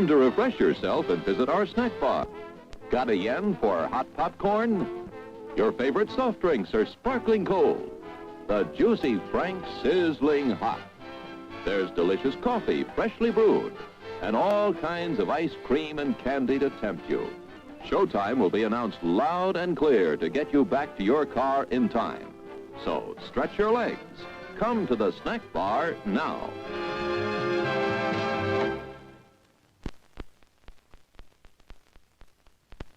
time to refresh yourself and visit our snack bar. Got a yen for hot popcorn? Your favorite soft drinks are sparkling cold. The juicy Frank sizzling hot. There's delicious coffee, freshly brewed, and all kinds of ice cream and candy to tempt you. Showtime will be announced loud and clear to get you back to your car in time. So stretch your legs. Come to the snack bar now.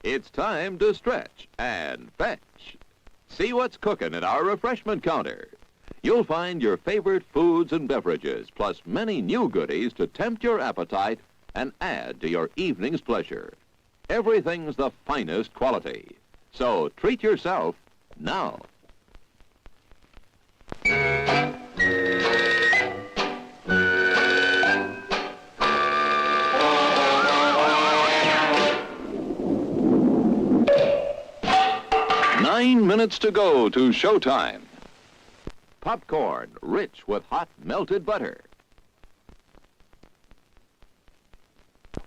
It's time to stretch and fetch. See what's cooking at our refreshment counter. You'll find your favorite foods and beverages, plus many new goodies to tempt your appetite and add to your evening's pleasure. Everything's the finest quality. So treat yourself now. Nine minutes to go to showtime. Popcorn, rich with hot melted butter.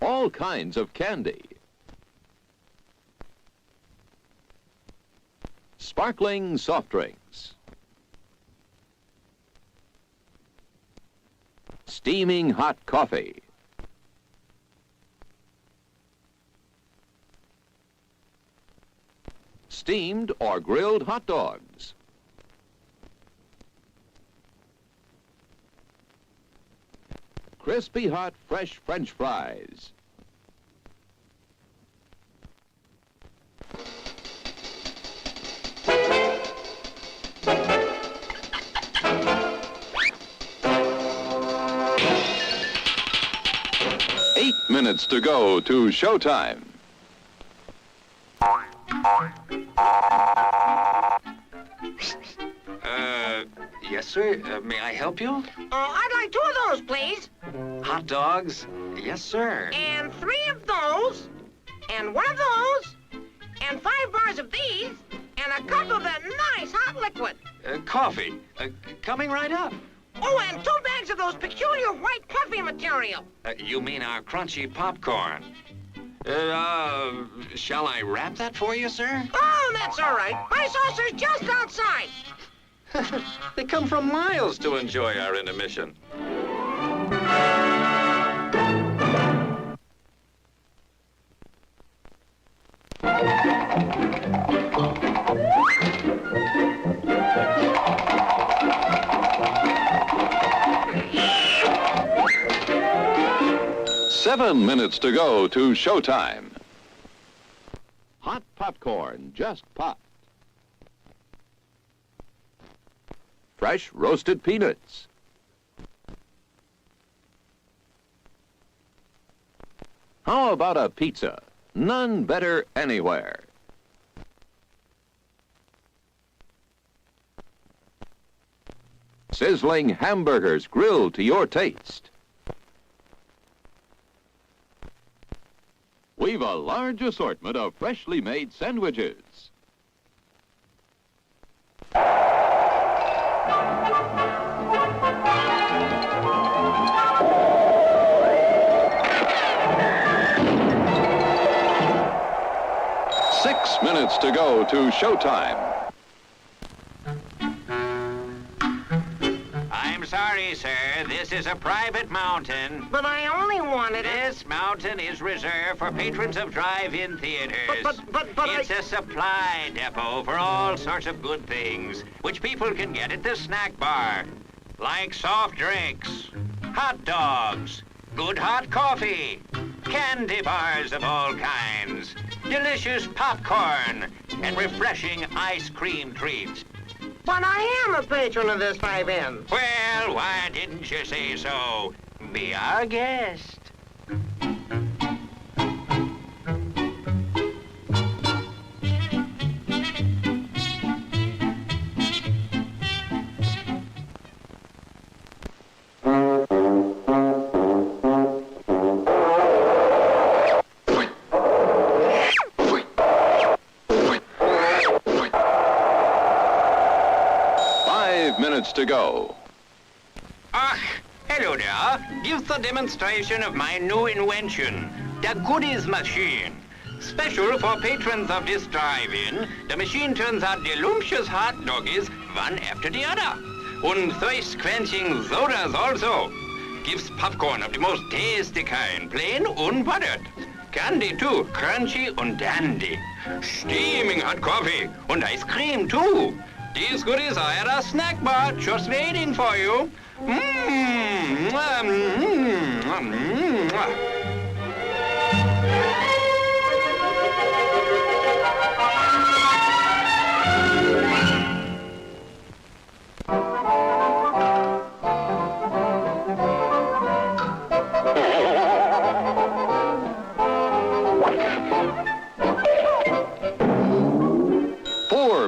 All kinds of candy. Sparkling soft drinks. Steaming hot coffee. Steamed or grilled hot dogs. Crispy hot fresh French fries. Eight minutes to go to showtime. Yes, sir. May I help you? I'd like 2 of those, please. Hot dogs? Yes, sir. And 3 of those. And 1 of those. And 5 bars of these. And a cup of that nice hot liquid. Coffee. Coming right up. Oh, and 2 bags of those peculiar white puffy material. You mean our crunchy popcorn? Shall I wrap that for you, sir? Oh, that's all right. My saucer's just outside. They come from miles to enjoy our intermission. Seven minutes to go to showtime. Hot popcorn just popped. Fresh roasted peanuts. How about a pizza? None better anywhere. Sizzling hamburgers grilled to your taste. We've a large assortment of freshly made sandwiches. Six minutes to go to showtime. I'm sorry, sir. This is a private mountain. But I only wanted it. This mountain is reserved for patrons of drive-in theaters. But it's a supply depot for all sorts of good things, which people can get at the snack bar, like soft drinks, hot dogs, good hot coffee, candy bars of all kinds, delicious popcorn, and refreshing ice cream treats. But I am a patron of this drive-in. Well, why didn't you say so? Be our guest. Minutes to go. Ah, hello there gives the demonstration of my new invention, the Goodies Machine. Special for patrons of this drive-in, the machine turns out delicious hot doggies one after the other. And thirst-quenching sodas also. Gives popcorn of the most tasty kind, plain unbuttered. Candy too, crunchy and dandy. Steaming hot coffee and ice cream too. These goodies are at a snack bar just waiting for you. Mmm.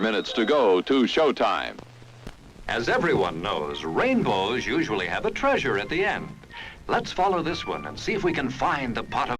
Minutes to go to showtime. As everyone knows, rainbows usually have a treasure at the end. Let's follow this one and see if we can find the pot of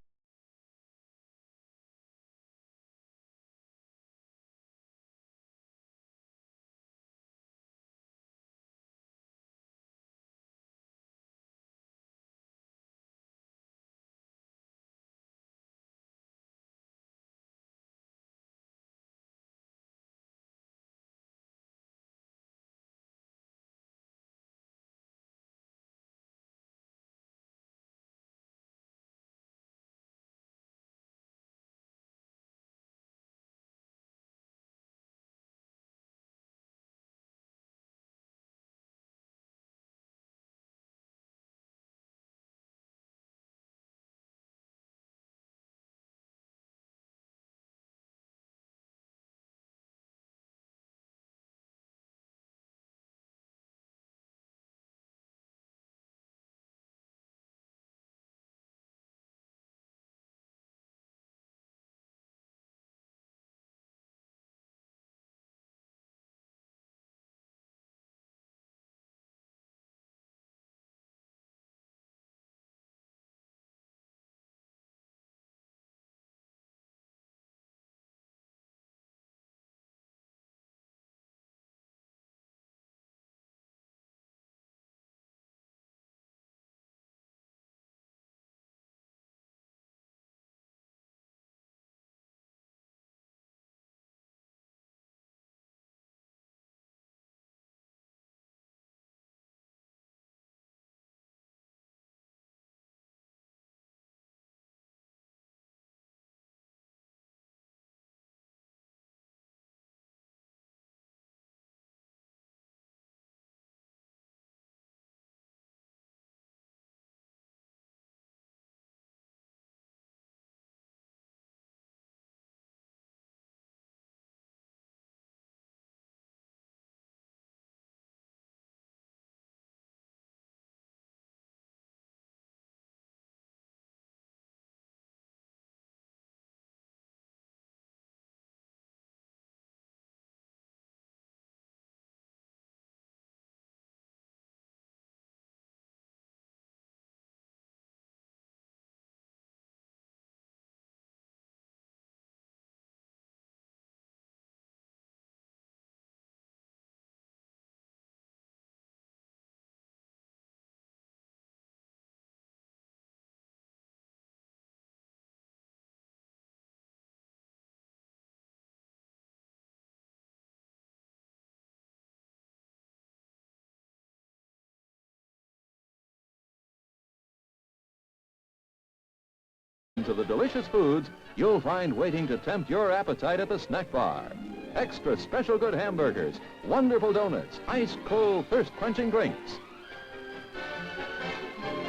To the delicious foods you'll find waiting to tempt your appetite at the snack bar. Extra special good hamburgers, wonderful donuts, ice cold thirst-quenching drinks.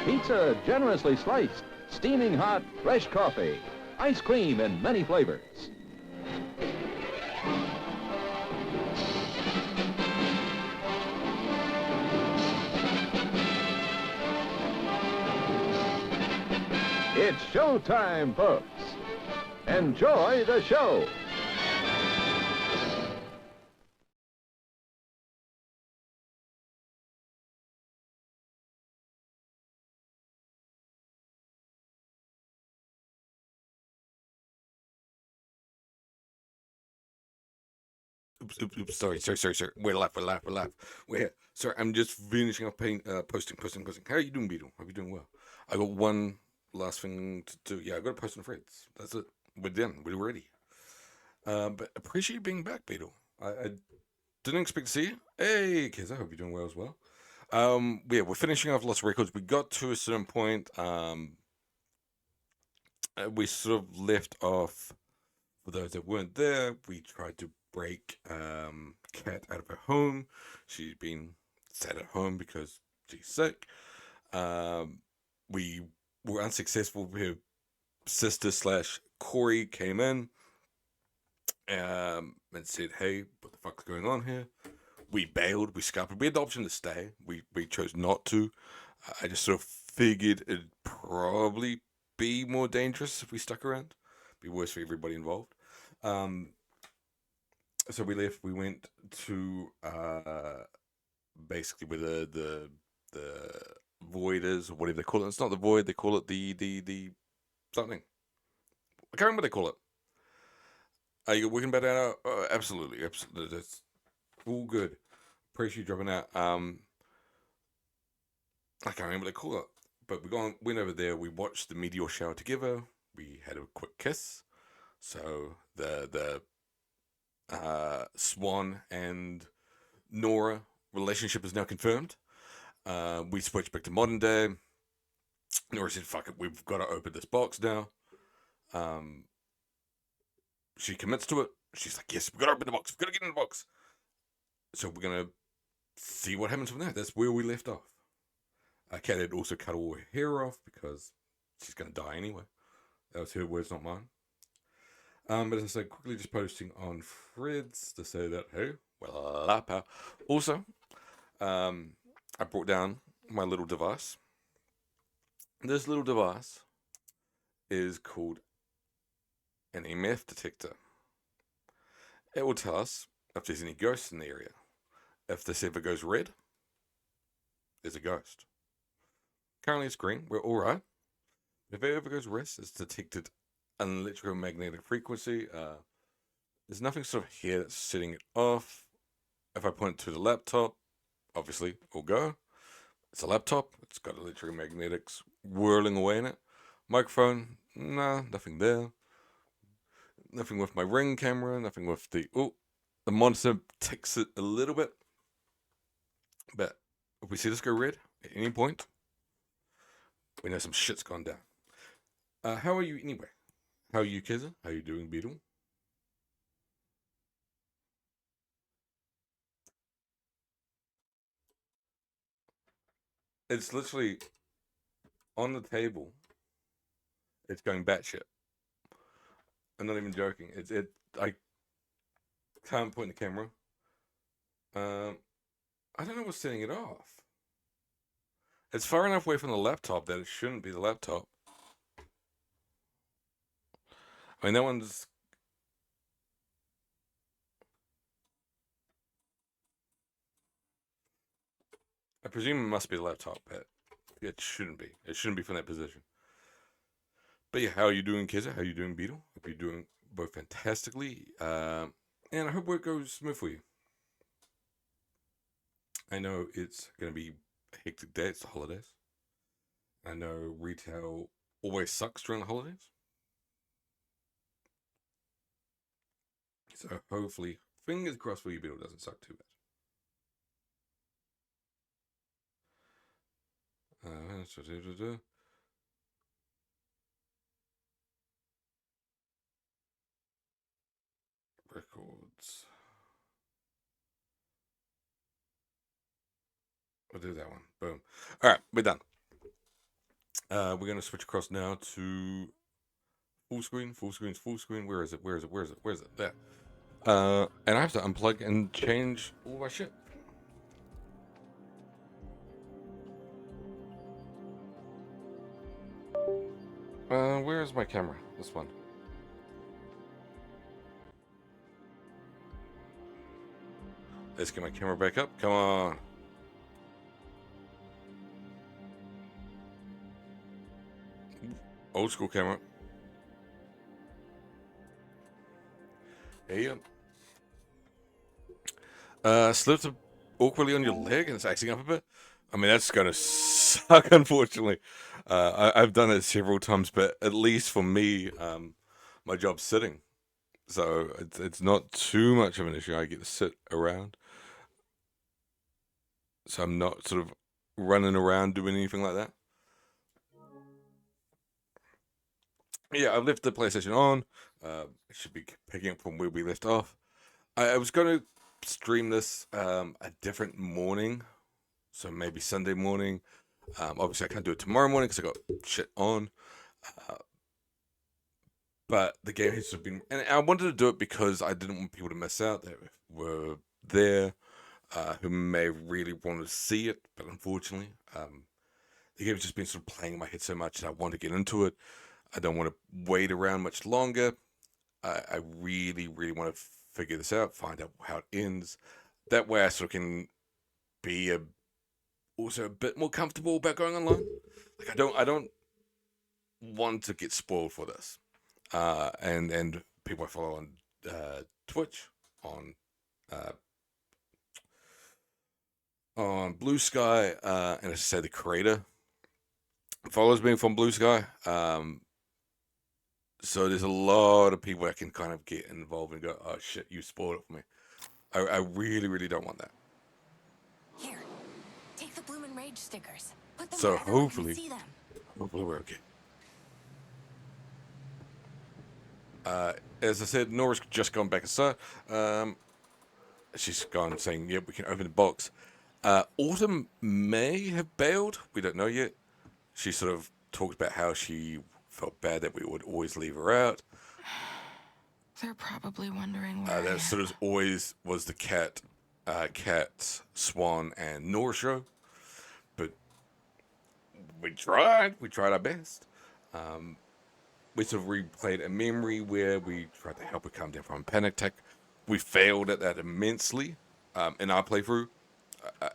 Pizza generously sliced, steaming hot fresh coffee, ice cream in many flavors. It's showtime, folks. Enjoy the show. oops. Sorry. We're live. We're here. Sorry, I'm just finishing up posting. How are you doing, Beetle? Hope you're doing well. I got one last thing to do. Yeah, I got to post on Threads. That's it. We're done. We're ready. But appreciate you being back, Beetle. I didn't expect to see you. Hey, kids, I hope you're doing well as well. Yeah, we're finishing off lots of records. We got to a certain point. We sort of left off. For those that weren't there, we tried to break Kat out of her home. She's been sat at home because she's sick. We were unsuccessful. Her sister / Corey came in and said, "Hey, what the fuck's going on here?" We bailed. We scuppered. We had the option to stay. We chose not to. I just sort of figured it'd probably be more dangerous if we stuck around. Be worse for everybody involved. So we left. We went to basically where the void is, or whatever they call it. It's not the void. They call it the something. I can't remember what they call it. Are you working about that? Absolutely. That's all good. Appreciate you dropping out. I can't remember what they call it. But went over there. We watched the meteor shower together. We had a quick kiss. So the Swan and Nora relationship is now confirmed. We switched back to modern day. Nora said, "Fuck it, we've got to open this box now." She commits to it. She's like, "Yes, we've got to open the box. We've got to get in the box." So we're gonna see what happens from there. That's where we left off. Kat had also cut all her hair off because she's gonna die anyway. That was her words, not mine. But as I said, quickly just posting on Threads to say that, hey, well, up. Also, I brought down my little device. This little device is called an EMF detector. It will tell us if there's any ghosts in the area. If this ever goes red, there's a ghost. Currently it's green. We're all right. If it ever goes red, it's detected an electromagnetic frequency. There's nothing sort of here that's setting it off. If I point to the laptop, obviously it'll go. It's a laptop. It's got electromagnetics whirling away in it. Microphone, nah, nothing there. Nothing with my Ring camera. Nothing with the monitor ticks it a little bit. But if we see this go red at any point, we know some shit's gone down. How are you anyway? How are you, Kizza? How are you doing, Beetle? It's literally on the table. It's going batshit. I'm not even joking. I can't point the camera. I don't know what's setting it off. It's far enough away from the laptop that it shouldn't be the laptop. I mean, that one's... I presume it must be the laptop, but it shouldn't be. It shouldn't be from that position. But yeah, how are you doing, Kizza? How are you doing, Beetle? Hope you're doing both fantastically. And I hope work goes smooth for you. I know it's going to be a hectic day. It's the holidays. I know retail always sucks during the holidays. So hopefully, fingers crossed for you, Beetle doesn't suck too bad. Records. We'll do that one. Boom. All right, we're done. We're going to switch across now to full screen. Where is it? There. And I have to unplug and change all my shit. Where is my camera? This one. Let's get my camera back up. Come on. Old school camera. Hey, Slipped awkwardly on your leg and it's acting up a bit. I mean, that's gonna suck, unfortunately. I've done it several times, but at least for me, my job's sitting, so it's not too much of an issue. I get to sit around, so I'm not sort of running around doing anything like that. Yeah, I've left the PlayStation on. It should be picking up from where we left off. I was going to stream this a different morning, so maybe Sunday morning. Obviously, I can't do it tomorrow morning because I got shit on. But the game has been, and I wanted to do it because I didn't want people to miss out that were there, who may really want to see it. But unfortunately, the game's just been sort of playing in my head so much that I want to get into it. I don't want to wait around much longer. I really, really want to figure this out, find out how it ends. That way I sort of can be also a bit more comfortable about going online. Like I don't want to get spoiled for this. And people I follow on Twitch, on Blue Sky, and I should say the creator follows me from Blue Sky. So there's a lot of people that can kind of get involved and go, oh shit, you spoiled it for me. I really, really don't want that. Here, take the Bloomin' Rage stickers. Put them So where everyone hopefully, can see them. hopefully we're okay. As I said, Nora's just gone back inside. She's gone saying, yep, we can open the box. Autumn may have bailed. We don't know yet. She sort of talked about how she felt bad that we would always leave her out. They're probably wondering where I am. That sort of always was the Cat, Swan, and Nora show. But we tried our best. We sort of replayed a memory where we tried to help her come down from a panic attack. We failed at that immensely in our playthrough.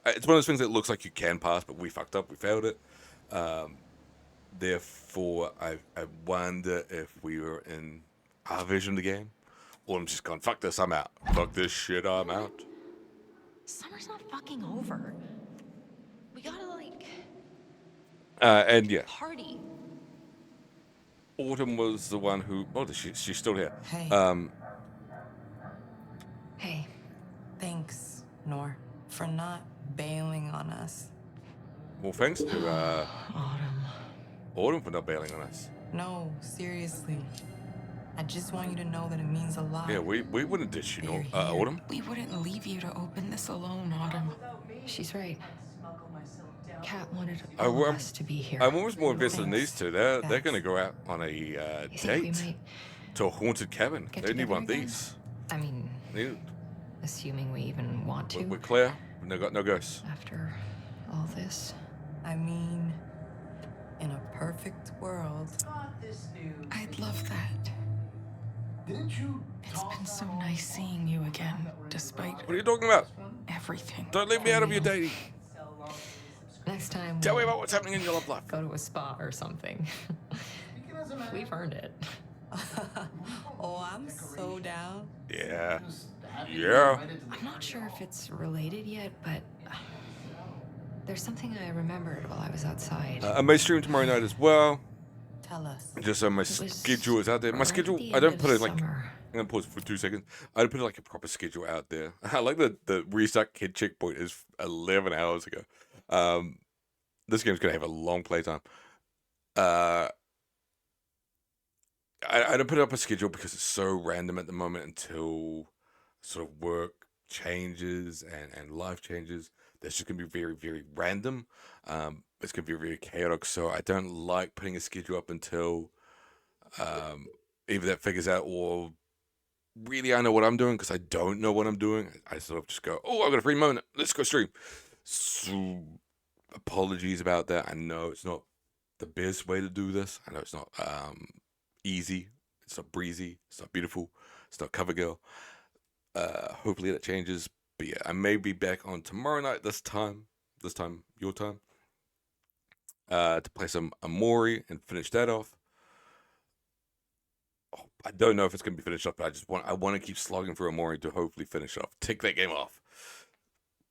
It's one of those things that looks like you can pass, but we fucked up. We failed it. Therefore, I wonder if we were in our version of the game. Or I'm just going, fuck this, I'm out. Fuck this shit, I'm out. Summer's not fucking over. We gotta, And yeah, party. Autumn was the one who... Oh, she's still here. Hey. Hey. Thanks, Nor, for not bailing on us. Well, thanks to Autumn. Autumn for not bailing on us. No, seriously. I just want you to know that it means a lot. Yeah, we wouldn't dish you, You're here. Autumn. We wouldn't leave you to open this alone, Autumn. She's right. Cat wanted I- all of I'm- us to be here. I'm almost more invested in these two. They're Thanks. going to go out on a You think we date might to a haunted cabin. get They need together one of again? these. I mean, Need- assuming we even want to We're clear. No got no ghosts. after all this. I mean, in a perfect world. I'd love that. It's been so nice seeing you again, despite What are you talking about? everything. Don't leave me out of your dating. Next time, Tell me we'll about what's happening in your love life. go to a spa or something. We've earned it. Oh, I'm so down. Yeah. Yeah. I'm not sure if it's related yet, but there's something I remembered while I was outside. I may stream tomorrow night as well. Tell us. Just so my It was schedule is out there. My right at schedule, the I end don't of put it like... summer. I'm gonna pause for 2 seconds. I don't put like a proper schedule out there. I like the restart kid checkpoint is 11 hours ago. This game's gonna have a long playtime. I don't put up a schedule because it's so random at the moment until sort of work changes and life changes. That's just gonna be very, very random. It's gonna be very chaotic. So I don't like putting a schedule up until either that figures out or really I know what I'm doing, because I don't know what I'm doing. I sort of just go, oh, I've got a free moment. Let's go stream. So apologies about that. I know it's not the best way to do this. I know it's not easy. It's not breezy. It's not beautiful. It's not cover girl. Hopefully that changes. But yeah, I may be back on tomorrow night. This time your time, to play some Amori and finish that off. I don't know if it's going to be finished off, but I want to keep slogging through Amori to hopefully finish off. Take that game off.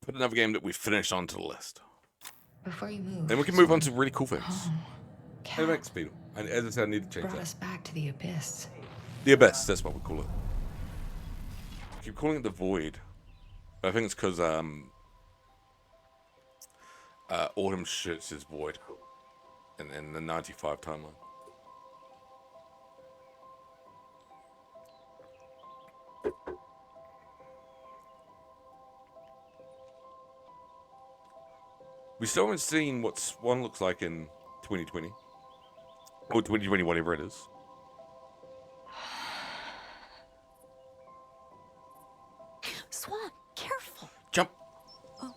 put another game that we finished onto the list. Before you move. Then we can move on to really cool things. Hey, Cat Max Beetle. And as I said, I need to change brought that. us back to the abyss. The Abyss, that's what we call it. I keep calling it the Void. But I think it's because Autumn shit says Void in the 95 timeline. We still haven't seen what Swan looks like in 2020. Or 2020, whatever it is. Swan, careful. Jump! Oh,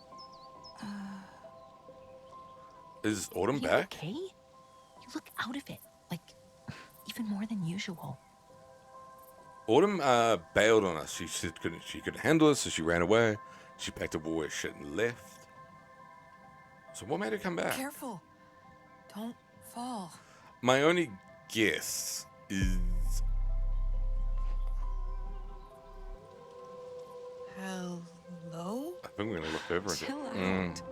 Is Autumn you back? okay? You look out of it, like, even more than usual. Autumn bailed on us. She said she couldn't handle it, so she ran away. She packed up all her shit and left. So what made her come back? Careful. Don't fall. My only guess is... Hello? I think we're going to look over it. Chill out.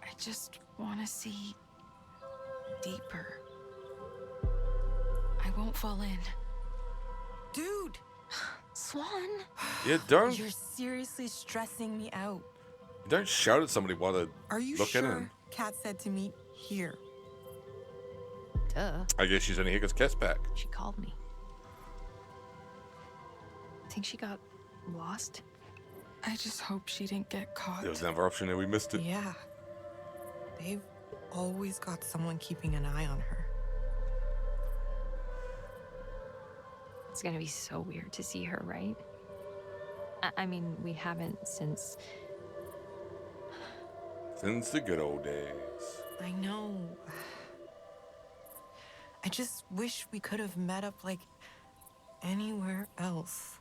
I just want to see deeper. I won't fall in. Dude! Swan? Yeah, don't You're seriously stressing me out. shout at somebody while they're Are you looking sure in. Kat said to meet here? Duh. I guess she's only here because Cat's back. She called me. Think she got lost? I just hope she didn't get caught. There was another option there. We missed it. Yeah. They've always got someone keeping an eye on her. It's gonna be so weird to see her, right? I mean, we haven't since... Since the good old days. I know. I just wish we could have met up like anywhere else.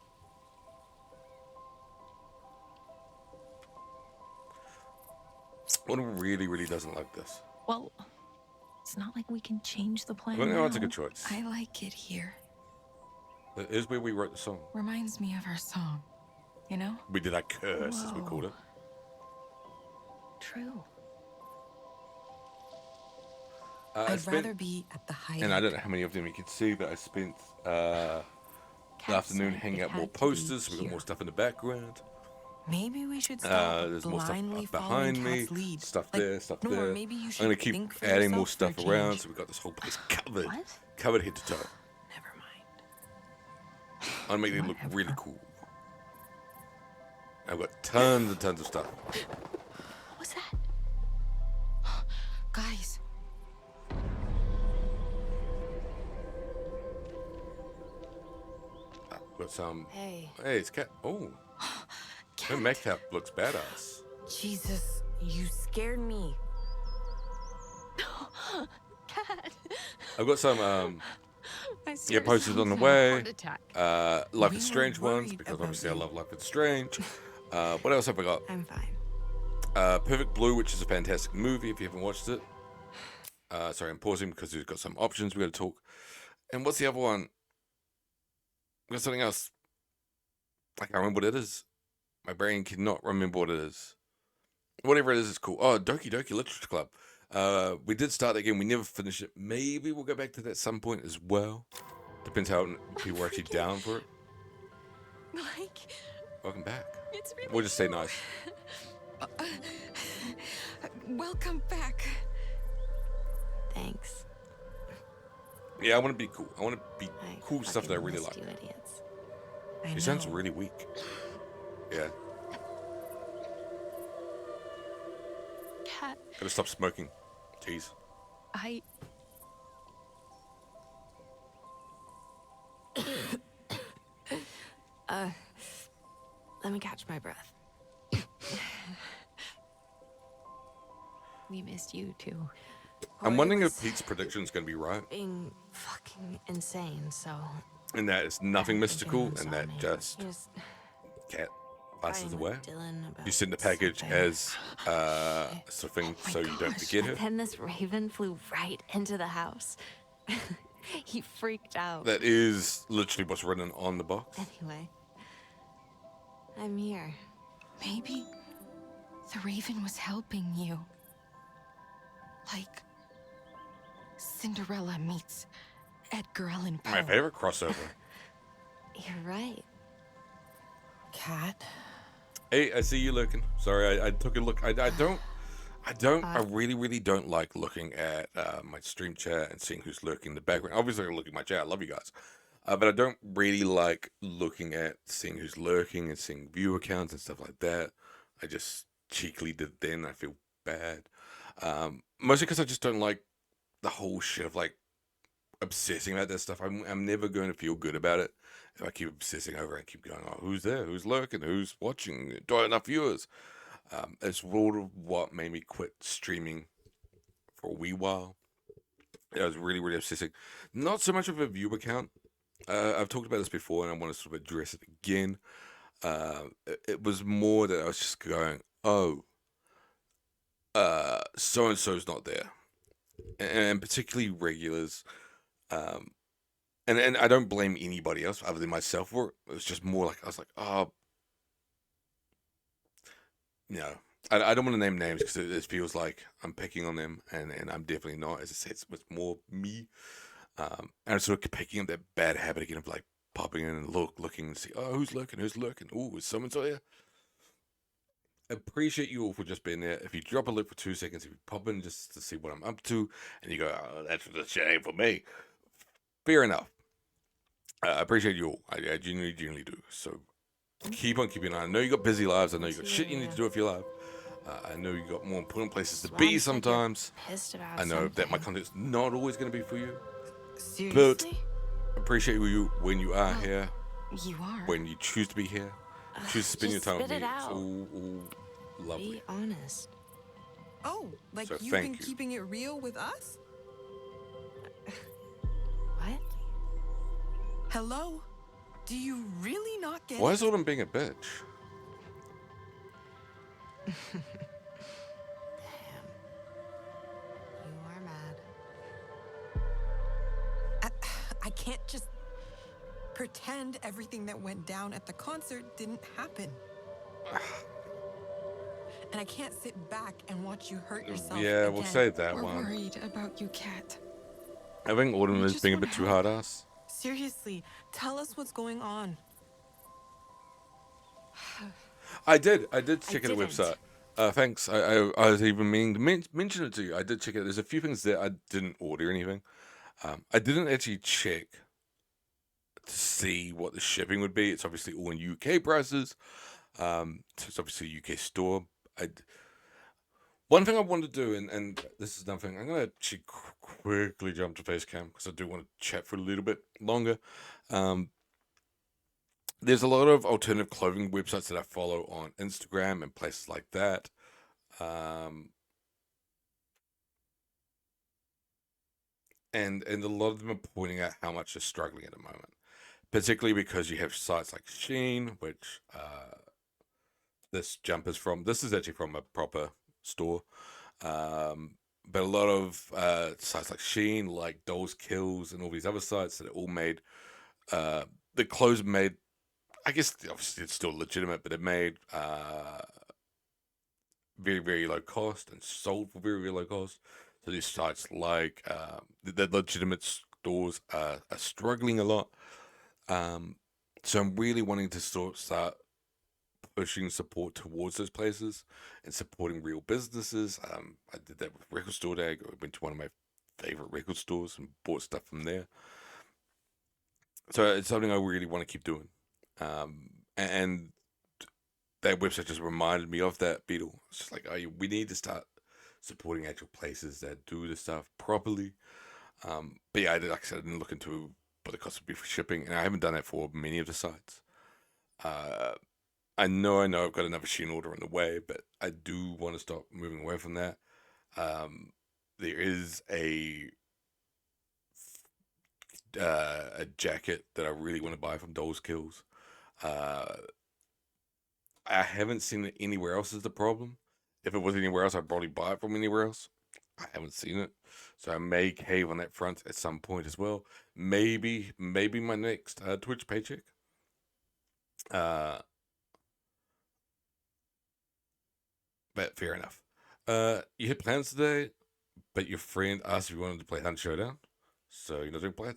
Autumn really, really doesn't like this. Well, it's not like we can change the plan I think that's a now. good choice. I like it here. It is where we wrote the song. Reminds me of our song, you know? We did that curse, as we called it. True. I'd rather be at the high And I end. don't know how many of them you can see, but I spent the Kat afternoon said hanging it out more had to be posters. So we got here. more stuff in the background. Maybe we should stop There's more stuff blindly up following behind me. Kat's lead. Stuff Like, there, stuff Nora, there. maybe you I'm should gonna keep think for adding more yourself stuff for a around, change. so we got this whole place covered, What? covered head to toe. Never mind. I'll make it look really cool. I've got tons and tons of stuff. What was that? Guys, Got some. hey. Hey, it's Cat. Oh, her makeup looks badass. Jesus, you scared me. Cat. I've got some I posters on the seriously way. had a heart attack. Life We is were Strange ones worried because about obviously I you. love Life is Strange. What else have I got? I'm fine. Perfect Blue, which is a fantastic movie if you haven't watched it. Sorry, I'm pausing because we've got some options we got to talk. And what's the other one? We got something else. I can't remember what it is. My brain cannot remember what it is. Whatever it is, it's cool. Oh, Doki Doki Literature Club. We did start that game. We never finished it. Maybe we'll go back to that at some point as well. Depends how people are actually down for it. Like, Welcome back. it's really We'll just say nice. Welcome back. Thanks. Yeah, I want to be cool. I want to be I cool stuff that I fucking really missed like. you idiots. I She sounds know. really weak. Yeah, Cat. gotta stop smoking. Jeez. Let me catch my breath. We missed you too. I'm Well, wondering it if was Pete's prediction's gonna be right. being fucking insane, so And that it's nothing I'm mystical, thinking and that insomnia. just He was Cat passes fighting away. with Dylan about You send the package something. as sort of thing my so you don't gosh, forget and her. then this raven flew right into the house. He freaked out. That is literally what's written on the box. Anyway, I'm here. Maybe The Raven was helping you. Like Cinderella meets Edgar Allan Poe. My favorite crossover. You're right. Cat. Hey, I see you looking. Sorry, I took a look. I really don't like looking at my stream chat and seeing who's lurking in the background. Obviously, I look at my chat. I love you guys. But I don't really like looking at seeing who's lurking and seeing view accounts and stuff like that. I just cheekily did then. I feel bad. Mostly because I just don't like the whole shit of like obsessing about that stuff. I'm never going to feel good about it if I keep obsessing over it and keep going, oh, who's there? Who's lurking? Who's watching? Do I have enough viewers? It's sort of what made me quit streaming for a wee while. I was really, really obsessing. Not so much of a view account. I've talked about this before and I want to sort of address it again. It was more that I was just going, oh, so-and-so's not there. And particularly regulars. And I don't blame anybody else other than myself for it. It was just more like, I was like, oh, no. I don't want to name names because it feels like I'm picking on them, and I'm definitely not. As I said, it's more me. And I'm sort of picking up that bad habit again of like popping in and looking and see, oh, who's lurking? Oh, is so-and-so here? I appreciate you all for just being there. If you drop a look for 2 seconds, if you pop in just to see what I'm up to, and you go, oh, that's the shame for me. Fair enough. I appreciate you all. I genuinely do. So keep on keeping on. I know you got busy lives. I know you got shit you need to do if you're live. I know you got more important places to be sometimes. I know that my content's not always going to be for you. Seriously? But appreciate you when you are here. You are. When you choose to be here. Choose to spend your time with me. Spit it It's out. all lovely. Be honest. Oh, like So you've thank been you. keeping it real with us? What? Hello? Do you really not get Why it? is Autumn being a bitch? Damn. You are mad. I can't just pretend everything that went down at the concert didn't happen. And I can't sit back and watch you hurt yourself. Yeah, we'll again. save that We're one. worried about you, Cat. I think Autumn We is just being a wanna bit too help. hard ass. Seriously, tell us what's going on. I did check out the didn't. website. Thanks. I was even meaning to mention it to you. I did check it. There's a few things that I didn't order anything. I didn't actually check to see what the shipping would be. It's obviously all in UK prices. So it's obviously a UK store. One thing I wanted to do, and this is another thing, I'm going to actually quickly jump to Facecam because I do want to chat for a little bit longer. There's a lot of alternative clothing websites that I follow on Instagram and places like that. And a lot of them are pointing out how much they're struggling at the moment, particularly because you have sites like Shein, which this jumper's from. This is actually from a proper store. But a lot of sites like Shein, like Dolls Kills, and all these other sites that are all made, the clothes made, I guess obviously it's still legitimate, but they're made very, very low cost and sold for very, very low cost. So these sites like the legitimate stores are struggling a lot. So I'm really wanting to start pushing support towards those places and supporting real businesses. I did that with Record Store Day. I went to one of my favorite record stores and bought stuff from there. So it's something I really want to keep doing. And that website just reminded me of that, Beetle. It's just like, oh, we need to start supporting actual places that do the stuff properly. But yeah, like I said, I didn't look into what the cost would be for shipping, and I haven't done that for many of the sites. I know I've got another Shein order on the way, but I do want to stop moving away from that. There is a jacket that I really want to buy from Dolls Kills. I haven't seen it anywhere else is the problem. If it was anywhere else, I'd probably buy it from anywhere else. I haven't seen it. So I may cave on that front at some point as well. Maybe my next Twitch paycheck. But but fair enough. You had plans today, but your friend asked if you wanted to play Hunt Showdown, so you're not doing plans.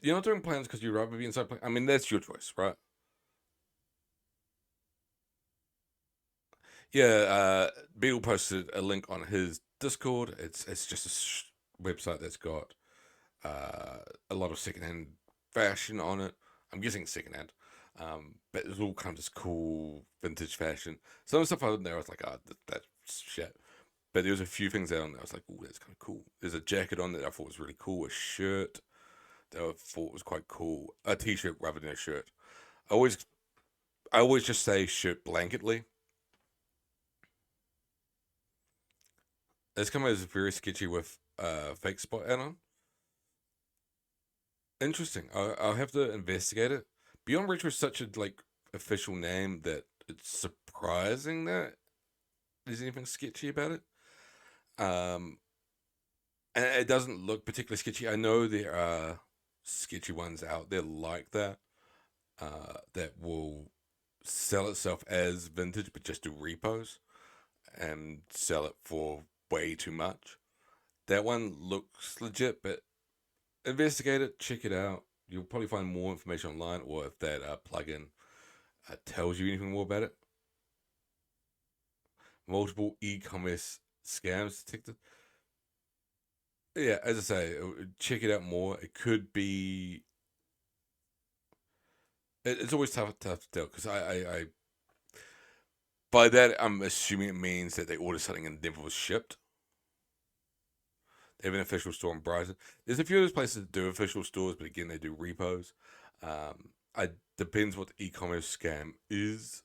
You're not doing plans because you'd rather be inside play. I mean, that's your choice, right? Yeah, Beetle posted a link on his Discord. It's just a website that's got a lot of secondhand fashion on it. I'm guessing secondhand, but it's all kind of just cool vintage fashion. Some of the stuff on there I was like, that's shit. But there was a few things out on there I was like, oh, that's kind of cool. There's a jacket on that I thought was really cool. A shirt that I thought was quite cool. A t-shirt rather than a shirt. I always just say shirt blanketly. This come out as very sketchy with fake spot add-on. Interesting. I'll have to investigate it. Beyond Retro is such a official name that it's surprising that there's anything sketchy about it. And it doesn't look particularly sketchy. I know there are sketchy ones out there like that that will sell itself as vintage but just do repos and sell it for way too much. That one looks legit, but investigate it, check it out. You'll probably find more information online, or if that plugin tells you anything more about it. Multiple e-commerce scams detected. Yeah, as I say, check it out more. It could be. It's always tough to tell because I by that I'm assuming it means that they ordered something and never was shipped. They have an official store in Brighton. There's a few of those places that do official stores, but again, they do repos. Depends what the e-commerce scam is.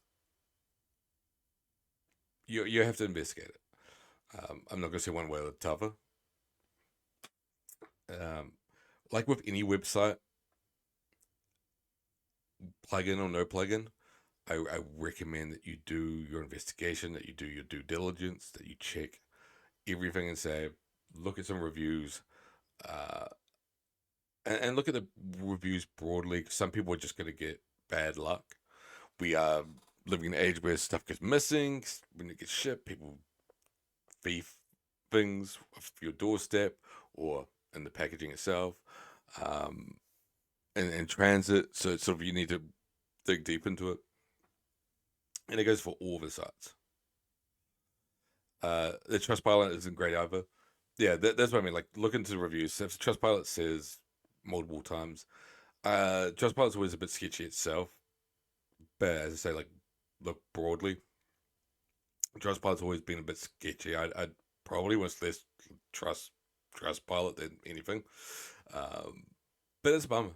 You have to investigate it. I'm not going to say one way or the other. Like with any website, plugin or no plugin, I recommend that you do your investigation, that you do your due diligence, that you check everything and say, look at some reviews, and look at the reviews broadly. Some people are just going to get bad luck. We are living in an age where stuff gets missing. When it gets shipped, people thief things off your doorstep or in the packaging itself, and transit. So it's sort of, you need to dig deep into it. And it goes for all the sites. The Trustpilot isn't great either. Yeah, that's what I mean. Like, look into the reviews. If Trustpilot says multiple times, Trustpilot's always a bit sketchy itself. But as I say, like, look broadly. Trustpilot's always been a bit sketchy. I'd probably was less Trustpilot than anything. But it's a bummer.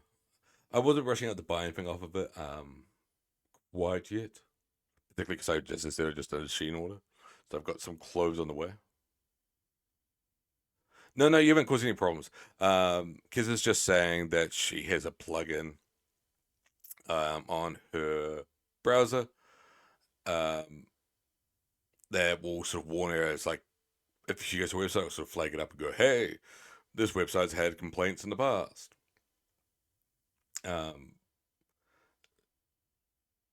I wasn't rushing out to buy anything off of it quite yet. Particularly because I just did a Shein order. So I've got some clothes on the way. No, you haven't caused any problems. Kiz is just saying that she has a plugin on her browser that will sort of warn her. It's like, if she goes to a website, it'll sort of flag it up and go, hey, this website's had complaints in the past.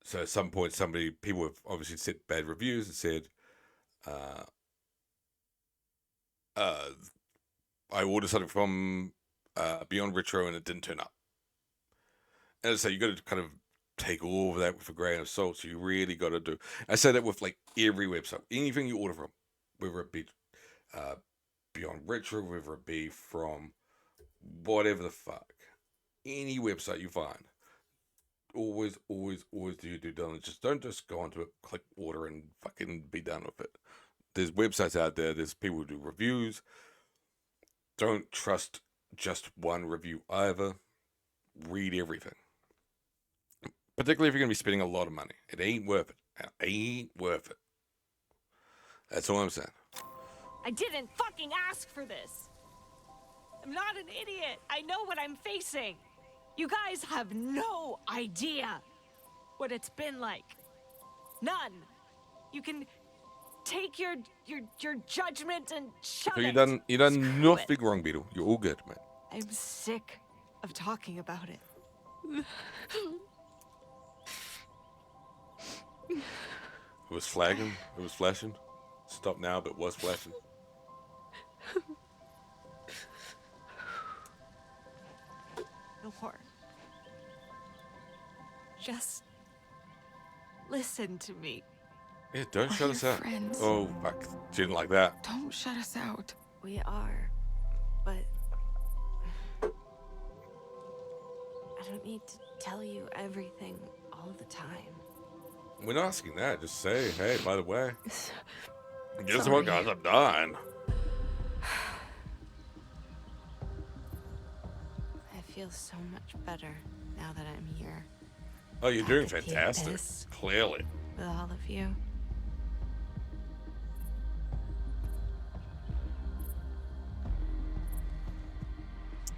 So at some point, people have obviously set bad reviews and said, I ordered something from Beyond Retro and it didn't turn up. And so you got to kind of take all of that with a grain of salt. So you really got to do. I say that with like every website, anything you order from, whether it be Beyond Retro, whether it be from whatever the fuck, any website you find, always do your due diligence. Just don't just go onto it, click order, and fucking be done with it. There's websites out there. There's people who do reviews. Don't trust just one review either. Read everything. Particularly if you're going to be spending a lot of money. It ain't worth it. It ain't worth it. That's all I'm saying. I didn't fucking ask for this. I'm not an idiot. I know what I'm facing. You guys have no idea what it's been like. None. You can take your judgment and shove So it. you done nothing wrong, Beetle. You're all good, man. I'm sick of talking about it. It was flagging. It was flashing. Stop now, but was flashing. Nor. Just listen to me. Yeah, don't shut us out. friends. Oh, fuck. She didn't like that. Don't shut us out. We are, but I don't need to tell you everything all the time. We're not asking that. Just say, hey, by the way. Guess what, guys? I'm dying. I feel so much better now that I'm here Oh, you're doing At the fantastic. campus. Clearly. with all of you.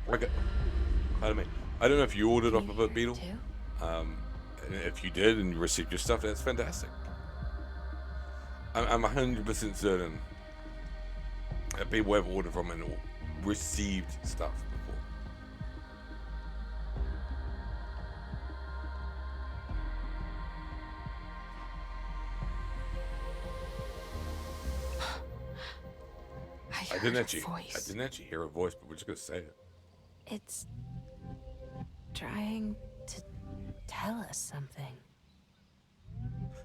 Okay. Pardon me. I don't know if you ordered off of it, Beetle. And if you did and you received your stuff, that's fantastic. I'm 100% certain that people have ordered from and received stuff before. I didn't actually hear a voice, but we're just gonna say it. It's trying to tell us something.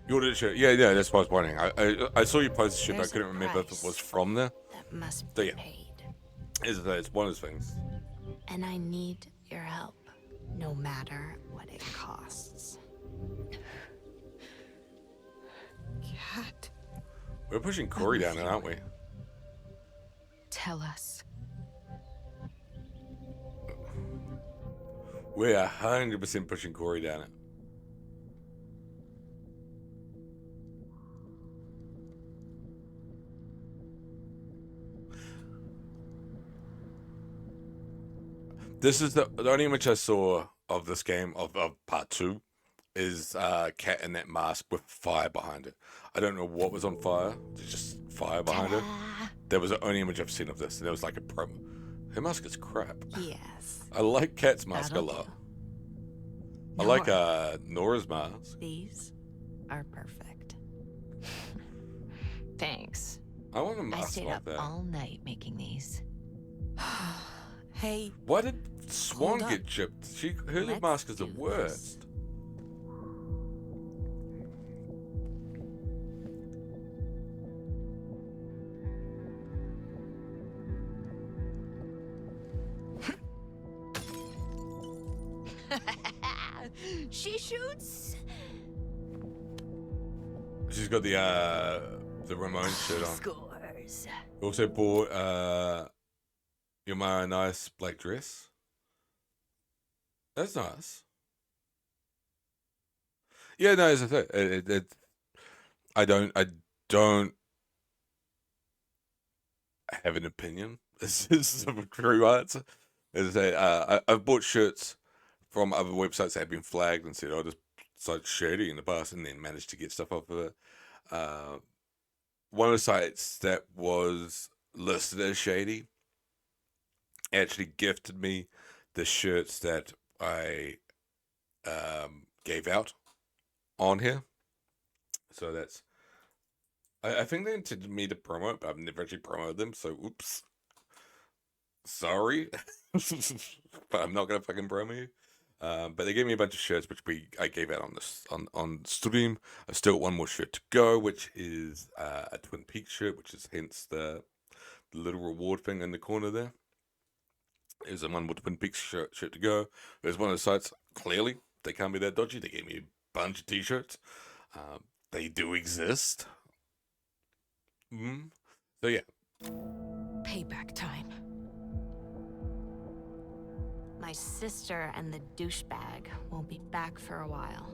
You ordered a shirt? Yeah, that's what I was wondering. I saw you post a shirt, but I There's a couldn't remember if it was from there. That must So be yeah, paid. it's one of those things. And I need your help, no matter what it costs. Cat. We're pushing Corey down, aren't we? Tell us. We're 100% pushing Corey down it. This is the only image I saw of this game, of part 2, is Cat in that mask with fire behind it. I don't know what was on fire. There's just fire behind it. That was the only image I've seen of this. There was like a promo. Her mask is crap. Yes. I like Cat's mask a lot. I like Nora's mask. These are perfect. Thanks. I want a I mask stayed like up that. all night making these. Hey. Why did Swan Hold get up. chipped? Her Let's mask is the do this. worst. She shoots. She's got the Ramon shirt on. Scores. Also bought Yomara a nice black dress. That's nice. Yeah, no, as I said, I don't have an opinion. This is a true answer. As I say, I've bought shirts from other websites that have been flagged and said, "Oh, this site's shady" in the past, and then managed to get stuff off of it. One of the sites that was listed as shady actually gifted me the shirts that I gave out on here. So that's, I think they intended me to promote, but I've never actually promoted them, so oops. Sorry. But I'm not gonna fucking promo you. But they gave me a bunch of shirts which I gave out on stream. I've still got one more shirt to go, which is a Twin Peaks shirt, which is hence the little reward thing in the corner there. There's a one more Twin Peaks shirt to go. There's one of the sites, clearly, they can't be that dodgy. They gave me a bunch of t-shirts. They do exist. So yeah. Payback time. My sister and the douchebag won't be back for a while.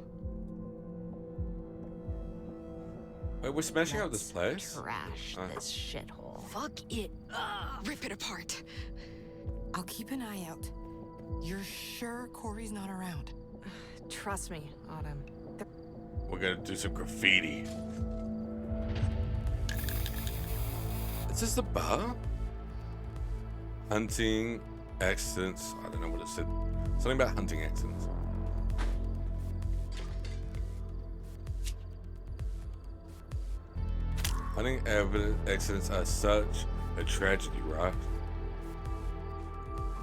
Wait, we're smashing up this place? Trash this shithole. Fuck it. Rip it apart. I'll keep an eye out. You're sure Corey's not around? Trust me, Autumn. We're gonna do some graffiti. Is this the bar? Hunting accidents. I don't know what it said. Something about hunting accidents. Hunting accidents are such a tragedy, right?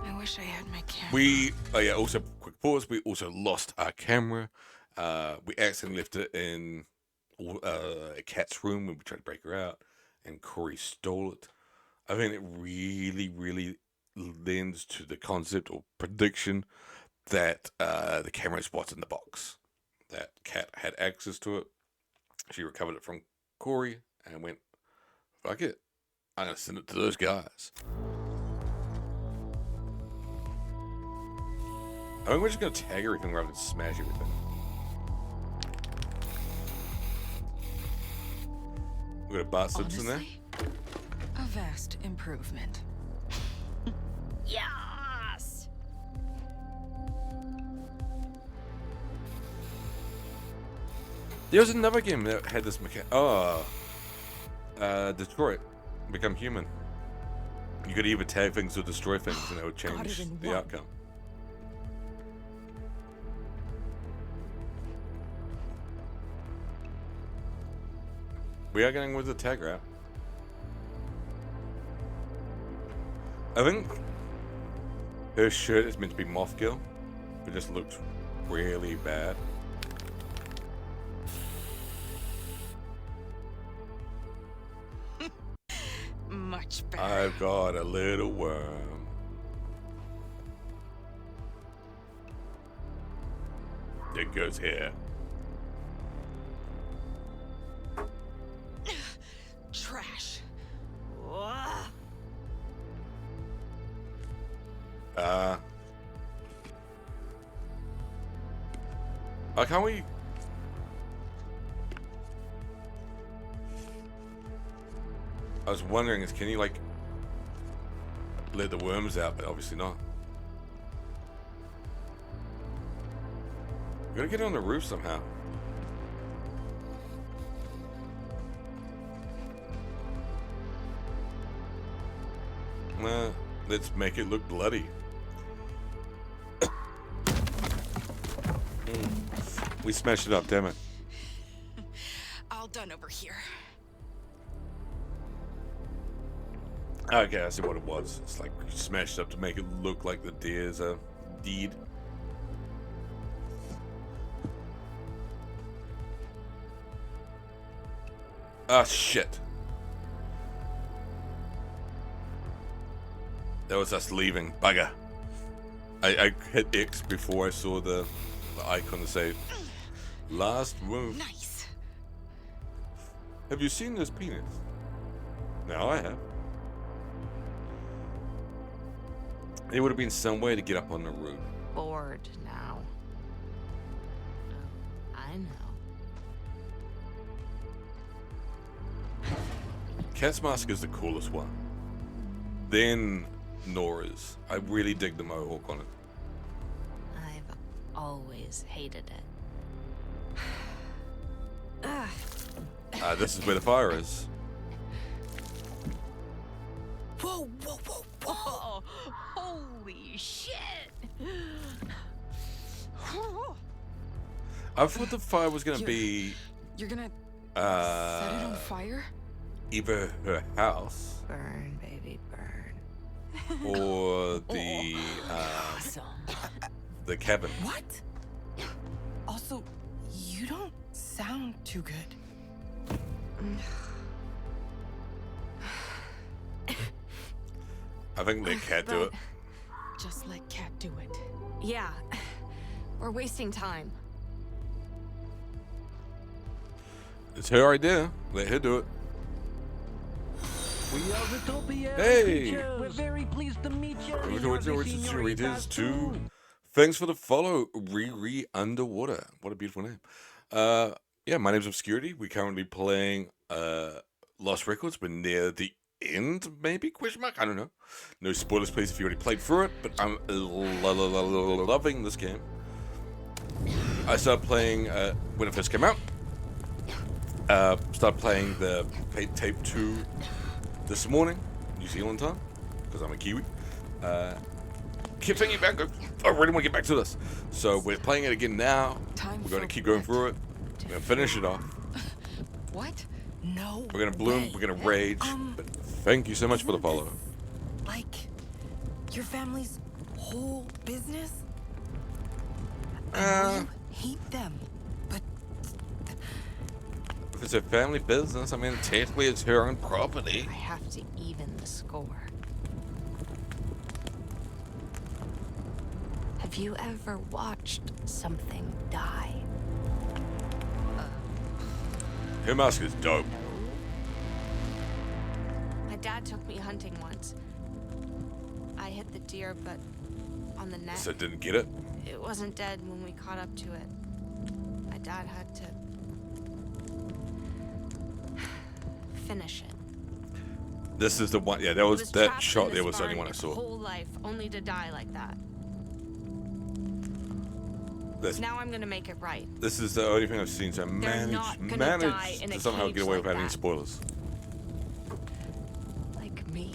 I wish I had my camera. Also, quick pause, we also lost our camera. We accidentally left it in a cat's room when we tried to break her out, and Corey stole it. I think it really, really lends to the concept or prediction that the camera is what's in the box. That Cat had access to it. She recovered it from Corey and went, fuck it, I'm going to send it to those guys. I think we're just going to tag everything rather than smash everything. We got a Bart Simpson there. A vast improvement. Yes! There was another game that had this mechanic. Detroit. Become Human. You could either tag things or destroy things and it would change the outcome. We are going with the tag route. I think her shirt is meant to be Moth Girl. It just looks really bad. Much better. I've got a little worm. It goes here. Trash. Can't we? I was wondering, can you like let the worms out? But obviously not. We gotta get on the roof somehow. Let's make it look bloody. We smashed it up, damn it. All done over here. Okay, I see what it was. It's like we smashed it up to make it look like the deer's deed. Ah, shit. That was us leaving. Bugger. I hit X before I saw the icon to say last move. Nice. Have you seen this penis? No, I have. There would have been some way to get up on the roof. Bored now. Oh, I know. Cat's Mask is the coolest one. Then Nora's. I really dig the mohawk on it. I've always hated it. This is where the fire is. Whoa, whoa, whoa, whoa! Holy shit! I thought the fire was gonna be. You're gonna set it on fire? Either her house. Burn, baby, burn. Or the Awesome. the cabin. What? Also, you don't sound too good. I think let Cat do it. Just let Cat do it. Yeah. We're wasting time. It's her idea. Let her do it. We are Zootopia. Hey! We're very pleased to meet you. Senoritas too. Thanks for the follow, Riri Underwater. What a beautiful name. Yeah, my name's Obscurity. We're currently playing Lost Records. We're near the end, maybe? Question mark? I don't know. No spoilers, please, if you already played through it. But I'm loving this game. I started playing when it first came out. Started playing the Tape 2 this morning, New Zealand time, because I'm a Kiwi. Keep thinking back. I really want to get back to this. So we're playing it again now. We're going to keep going through it. We're going to finish it off. What? No. We're gonna bloom, we're gonna rage. But thank you so much for the follow. Like, your family's whole business? I know you hate them, but If it's a family business, I mean, technically it's her own property. I have to even the score. Have you ever watched something die? Her mask is dope. My dad took me hunting once. I hit the deer, but on the neck. So didn't get it? It wasn't dead when we caught up to it. My dad had to finish it. This is the one. Yeah, that He was that trapped shot. in There this was the only barn one I his saw. whole life, only to die like that. This, Now I'm gonna make it right. this is the only thing I've seen. So not gonna die managed in to a somehow cage get away like without any that. spoilers. Like me.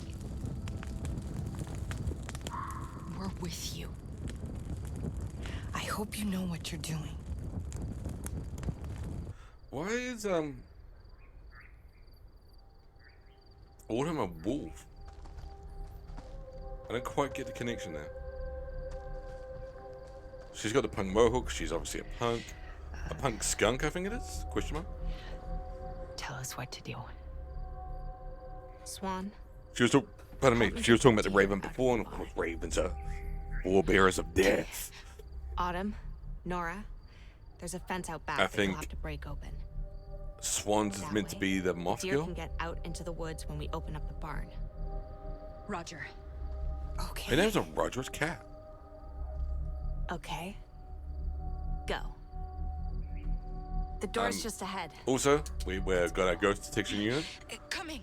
we're with you. I hope you know what you're doing. Why is Autumn a wolf? I don't quite get the connection there. She's got the punk mohawk. She's obviously a punk skunk. I think it is. Question mark. Tell us what to do. Swan. She was talking. Pardon me. She was talking about the raven before, and of course, ravens are forebearers of death. Autumn. Nora. There's a fence out back I that you'll think have to break open. Swans is That meant to way, be the moth Deer girl. can get out into the woods when we open up the barn. Roger. Her Okay. name's not Roger. It's Cat. Okay. Go. The door's Um, just ahead. Also, we've got our ghost detection unit, Coming.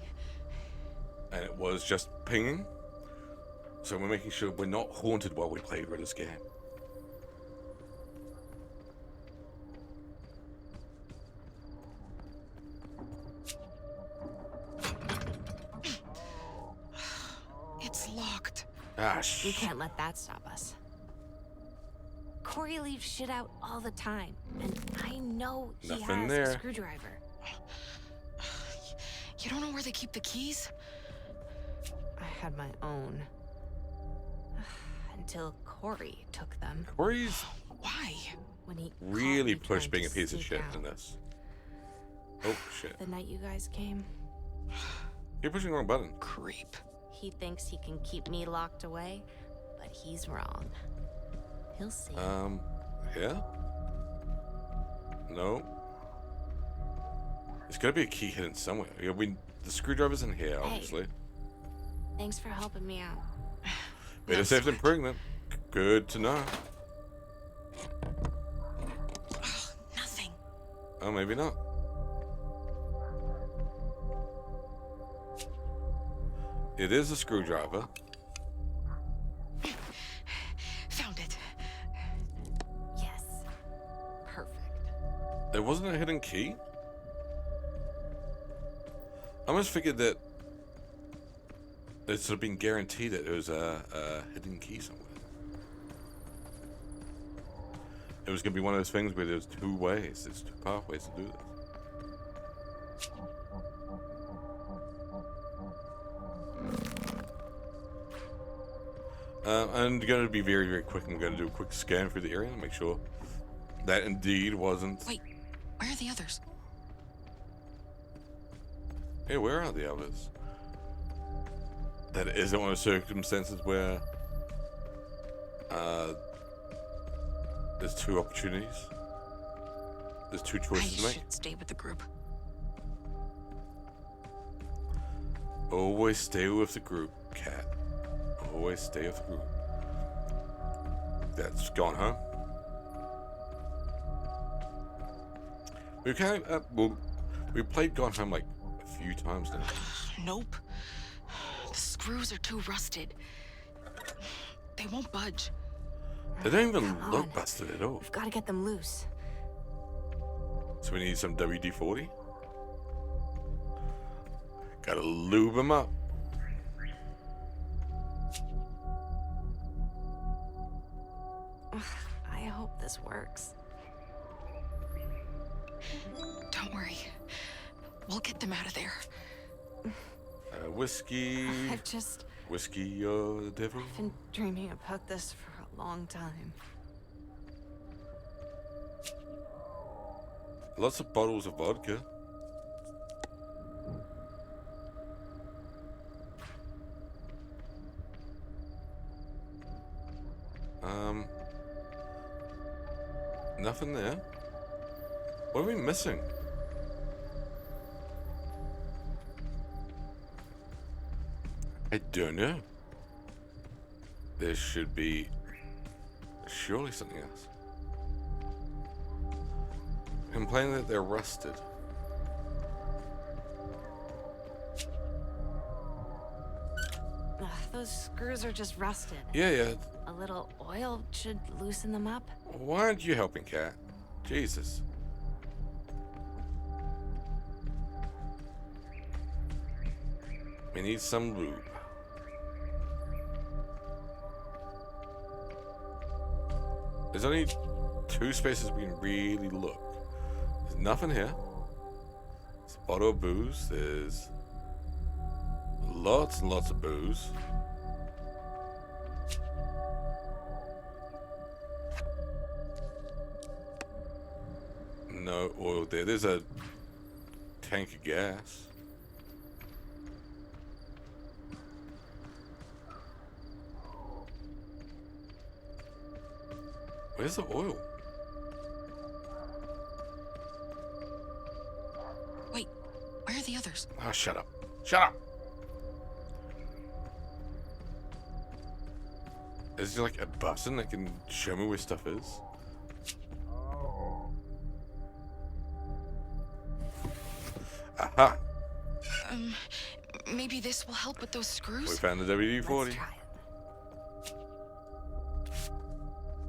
and it was just pinging. So we're making sure we're not haunted while we play through this game. It's locked. Ah, We can't let that stop us. Corey leaves shit out all the time, and I know he Nothing has there. a screwdriver. You don't know where they keep the keys? I had my own. Until Corey took them. Corey's Why? When he really caught me pushed trying being a to piece of sneak shit out. in this. Oh shit! The night you guys came, You're pushing the wrong button. Creep. he thinks he can keep me locked away, but he's wrong. He'll see. Yeah? No. There's gotta be a key hidden somewhere. Yeah, the screwdriver's in here, obviously. Thanks for helping me out. Better safe than pregnant. Good to know. Nothing. Oh, maybe not. It is a screwdriver. Found it. Yes. Perfect. There wasn't a hidden key? I almost figured that it's sort of been guaranteed that there was a hidden key somewhere. It was going to be one of those things where there's two ways, there's two pathways to do this. I'm going to be very, very quick. I'm going to do a quick scan through the area and make sure that indeed wasn't... Wait, where are the others? Hey, where are the others? That isn't one of the circumstances where there's two opportunities. There's two choices to I make. should stay with the group. Always stay with the group, Cat. Always stay with the group. That's gone, huh? We kind of, well, we played Gone Home like a few times now. Nope. The screws are too rusted. They won't budge. They don't even Come look on. busted at all. We've got to get them loose. So we need some WD-40. Gotta lube them up. I hope this works. Don't worry. We'll get them out of there. Whiskey. Whiskey, you're the devil. I've been dreaming about this for a long time. Lots of bottles of vodka. Nothing there. What are we missing? I don't know. There should be surely something else. Complaining that they're rusted. Ugh, those screws are just rusted. Yeah. A little oil should loosen them up. Why aren't you helping, Cat? Jesus. We need some lube. There's only 2 spaces we can really look. There's nothing here. There's a bottle of booze. There's lots and lots of booze. No oil there. There's a tank of gas. Where's the oil? Wait, where are the others? Oh, shut up. Shut up! Is there like a button that can show me where stuff is? Aha! Maybe this will help with those screws? We found the WD-40. Let's try it.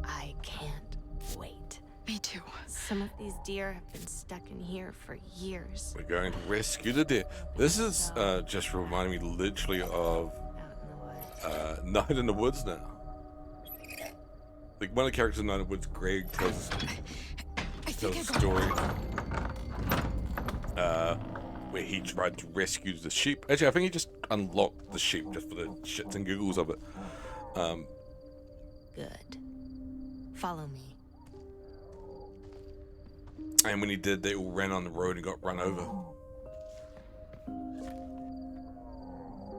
I can't wait. Me too. Some of these deer have been stuck in here for years. We're going to rescue the deer. This is just reminding me literally of Night in the Woods now. Like one of the characters in Night in the Woods, Greg, tells a story where he tried to rescue the sheep. Actually, I think he just unlocked the sheep just for the shits and giggles of it. Good. Follow me. And when he did, they all ran on the road and got run over.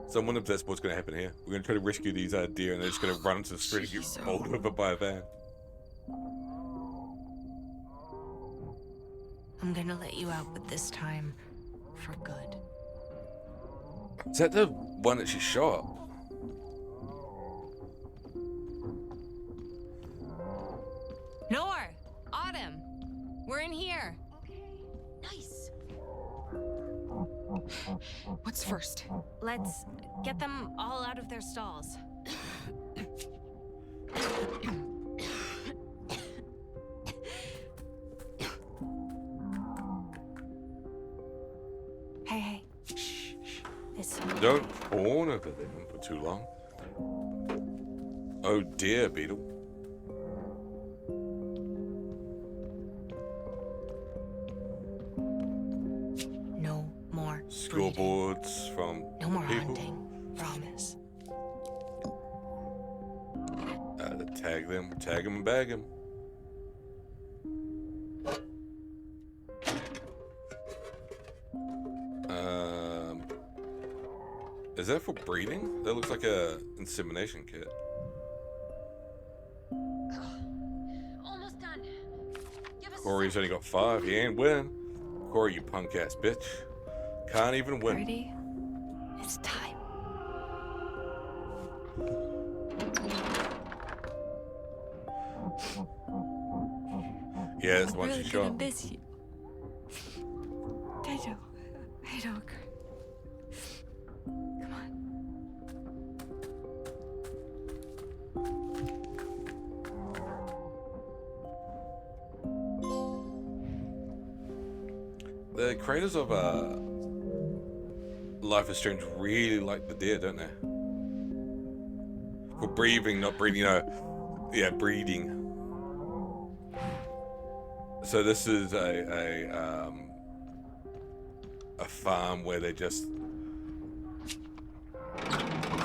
So I wonder if that's what's going to happen here. We're going to try to rescue these deer and they're just going to run into the street and get bowled over by a van. I'm going to let you out, but this time, for good. Is that the one that she shot? Nor! Autumn! We're in here! Nice. What's first? Let's get them all out of their stalls. Hey. Shh. This way. Don't fawn over them for too long. Oh dear, Beetle. No more Scoreboards from no more people. hunting. Promise. Tag them and bag them. Is that for breeding? That looks like a insemination kit. Almost done. Corey's only got 5. He ain't winning. Corey, you punk ass bitch. Can't even win. Ready? It's time. Yeah, that's the one really she shot. gonna miss you. I know. Come on. The creators of Life is Strange really like the deer, don't they? For breeding, not breeding, yeah, breeding. So this is a a farm where they just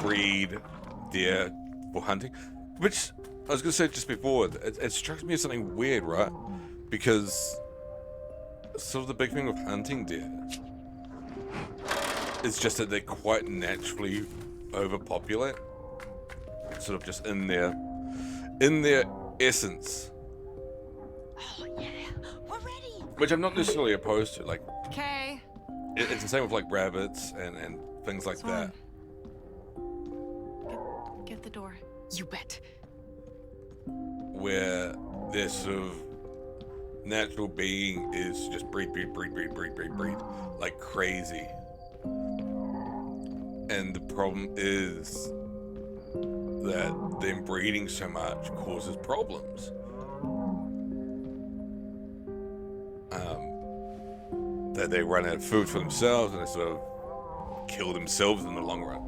breed deer for hunting. Which, I was going to say just before, it struck me as something weird, right? Because sort of the big thing with hunting deer is just that they're quite naturally overpopulate. Sort of just in their essence. Oh, yeah. We're ready. Which I'm not necessarily opposed to. Like, Okay. it's the same with like rabbits and things like that. Get the door. You bet. Where their sort of natural being is just breed like crazy. And the problem is that them breeding so much causes problems. That they run out of food for themselves and they sort of kill themselves in the long run.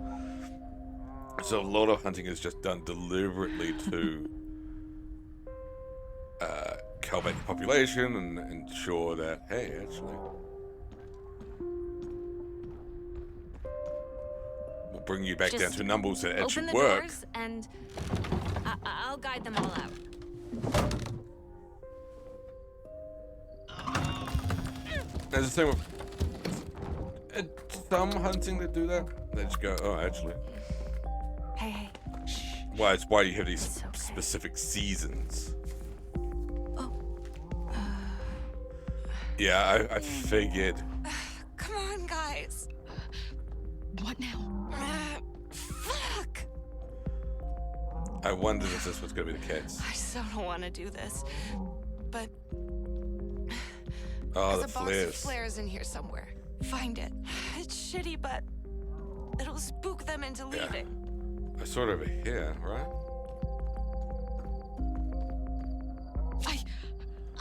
So a lot of hunting is just done deliberately to cull back the population and ensure that, hey, actually, we'll bring you back down to numbers that actually open the work. doors and I'll guide them all out. There's the thing with some hunting that do that. They just go, oh, actually. Hey. Why? It's why you have these specific seasons. Yeah, I figured. Come on, guys. What now? Fuck. I wondered if this was going to be the case. I so don't want to do this, but Oh, there's the a box of flares. flares in here somewhere. Find it. It's shitty, but it'll spook them into leaving. I saw it over here, right?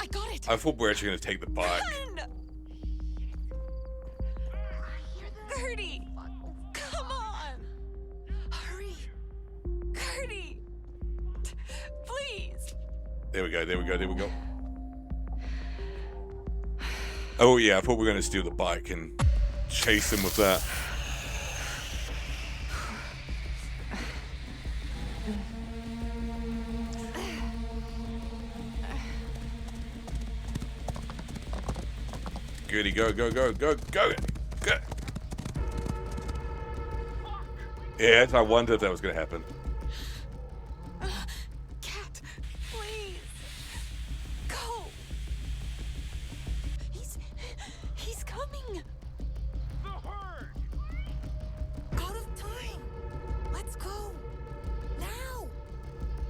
I got it. I thought we were actually going to take the bike. Run! Gertie! Come on! Hurry! Gertie! Please! There we go. Oh yeah, I thought we were going to steal the bike and chase him with that. Goody, go. Yes, I wondered if that was going to happen. Cat, please. Go. He's coming. The herd. Out of time. Let's go. Now.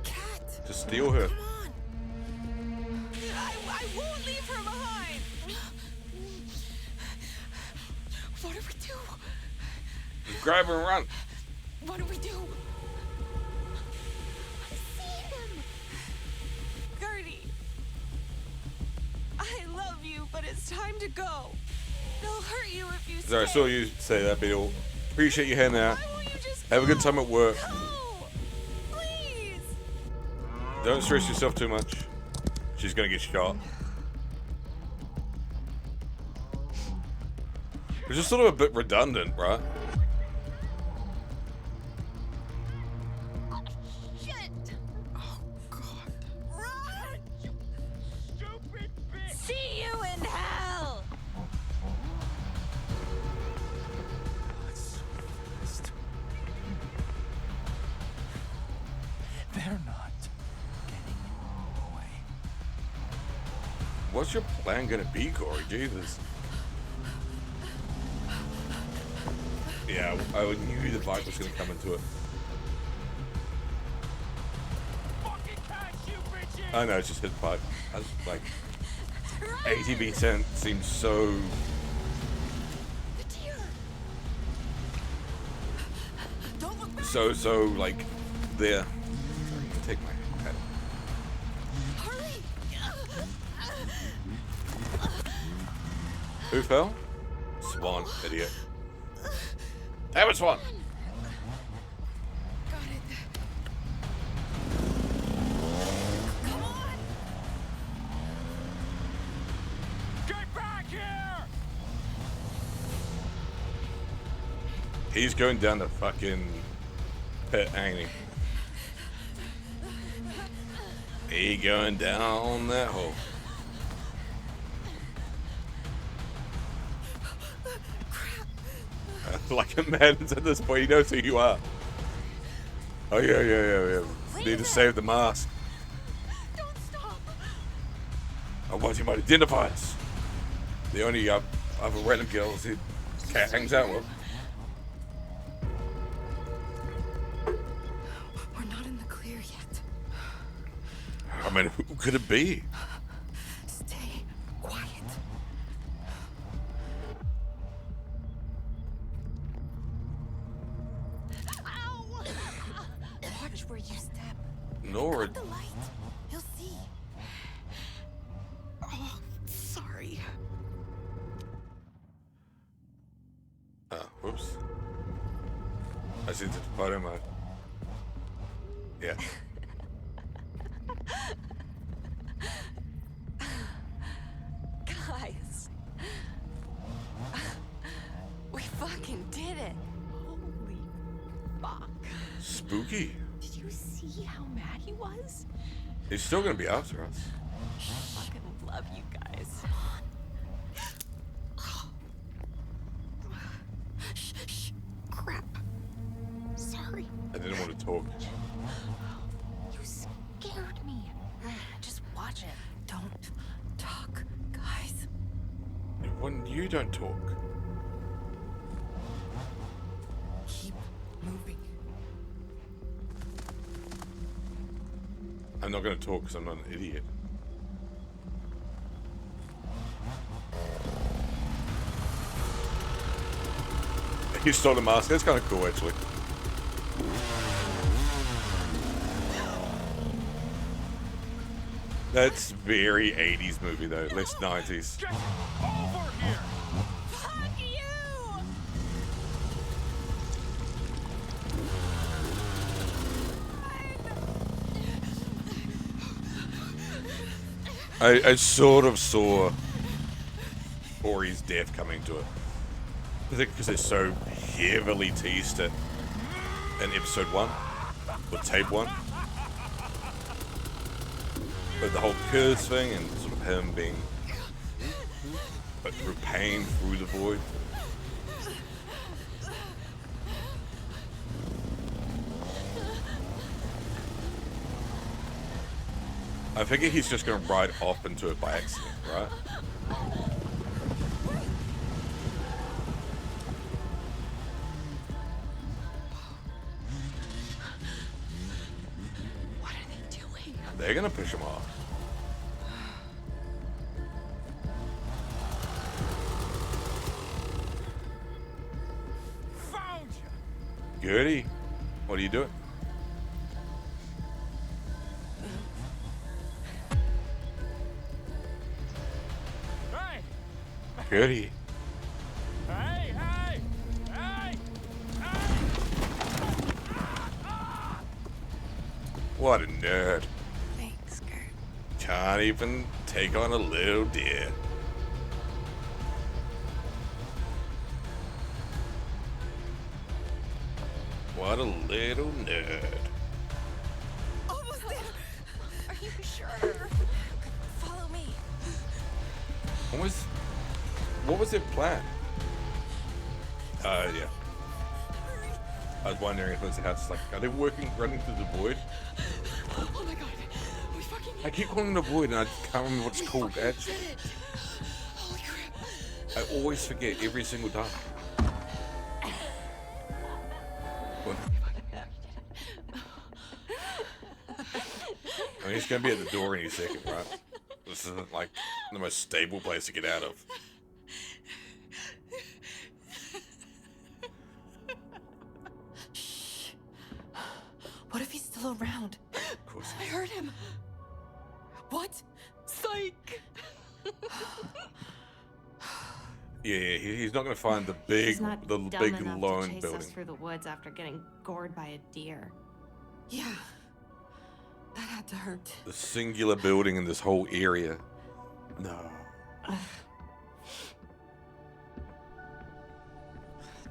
Cat. Just steal her. Come on. I won't leave her behind. What do we do? Just grab her and run. What do we do? I see him. Gertie. I love you, but it's time to go. They'll hurt you if you stay. Sorry, I saw you say that, Bill. Appreciate you heading out. Have a good time at work. Please. Don't stress yourself too much. She's gonna get shot. It's just sort of a bit redundant, right? Shit. Oh, God. Run! You stupid bitch! See you in hell! They're not getting away. What's your plan gonna be, Corey? Jesus. Yeah, I knew the bike was gonna come into it. I know, it's just hit bike. Like, 80% seems so... So, like, there. Take my head. Who fell? Swan, idiot. That was Swan. Get back here! He's going down the fucking pit, ain't he? He going down that hole. Like a man at this point, he knows who you are. Oh yeah. Need to save the mask. Don't stop. I want him to identify us. The only other random girls he cat hangs out with. We're not in the clear yet. I mean, who could it be? Stay quiet. Ow! Watch where you step. Nora. Cut the light. He'll see. Oh, sorry. Whoops. I see the photo mode. Yeah. Guys. We fucking did it. Holy fuck. Spooky. Did you see how mad he was? He's still gonna be after us. I fucking love you guys. Shh. Crap. Sorry. I didn't want to talk. You scared me. Just watch it. Don't talk, guys. When you don't talk. Keep moving. I'm not gonna talk because I'm not an idiot. He stole the mask. That's kind of cool, actually. That's very 80s movie, though. Less 90s. Get over here! Fuck you! I sort of saw Ori's death coming to it. I think because they so heavily teased it in episode 1, or tape 1. But the whole curse thing and sort of him being put through pain through the void. I figure he's just going to ride off into it by accident, right? What are they doing? They're going to push him off. Found you! Gertie, what are you doing? Hey! Gertie. Hey! What a nerd. Thanks, Kurt. Can't even take on a little deer. What a little nerd. Almost there. Are you sure? Follow me. What was their plan? Yeah. I was wondering if it was a house, like, are they running through the void? Oh my god. We fucking I keep calling it a void and I can't remember what it's called, actually. Holy crap. I always forget every single time. What? I mean, he's gonna be at the door any second, right? This isn't like the most stable place to get out of. Shh. What if he's still around? Of course. I heard him. What? Psych. Yeah, he's not gonna find the big, He's not the dumb big enough to lone chase building. us through the woods after getting gored by a deer. Yeah. That had to hurt. The singular building in this whole area. No.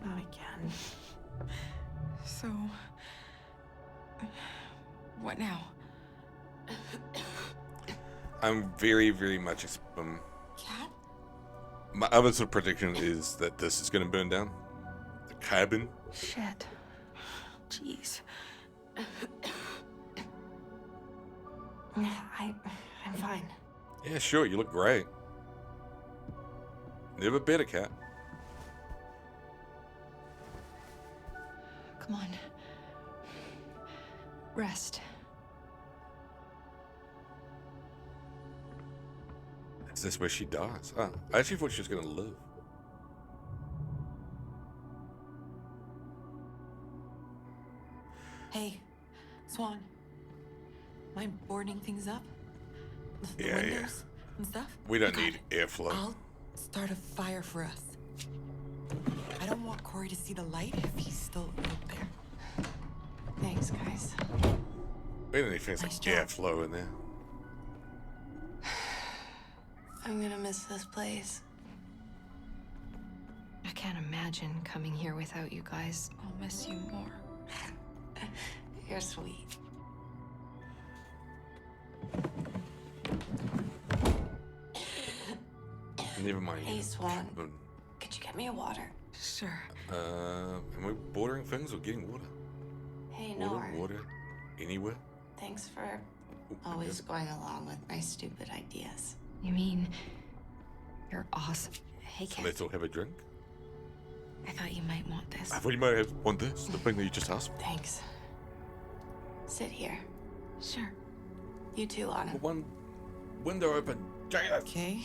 Not again. So, what now? I'm very, very much. Cat? My other sort of prediction is that this is going to burn down. The cabin. Shit. Jeez. I'm fine. Yeah, sure. You look great. Never better, Cat. Come on. Rest. Is this where she dies? Oh, I actually thought she was going to live. Hey, Swan. Mind boarding things up? The Yeah, windows and stuff? We don't need airflow. I'll start a fire for us. I don't want Corey to see the light if he's still out there. Thanks, guys. We don't need things like Nice job. airflow in there. I'm gonna miss this place. I can't imagine coming here without you guys. I'll miss you more. You're sweet. Never mind. Hey, Swan. Could you get me a water? Sure. Am we bordering things or getting water? Hey, Water, Nor. water, anywhere? Thanks for always going along with my stupid ideas. You mean you're awesome? Hey, Cat. Let's all have a drink. I thought you might want this. I thought you might have want this, the thing that you just asked for. Thanks. Sit here. Sure. You too, Anna. One window open. Okay.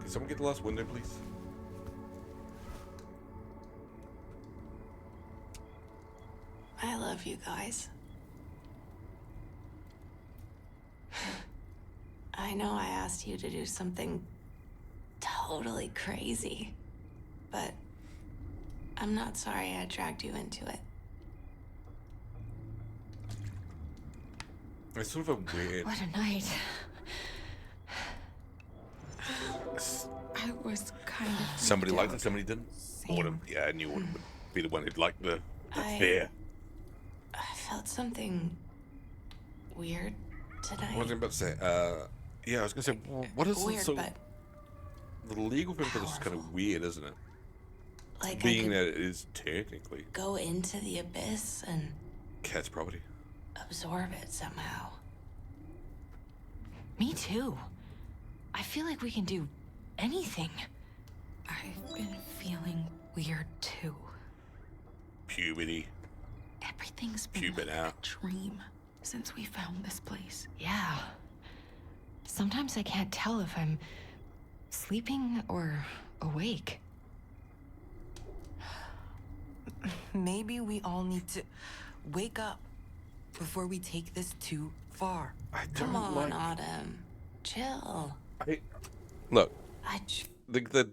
Can someone get the last window, please? I love you guys. I know I asked you to do something totally crazy, but I'm not sorry I dragged you into it. It's sort of a weird. What a night. I was kind of. Somebody liked it, somebody didn't. Autumn, yeah, I knew Autumn would be the one who'd like the fair. I felt something weird tonight. What was I about to say? Yeah, I was gonna say, what is Weird, the, but the legal thing for this is kind of weird, isn't it? like I Being could that it is technically go into the abyss and Cat's property. absorb it somehow. Me too. I feel like we can do anything. I've been feeling weird too. Puberty. Everything's been Puberty like out. a dream since we found this place. Yeah. Sometimes I can't tell if I'm sleeping or awake. Maybe we all need to wake up before we take this too far. I Come don't on, like. Autumn. Chill. Look, I the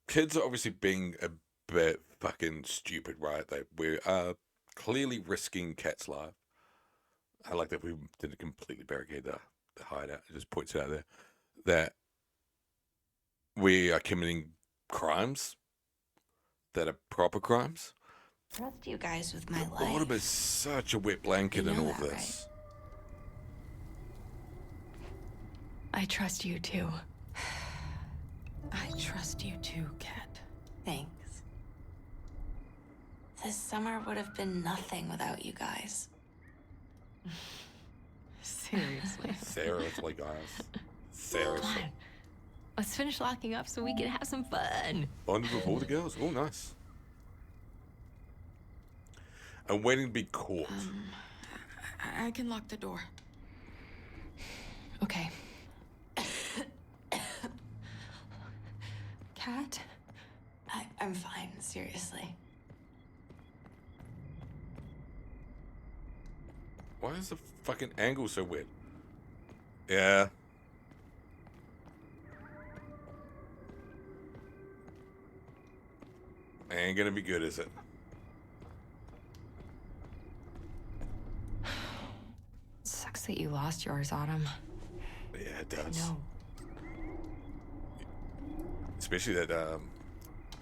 kids are obviously being a bit fucking stupid, right? We are clearly risking Cat's life. I like that we didn't completely barricade the hideout. It just points out there that we are committing crimes that are proper crimes. trust you guys with my life. Autumn is such a wet blanket You in know all of that, this. I trust you too. I trust you too, Cat. Thanks. This summer would have been nothing without you guys. Seriously. Seriously, guys. Come Seriously. on. Let's finish locking up so we can have some fun. Bonded with all the girls. Oh, nice. I'm waiting to be caught. I can lock the door. Okay. Cat? I'm fine, seriously. Why is the fucking angle so weird? Yeah. Ain't gonna be good, is it? Sucks that you lost yours, Autumn. Yeah, it does. No. Especially that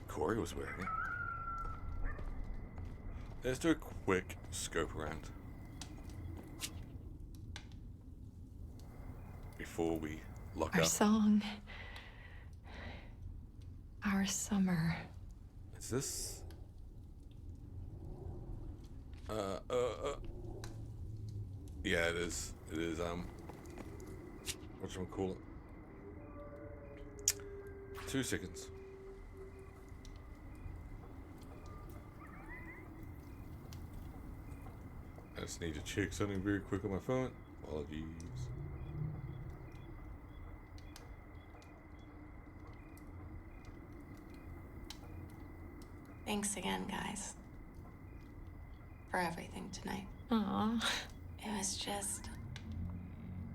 Corey was wearing it. Let's do a quick scope around before we lock Our up. song. Our summer. Is this? Yeah, it is. It is, whatchamacallit? 2 seconds. I just need to check something very quick on my phone. Apologies. Thanks again, guys. For everything tonight. Aw. It was just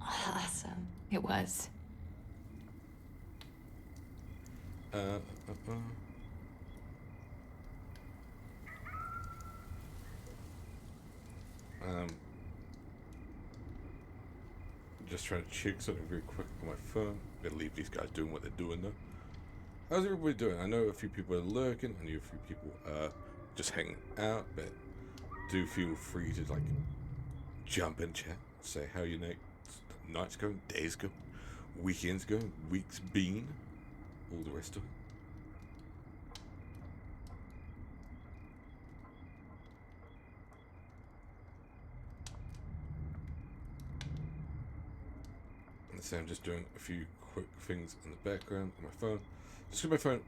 awesome. It was. Just trying to check something very quick on my phone. Gotta leave these guys doing what they're doing though. How's everybody doing? I know a few people are lurking. I know a few people are just hanging out, but do feel free to like jump in chat, say how your night's going, days going, weekends going, weeks been, all the rest of it. So I'm just doing a few quick things in the background on my phone. Just because my phone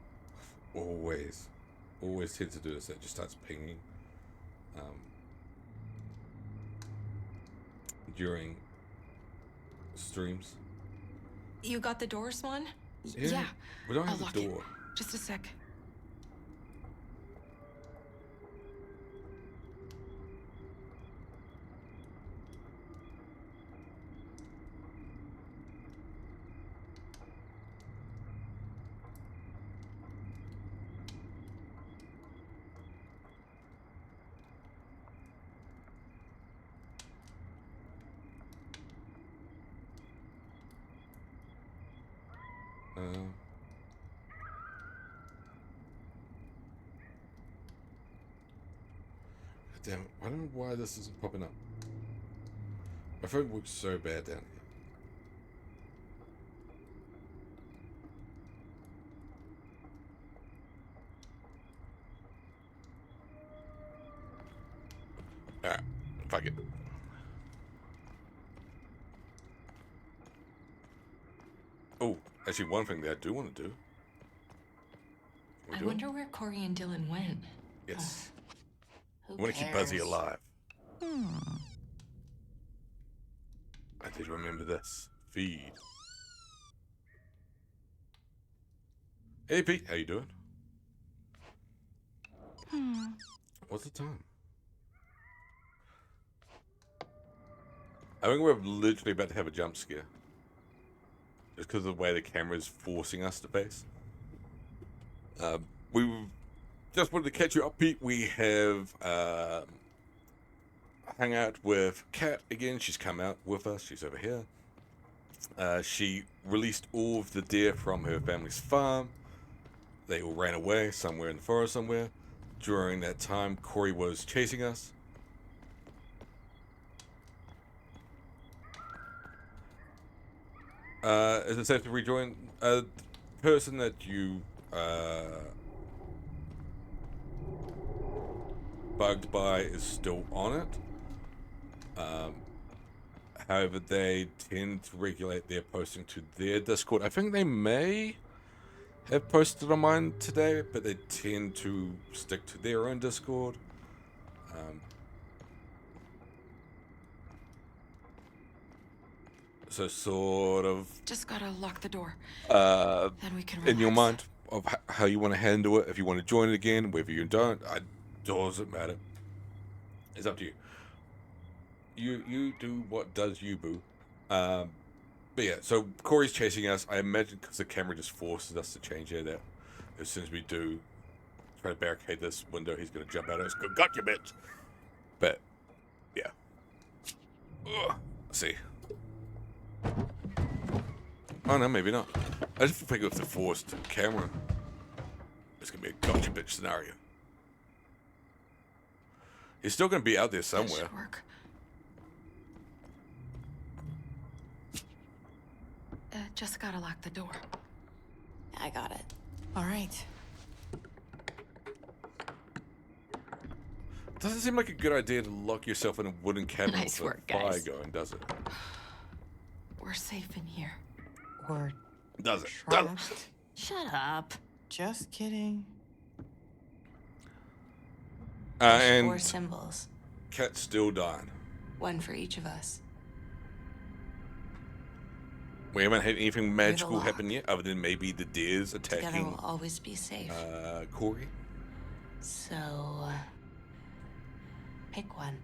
always tends to do this. It just starts pinging during streams. You got the door, Swan? Yeah. We don't I'll have lock the it. door. Just a sec. Damn, I don't know why this isn't popping up. My phone works so bad down here. Alright, fuck it. Oh, actually one thing that I do want to do. I wonder where Corey and Dylan went. Yes. Who I want to keep cares? Buzzy alive. I did remember this. Feed. Hey Pete, how you doing? What's the time? I think we're literally about to have a jump scare. Just because of the way the camera is forcing us to face. We just wanted to catch you up, Pete. We have hung out with Kat again. She's come out with us. She's over here. She released all of the deer from her family's farm. They all ran away somewhere in the forest somewhere. During that time, Corey was chasing us. Is it safe to rejoin? The person that you bugged by is still on it. However, they tend to regulate their posting to their Discord. I think they may have posted on mine today, but they tend to stick to their own Discord. So sort of Just gotta lock the door. then we can in your relax. mind of how you want to handle it. If you want to join it again, whether you don't, doesn't matter. It's up to you. You do what does you, boo. But yeah, so Corey's chasing us. I imagine because the camera just forces us to change it. That as soon as we do try to barricade this window, he's gonna jump at us. Go, got you, bitch. But yeah. Ugh. Let's see. Oh no, maybe not. I just think with the forced camera, it's gonna be a gotcha bitch scenario. He's still going to be out there That somewhere. should work. Just gotta lock the door. I got it. All right. Doesn't seem like a good idea to lock yourself in a wooden cabinet Nice with work, a fire guys. going, does it? We're safe in here. Or Does it? trapped. Shut up. Just kidding. Four And symbols. Cat's still dying. One for each of us. We haven't had anything magical lock. happen yet, other than maybe the deers Together attacking we'll always be safe. Corey. So, pick one.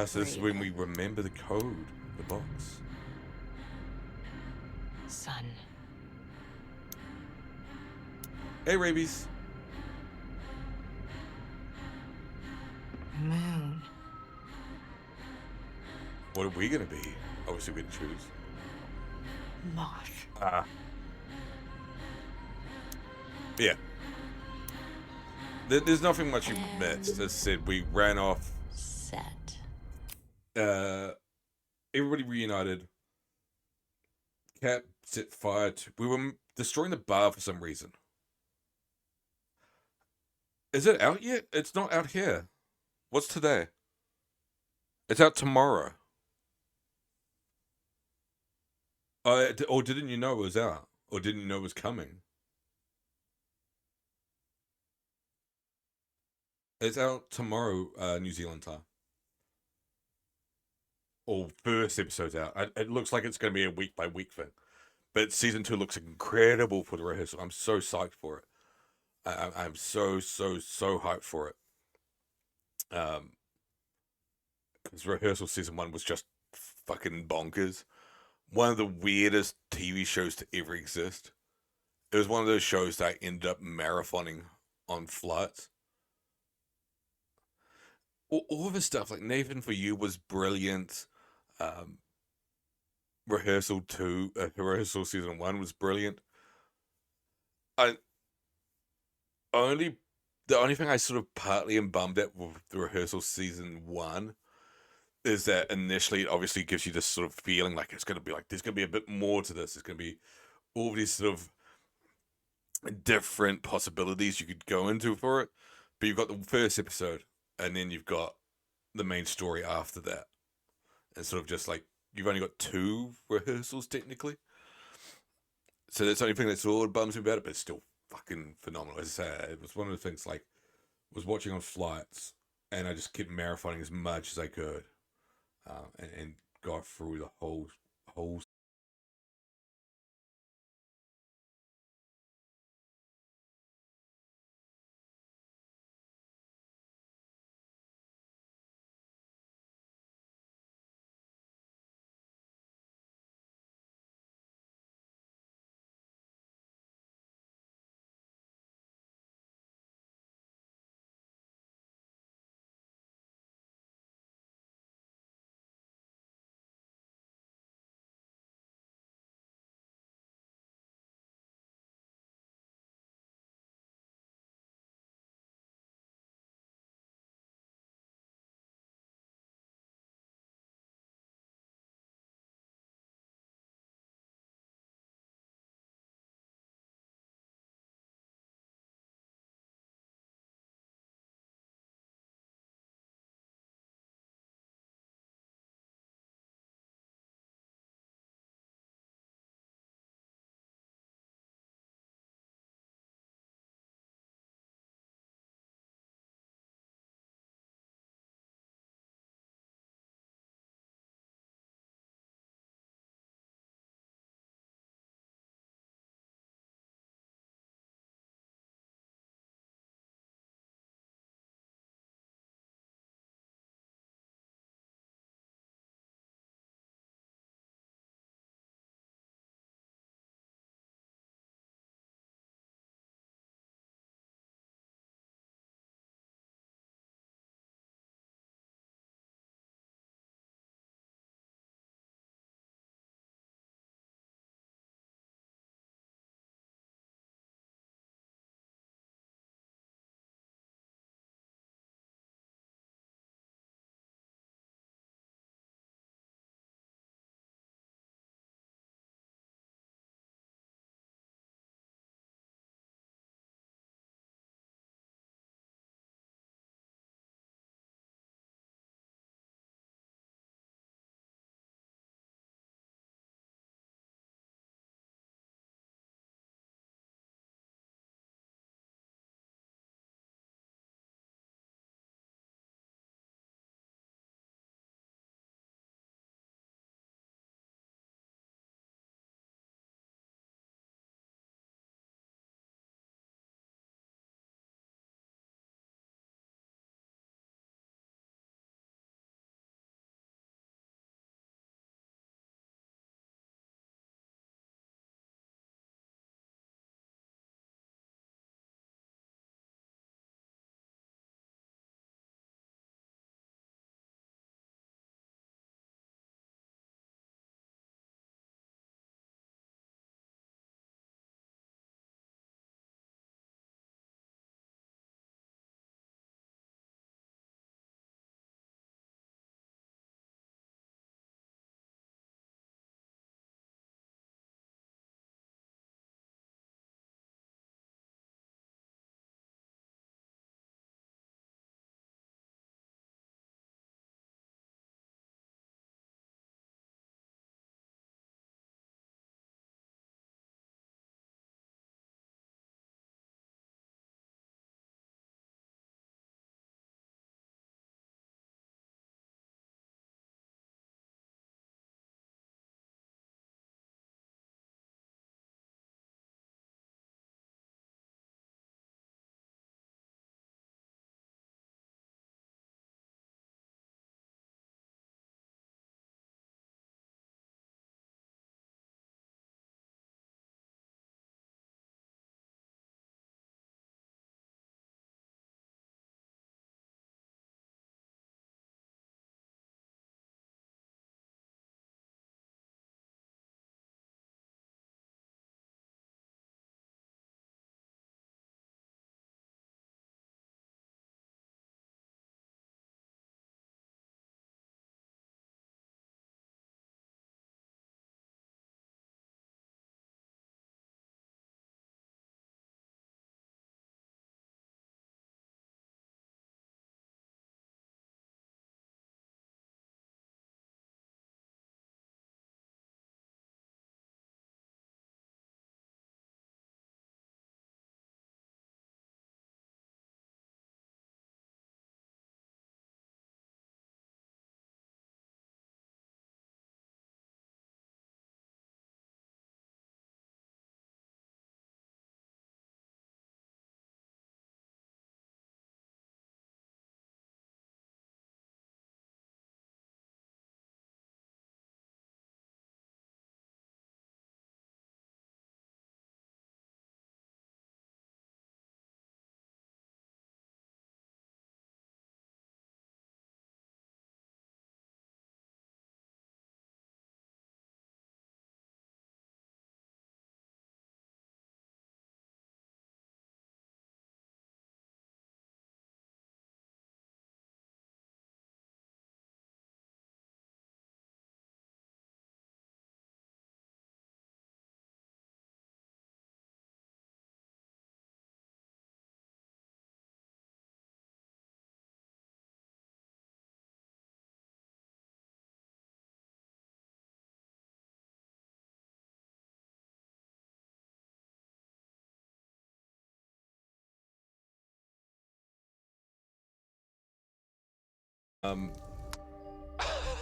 So this is when we remember the code, the box. Sun. Hey, Rabies. Moon. What are we gonna be? Obviously, we didn't choose. Moth. Yeah. There's nothing much you missed. As I said, we ran off. Set. Everybody reunited. Cat set fire to. We were destroying the bar for some reason. Is it out yet? It's not out here. What's today? It's out tomorrow. Or didn't you know it was out? Or didn't you know it was coming? It's out tomorrow, New Zealand time. Or first episode's out. It looks like it's going to be a week by week thing. But season 2 looks incredible for the rehearsal. I'm so psyched for it. I'm so hyped for it. Because rehearsal season 1 was just fucking bonkers. One of the weirdest TV shows to ever exist. It was one of those shows that I ended up marathoning on flights. All of his stuff, like Nathan For You was brilliant. Rehearsal season 1 was brilliant. The only thing I sort of partly am bummed at with the rehearsal season 1 is that initially it obviously gives you this sort of feeling like it's going to be like, there's going to be a bit more to this. There's going to be all these sort of different possibilities you could go into for it. But you've got the first episode, and then you've got the main story after that. And sort of just like, you've only got 2 rehearsals technically. So that's the only thing that sort of bums me about it, but it's still fucking phenomenal. As I say, it was one of the things, like, I was watching on flights, and I just kept marathoning as much as I could. And got through the whole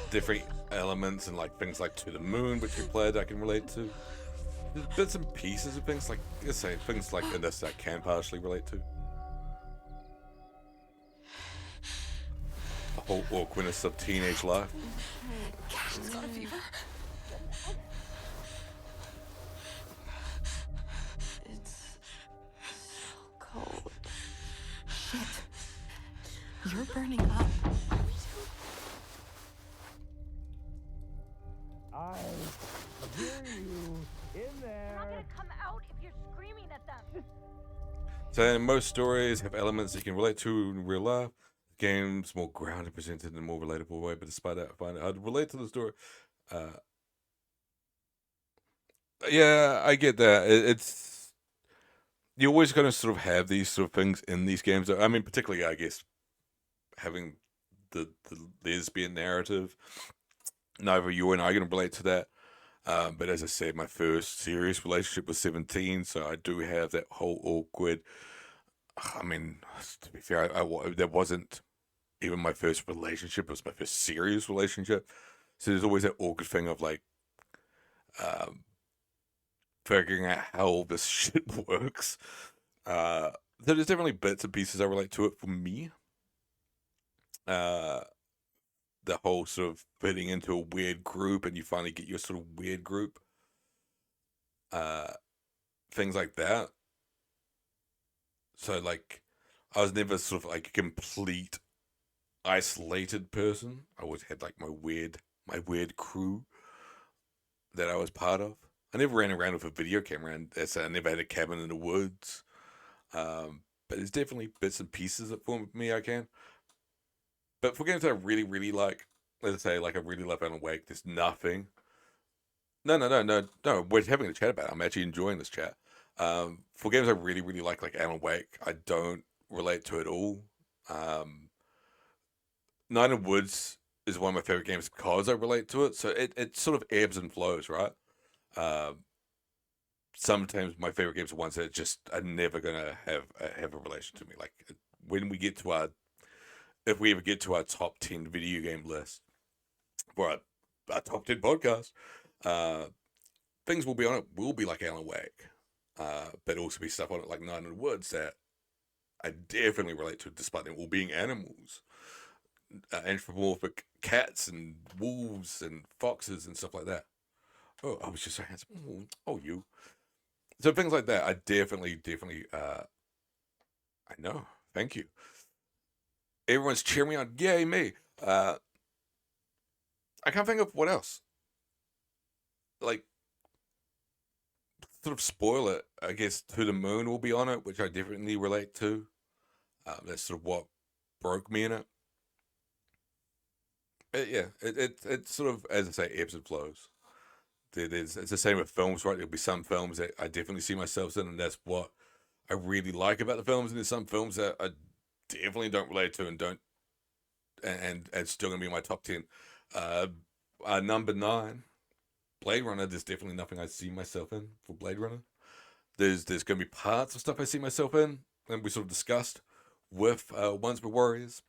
different elements and like things like To the Moon, which we played, I can relate to. There's bits and pieces of things like, let's say, things like in this I can partially relate to. The whole awkwardness of teenage life. She's got a fever. It's so cold. Shit. You're burning up. I hear you in there. They're not gonna come out if you're screaming at them. So most stories have elements that you can relate to in real life. The game's more grounded, presented in a more relatable way, but despite that, I find it hard to relate to the story. Yeah, I get that. It's you're always going to sort of have these sort of things in these games. I mean, particularly, I guess, having the lesbian narrative. Neither you and I are going to relate to that. But as I said, my first serious relationship was 17, so I do have that whole awkward. I mean, to be fair, that wasn't even my first relationship. It was my first serious relationship. So there's always that awkward thing of like figuring out how all this shit works. So there's definitely bits and pieces I relate to it for me. The whole sort of fitting into a weird group and you finally get your sort of weird group. Things like that. So like, I was never sort of like a complete isolated person. I always had like my weird crew that I was part of. I never ran around with a video camera, and I never had a cabin in the woods. But there's definitely bits and pieces that form me I can. But for games that I really, really like, let's say like I really love Alan Wake, there's nothing. No, we're having a chat about it. I'm actually enjoying this chat. For games I really, really like Alan Wake, I don't relate to it all. Night in the Woods is one of my favorite games because I relate to it. So it sort of ebbs and flows, right? Sometimes my favorite games are ones that just are never gonna have a relation to me. Like when we get to if we ever get to our top 10 video game list for our top 10 podcast, things will be on it will be like Alan Wake, but also be stuff on it like Night in the Woods that I definitely relate to, despite them all being animals, anthropomorphic cats and wolves and foxes and stuff like that. Oh, I was just so handsome. Oh, you. So things like that, I definitely, I know. Thank you. Everyone's cheering me on. Yay, me. I can't think of what else. Like, sort of spoil it. I guess To the Moon will be on it, which I definitely relate to. That's sort of what broke me in it. It sort of, as I say, ebbs and flows. It's the same with films, right? There'll be some films that I definitely see myself in, and that's what I really like about the films. And there's some films that I definitely don't relate to and don't, and it's still gonna be in my top 10. Number 9, Blade Runner. There's definitely nothing I see myself in for Blade Runner. There's gonna be parts of stuff I see myself in, and we sort of discussed with Once We're Warriors,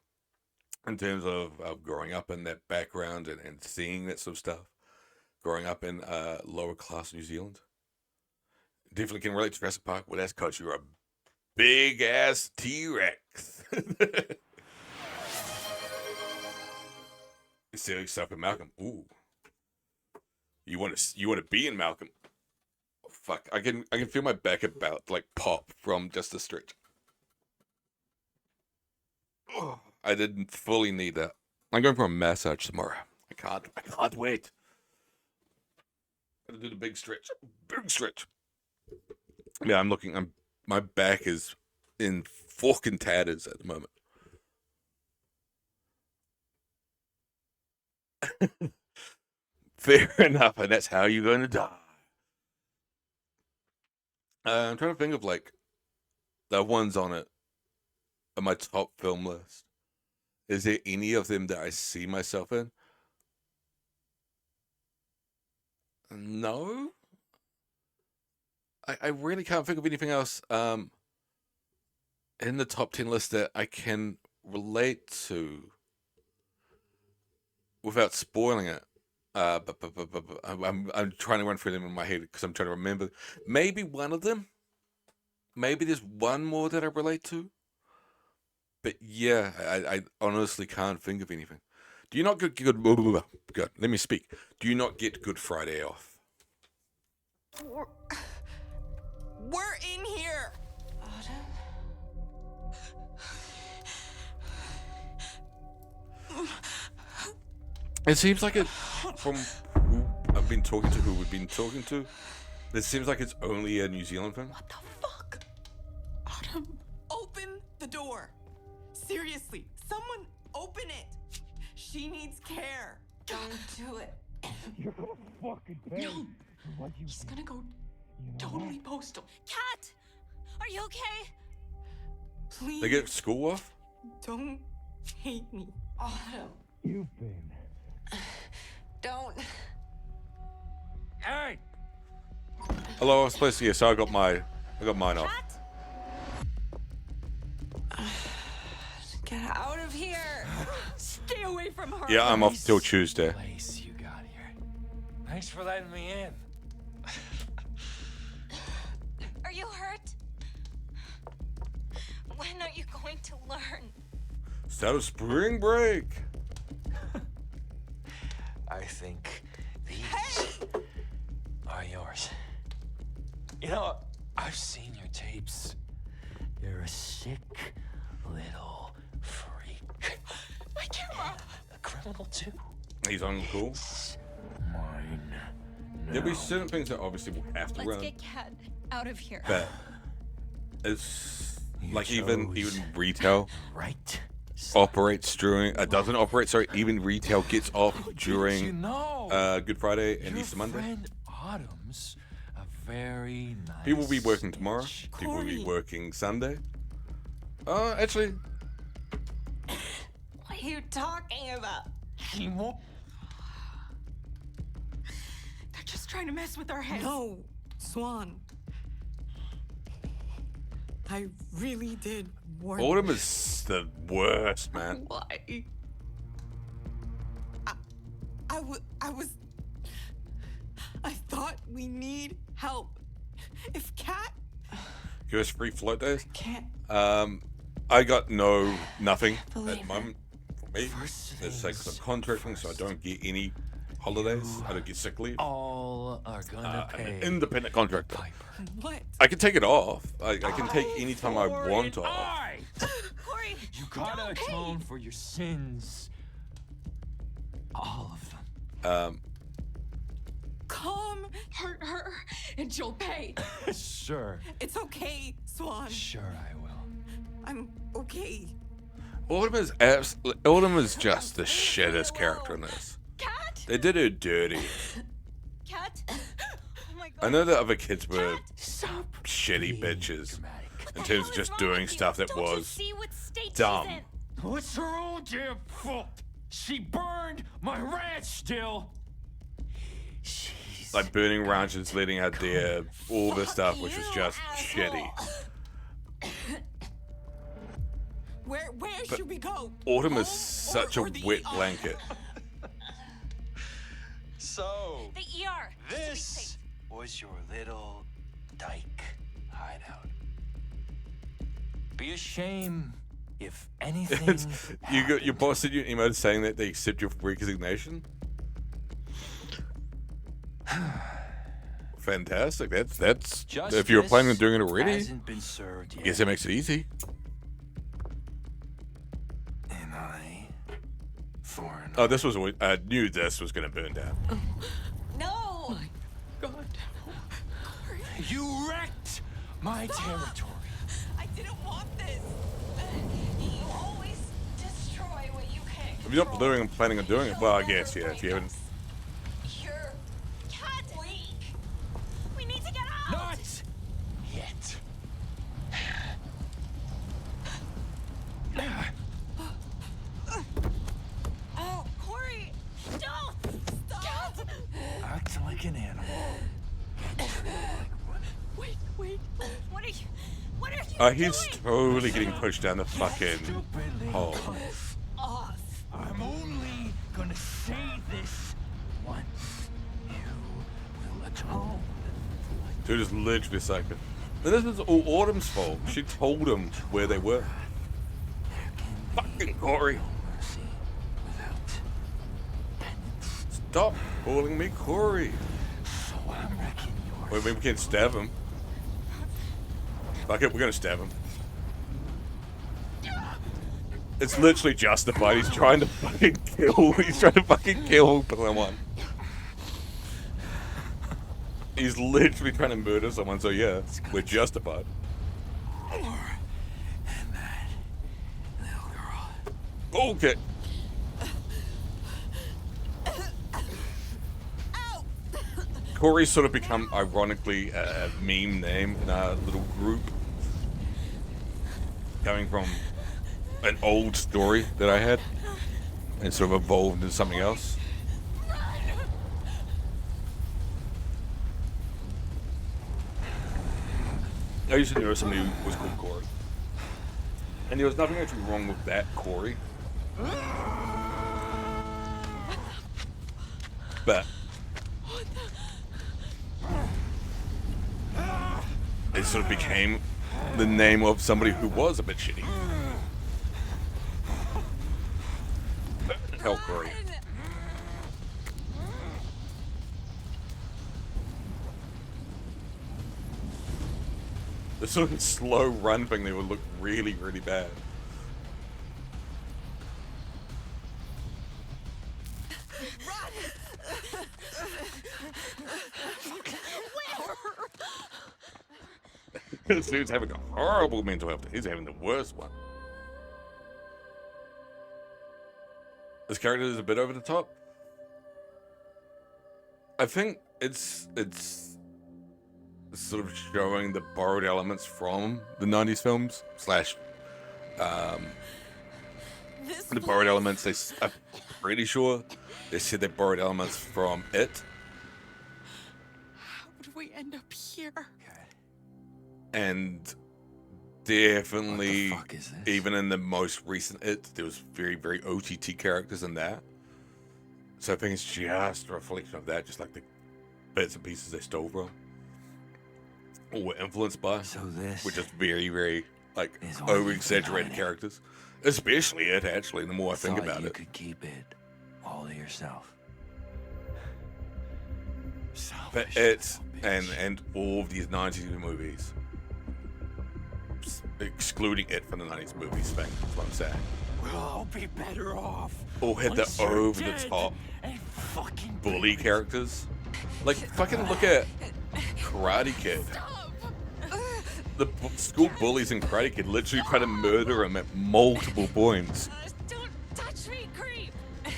in terms of growing up in that background and seeing that sort of stuff. Growing up in lower class New Zealand. Definitely can relate to Jurassic Park. Well, that's because you're a big ass T-Rex. See yourself in Malcolm. Ooh. You want to be in Malcolm? Oh, fuck. I can feel my back about like pop from just a stretch. Oh, I didn't fully need that. I'm going for a massage tomorrow. I can't wait. Gotta do the big stretch. Big stretch. Yeah, my back is in fucking tatters at the moment. Fair enough, and that's how you're going to die. I'm trying to think of like the ones on it on my top film list. Is there any of them that I see myself in? No. I really can't think of anything else in the top 10 list that I can relate to. without spoiling it, but I'm trying to run through them in my head because I'm trying to remember. Maybe one of them. Maybe there's one more that I relate to. But yeah, I honestly can't think of anything. Do you not get good? God, let me speak. Do you not get Good Friday off? We're in here. It seems like it, from who I've been talking to, who we've been talking to, it seems like it's only a New Zealand thing. What the fuck? Autumn, open the door. Seriously, someone open it. She needs care. Don't do it. You're gonna fucking pay. No. What you He's gonna go totally postal. Cat, are you okay? Please. They get school off? Don't hate me. Autumn. You've been. Don't. Hey! Hello, I was supposed to. Yeah, so I got mine off. Get out of here. Stay away from her. Yeah, I'm off till Tuesday. Place you got here. Thanks for letting me in. Are you hurt? When are you going to learn? Start of spring break. I think these are yours. You know, I've seen your tapes. You're a sick little freak. My camera. A criminal too. He's uncool. Mine. There'll be certain things that obviously will have to Let's run. get Cat out of here. But it's like You even chose retail right. operates during. Doesn't operate. Sorry, even retail gets off during You know, Good Friday and your Easter Monday. friend Autumn's a very nice. People will be working tomorrow. bitch. People will be Corey. working Sunday. Actually, What are you talking about? He won't. They're just trying to mess with our heads. No, Swan. I really did warn Autumn is the worst, man. Why? I thought we need help. If Cat Give us free float days. can't. I got nothing at believe the it. moment for me. First It's like things some contracting, so I don't get any holidays. I don't get sick leave. All are gonna I'm pay. an independent contractor. Piper. What? I can take it off. I can take any time I want off. I. Corey, You gotta atone for your sins. All of them. Come hurt her and you'll pay. Sure. It's okay, Swan. Sure, I will. I'm okay. Autumn is just the shittest character in this. Cat, They did her dirty. Cat. Oh my God. I know the other kids were Stop. shitty bitches Dramatic. in terms of just doing stuff that Don't you was see what state dumb. she's in? What's her own damn fault? She burned my ranch still. She's like burning ranches, letting out deer, all this stuff, which was just shitty. Where But should we go? Autumn Home is such a or the wet ER? blanket. So, The ER. just to be this safe. was your little dyke hideout. be a shame if anything. You got your boss sent you an email saying that they accept your resignation. Fantastic. That's if you were planning on doing it already, hasn't been served I yet. guess that makes it easy. And I, for an Oh, this was I knew this was going to burn down. No. God. You wrecked my territory. I didn't want this. You always destroy what you can't If you're not planning on doing it, well, I guess yeah. If you haven't, You're Cat, weak. we need to get out. Not yet. Oh, Corey, don't stop. Act like an animal. Wait. What are you he's doing? totally getting pushed down the fucking Stupidly hole. cuff. Off. I'm only gonna save Dude is literally a psycho. And this is all Autumn's fault. She told him where they were. Fucking Corey. Stop calling me Corey. Wait, maybe we can't stab him. Fuck it, we're gonna stab him. It's literally justified. He's trying to fucking kill. He's trying to fucking kill someone. He's literally trying to murder someone, so yeah, we're justified. Okay. Corey's sort of become, ironically, a meme name in our little group. Coming from an old story that I had, and sort of evolved into something else. I used to know somebody who was called Corey. And there was nothing actually wrong with that Corey. But it sort of became the name of somebody who was a bit shitty. Hell, Corey. The sort of slow run thing, they would look really, really bad. This dude's having a horrible mental health. He's having the worst one. This character is a bit over the top. I think it's sort of showing the borrowed elements from the 90s films slash the borrowed elements. I'm pretty sure they said they borrowed elements from It. How did we end up here? And definitely, even in the most recent It, there was very, very OTT characters in that. So I think it's just a reflection of that, just like the bits and pieces they stole from. Or were influenced by. Which is very, very, like, over-exaggerated characters. Especially It, actually, the more I think about it. You could keep it all to yourself. But It, and all of these 90s movies, excluding It from the 90s movies thing, that's what I'm saying. We'll all be better off. All had the over-the-top bully characters. Like, fucking look at Karate Kid. The school bullies in Karate Kid literally try to murder him at multiple points. Don't touch me, creep! Let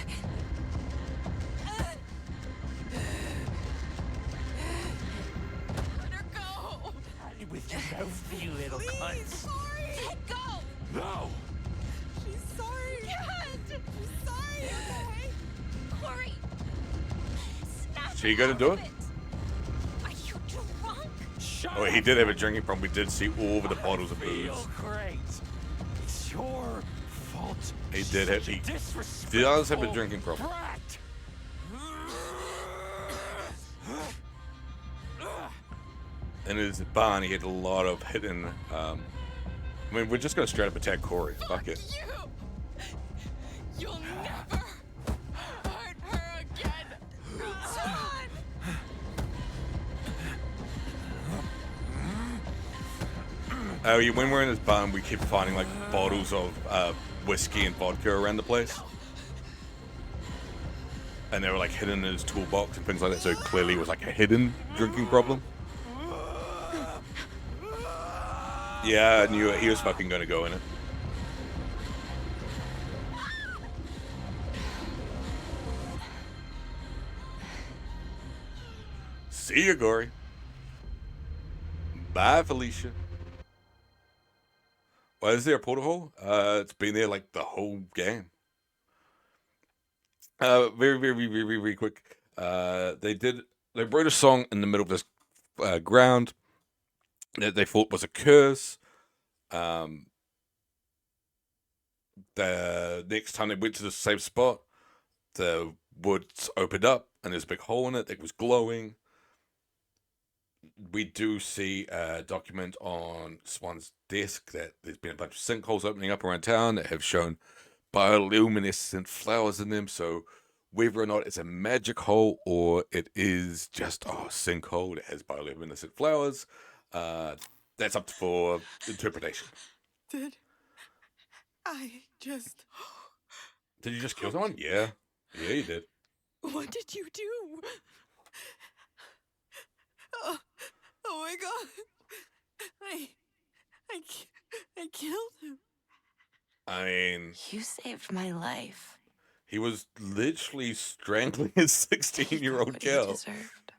her go! With your mouth, you little cunts. Let go! No! She's sorry. She's sorry, okay? Corey! Snap So you gonna do it? Are you drunk? Oh, he did have a drinking problem. We did see all of the bottles of booze. Great. It's your fault. He did have. He does have a drinking problem. In his barn, he had a lot of hidden. I mean, we're just gonna straight up attack Corey. Fuck it. You'll never hurt her again. Son! When we're in his barn, we keep finding like bottles of whiskey and vodka around the place, and they were like hidden in his toolbox and things like that. So clearly, it was like a hidden drinking problem. Yeah, I knew he was fucking gonna go in it. See ya, Gory. Bye, Felicia. Why is there a portal hole? It's been there like the whole game. Very quick. They wrote a song in the middle of this ground that they thought was a curse. The next time they went to the same spot, the woods opened up and there's a big hole in it that was glowing. we do see a document on Swan's desk that there's been a bunch of sinkholes opening up around town that have shown bioluminescent flowers in them. So whether or not it's a magic hole or it is just a sinkhole that has bioluminescent flowers, that's up for interpretation. Did you just kill someone? Yeah, you did. What did you do? Oh my god! I killed him. I mean, You saved my life. he was literally strangling his 16-year-old What he girl. deserved.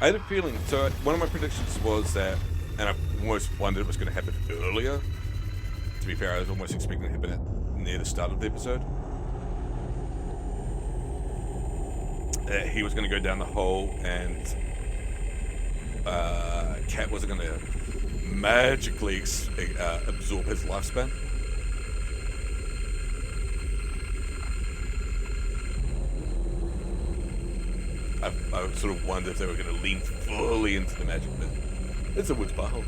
I had a feeling, so one of my predictions was that, and I almost wondered it was going to happen earlier. To be fair, I was almost expecting it to happen near the start of the episode. He was going to go down the hole and Cat wasn't going to magically absorb his lifespan. I sort of wondered if they were going to lean fully into the magic bit. It's a woods butthole.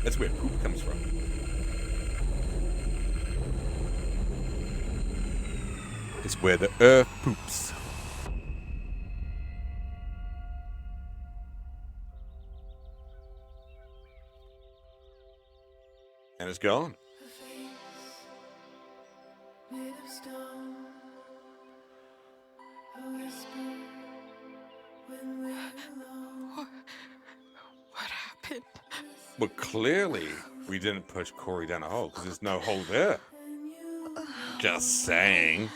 That's where poop comes from. It's where the earth poops. And it's gone. What happened? Well, clearly we didn't push Corey down a hole because there's no hole there. Just saying.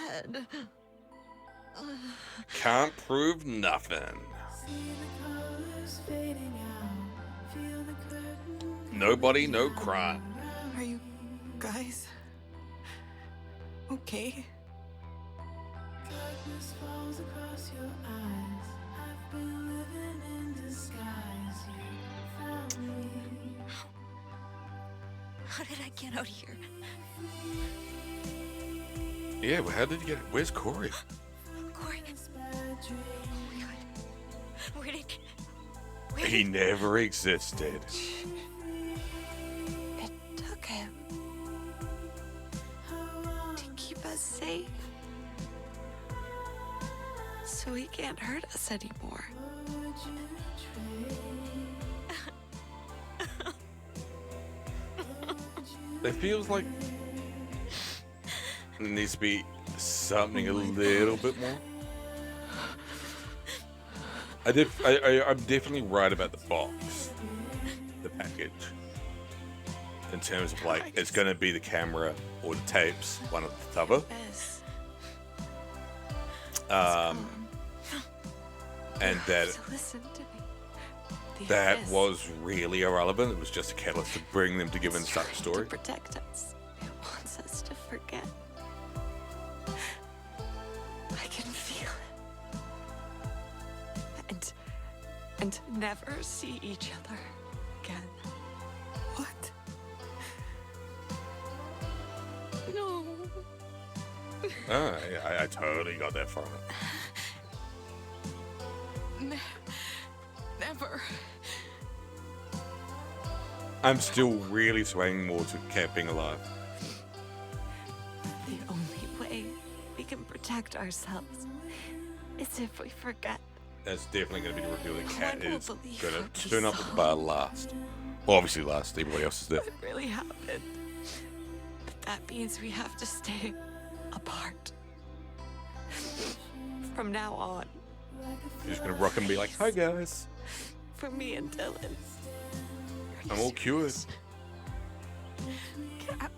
Can't prove nothing. Nobody, no crime. Are you guys okay? Darkness falls across your eyes. I've been living in disguise. You found me. How did I get out here? Yeah, well, how did you get? Where's Corey? Corey. Where did He never existed. It took him to keep us safe. So he can't hurt us anymore. It feels like there needs to be something a little bit more. I'm definitely right about the box, the package, in terms of like it's gonna be the camera or the tapes, one or the other. And that So listen to me. The that abyss was really irrelevant. It was just a catalyst to bring them together and start the to story. protect us. It wants us to forget. I can feel it. And never see each other again. What? No. Oh, I totally got that from it. Never. I'm still really swaying more to Cat being alive. The only way we can protect ourselves is if we forget. That's definitely going to be the reveal that Cat One will is believe going what to we turn up at the bar last. Well, obviously last. Everybody else is there. What really happened. But that means we have to stay apart. From now on. You're just going to rock and be like, hi guys. For me and Dylan. I'm all cured. Cat.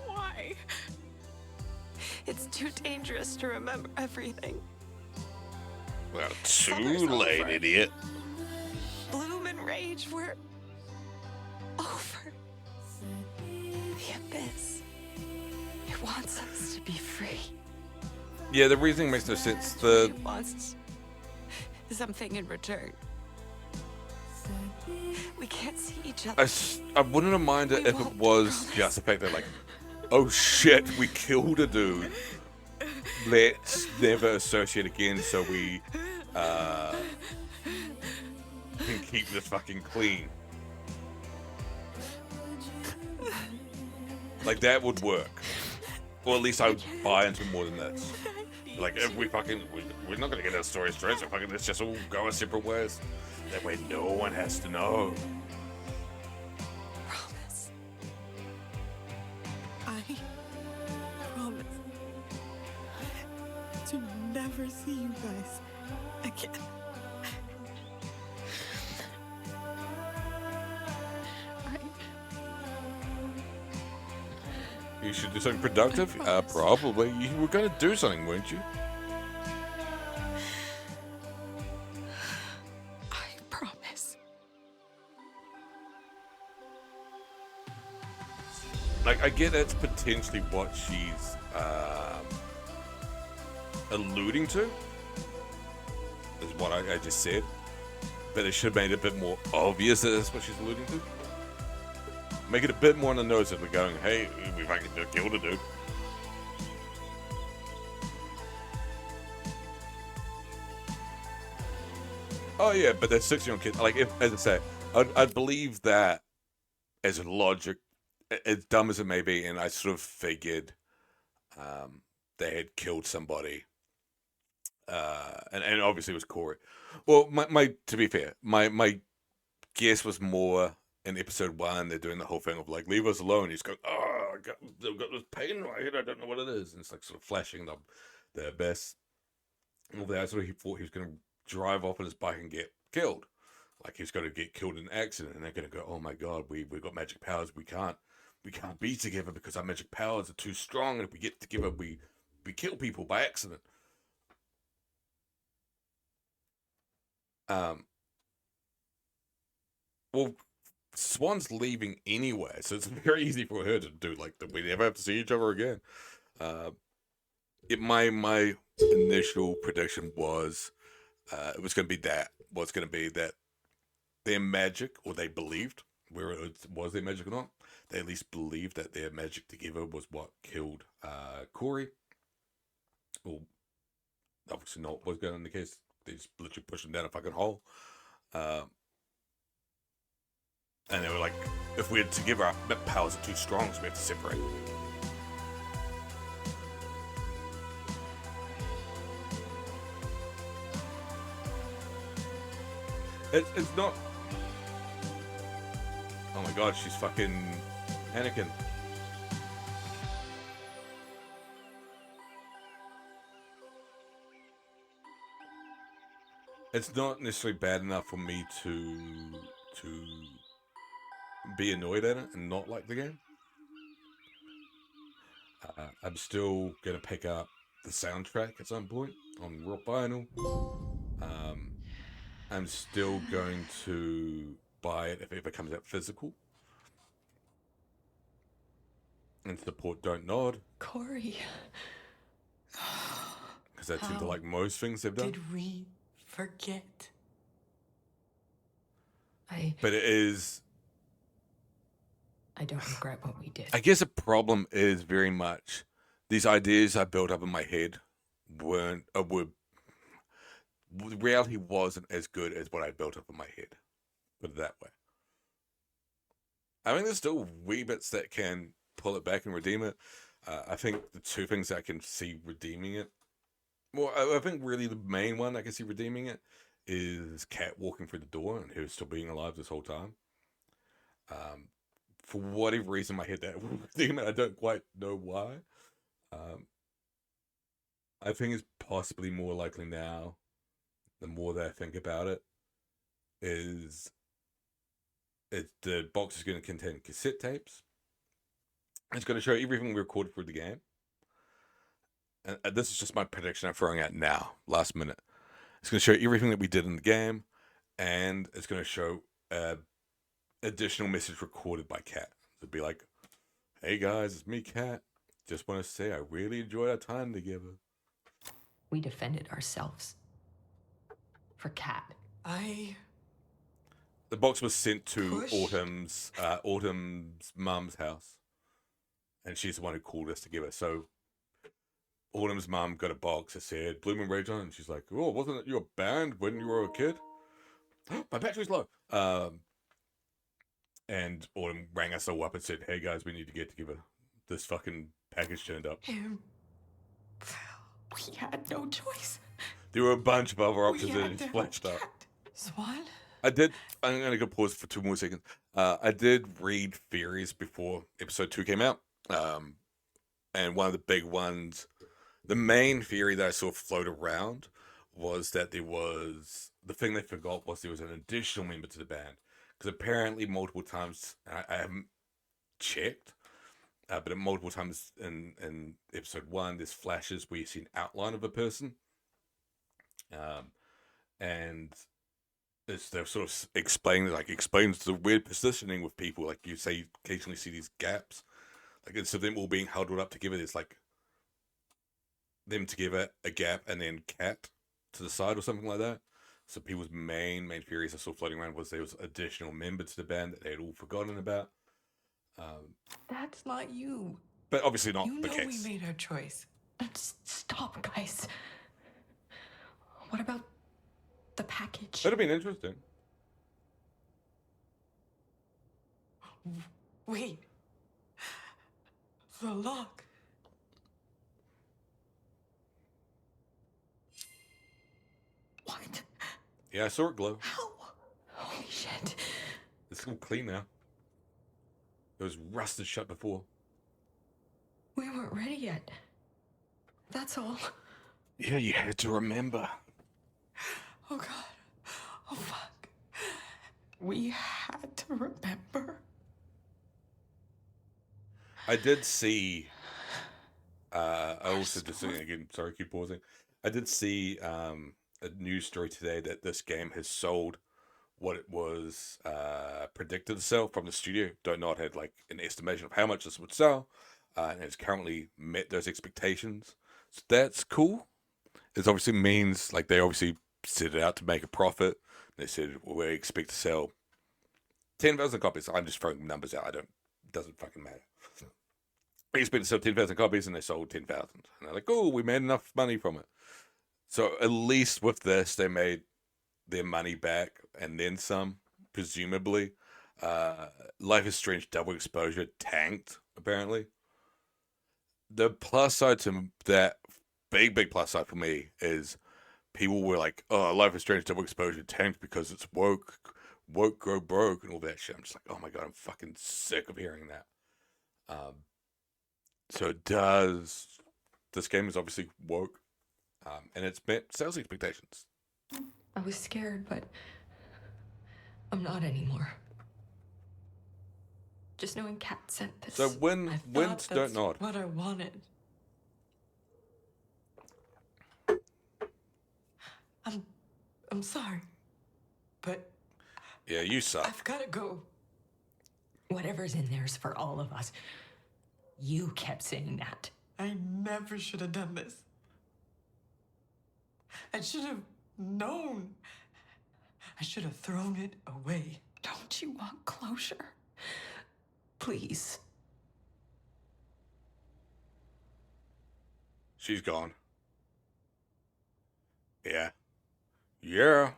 Why? It's too dangerous to remember everything. Well, Summer's too late, over. idiot. Bloom and rage were over. The abyss. It wants us to be free. Yeah, the reasoning makes no sense. She wants something in return. We can't see each other. I wouldn't have minded if it was just the fact that, like, oh shit, we killed a dude. Let's never associate again so we can keep this fucking clean. Like, that would work. Or at least I would buy into more than this. Like, if we're not gonna get our story straight, so fucking let's just all go our separate ways. That way no one has to know. Promise. I promise to never see you guys again. You should do something productive? Probably. You were gonna do something, weren't you? I promise. Like, I get that's potentially what she's alluding to, is what I just said. But it should have made it a bit more obvious that that's what she's alluding to. Make it a bit more on the nose that we're going, hey, we fucking killed a dude. Oh yeah, but they're 6-year-old kids. Like, if, as I say, I'd believe that as a logic, as dumb as it may be, and I sort of figured they had killed somebody. And obviously it was Corey. Well, my to be fair, my guess was more in episode 1, they're doing the whole thing of like, leave us alone. He's going, oh, I've got this pain right here, I don't know what it is. And it's like sort of flashing the abyss. And all that, so he thought he was going to drive off on his bike and get killed. Like, he's going to get killed in an accident, and they're going to go, oh my god, we've got magic powers, we can't be together because our magic powers are too strong, and if we get together, we kill people by accident. Well, Swan's leaving anyway, so it's very easy for her to do, like, we never have to see each other again. My initial prediction was it was going to be that their magic, or they believed, whether it was their magic or not, they at least believed that their magic together was what killed Corey. Well, obviously not was going in the case. They just literally pushed him down a fucking hole. And they were like, if we're together, our powers are too strong, so we have to separate. It's not... Oh my god, she's fucking Anakin. It's not necessarily bad enough for me to be annoyed at it and not like the game. I'm still gonna pick up the soundtrack at some point on raw vinyl. I'm still going to buy it if it ever comes out physical. And support Don't Nod. Corey. Because that seems to like most things they've done. Did we forget? But it is... I don't regret what we did. I guess the problem is very much these ideas I built up in my head were the reality wasn't as good as what I built up in my head. Put it that way. I think there's still wee bits that can pull it back and redeem it. I think the two things that I can see redeeming it, well, I think really the main one I can see redeeming it is Kat walking through the door and her still being alive this whole time. For whatever reason, my head that redeem it. I don't quite know why. I think it's possibly more likely now, the more that I think about it, is the box is going to contain cassette tapes. It's going to show everything we recorded for the game. And this is just my prediction I'm throwing out now, last minute. It's going to show everything that we did in the game, and it's going to show additional message recorded by Kat. It'd be like, hey guys, it's me, Kat. Just want to say I really enjoyed our time together. We defended ourselves. For Kat. The box was sent to Push. Autumn's mum's house, and she's the one who called us to give it. So Autumn's mum got a box that said Blooming Rage on it, and she's like, "Oh, wasn't it your band when you were a kid?" My battery's low. And Autumn rang us all up and said, "Hey guys, we need to get together. This fucking package turned up." We had no choice. There were a bunch of other options had that to flashed up. Swan? I'm going to pause for 2 more seconds. I did read theories before episode 2 came out. And one of the big ones, the main theory that I saw float around was that the thing they forgot was there was an additional member to the band. Because apparently multiple times, I haven't checked, but multiple times in episode 1, there's flashes where you see an outline of a person. And they're sort of explains the weird positioning with people. Like you say, you occasionally see these gaps. Like instead of them all being huddled up together, there's like them together, a gap, and then Kat to the side or something like that. So people's main theories I saw floating around was there was additional member to the band that they had all forgotten about. That's not you. But obviously not You the know case. we made our choice. Stop, guys. What about the package? That'd have been interesting. Wait. The lock. What? Yeah, I saw it glow. How? Holy shit. It's all clean now. It was rusted shut before. We weren't ready yet. That's all. Yeah, you had to remember. Oh god. Oh fuck. We had to remember. I did see. I also just again. Sorry, keep pausing. I did see a news story today that this game has sold what it was predicted to sell from the studio. Don't know. It had like an estimation of how much this would sell, and it's currently met those expectations. So that's cool. It obviously means like they obviously set it out to make a profit. They said, well, we expect to sell 10,000 copies. I'm just throwing numbers out. It doesn't fucking matter. We expect to sell 10,000 copies, and they sold 10,000. And they're like, oh, we made enough money from it. So at least with this, they made their money back and then some, presumably. Life is Strange Double Exposure tanked, apparently. The plus side to that, big plus side for me, is people were like, oh, Life is Strange Double Exposure tanked because it's woke go broke and all that shit. I'm just like, oh my god, I'm fucking sick of hearing that. So it does. This game is obviously woke, and it's met sales expectations. I was scared, but I'm not anymore. Just knowing Kat sent this. So winds don't nod. What I wanted. I'm sorry, but yeah, you suck. I've gotta go. Whatever's in there's for all of us. You kept saying that. I never should have done this. I should have known. I should have thrown it away. Don't you want closure? Please. She's gone. Yeah. Yeah.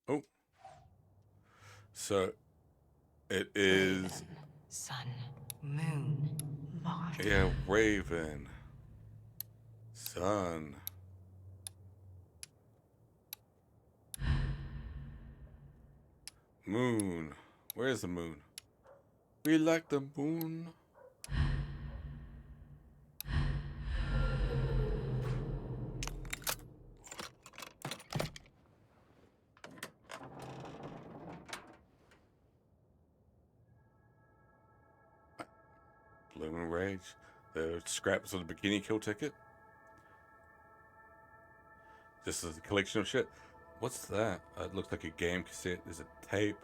Oh. So, it is... Raven, sun, moon, moth. Yeah, Raven. Sun. Moon. Where's the moon? We like the moon. Blooming Rage. The scraps of the Bikini Kill ticket. This is a collection of shit. What's that? It looks like a game cassette. There's a tape.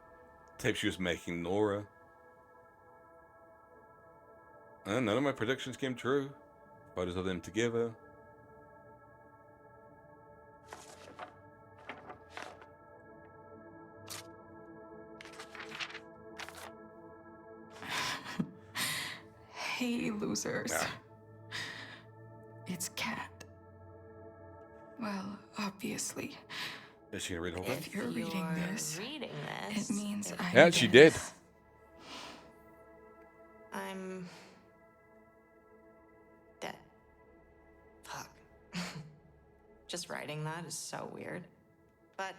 Tape she was making Nora. None of my predictions came true. Photos of them together. Hey, losers. Yeah. It's Kat. Well, obviously. Is she gonna read the whole thing? If you're reading this, it means I. Yeah, she did. I'm dead. Fuck. Just writing that is so weird. But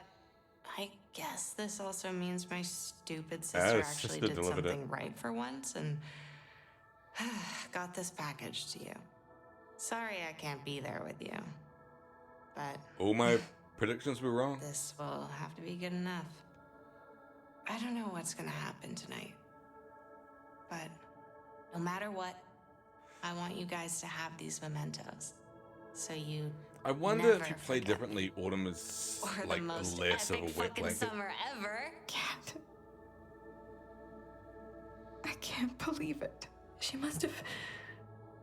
I guess this also means my stupid sister his actually sister did delivered it. something right for once and got this package to you. Sorry I can't be there with you. But All my predictions were wrong. this will have to be good enough. I don't know what's gonna happen tonight. But no matter what, I want you guys to have these mementos. So you I wonder never if you play forget differently, Autumn is Or the like most less of a epic wet fucking blanket. summer ever. Cat. I can't believe it. She must have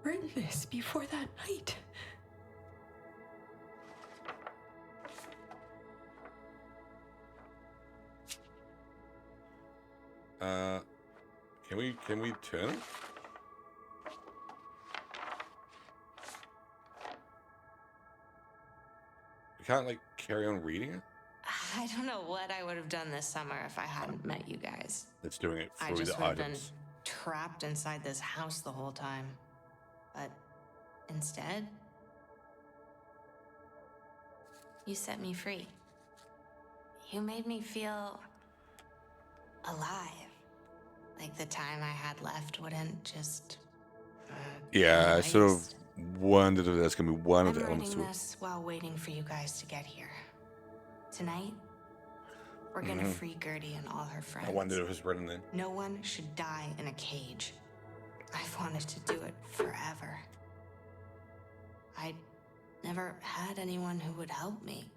written this before that night. Can we turn it? We can't like carry on reading it. I don't know what I would have done this summer if I hadn't met you guys. It's doing it I through just the would have been items. trapped inside this house the whole time. But instead, you set me free. You made me feel alive. Like the time I had left wouldn't just. Yeah, I sort of waste. wondered if that's gonna be one of I'm the elements writing to it. this while waiting for you guys to get here. Tonight, we're gonna Mhm. free Gertie and all her friends. I wondered if it was written then. No one should die in a cage. I've wanted to do it forever. I never had anyone who would help me.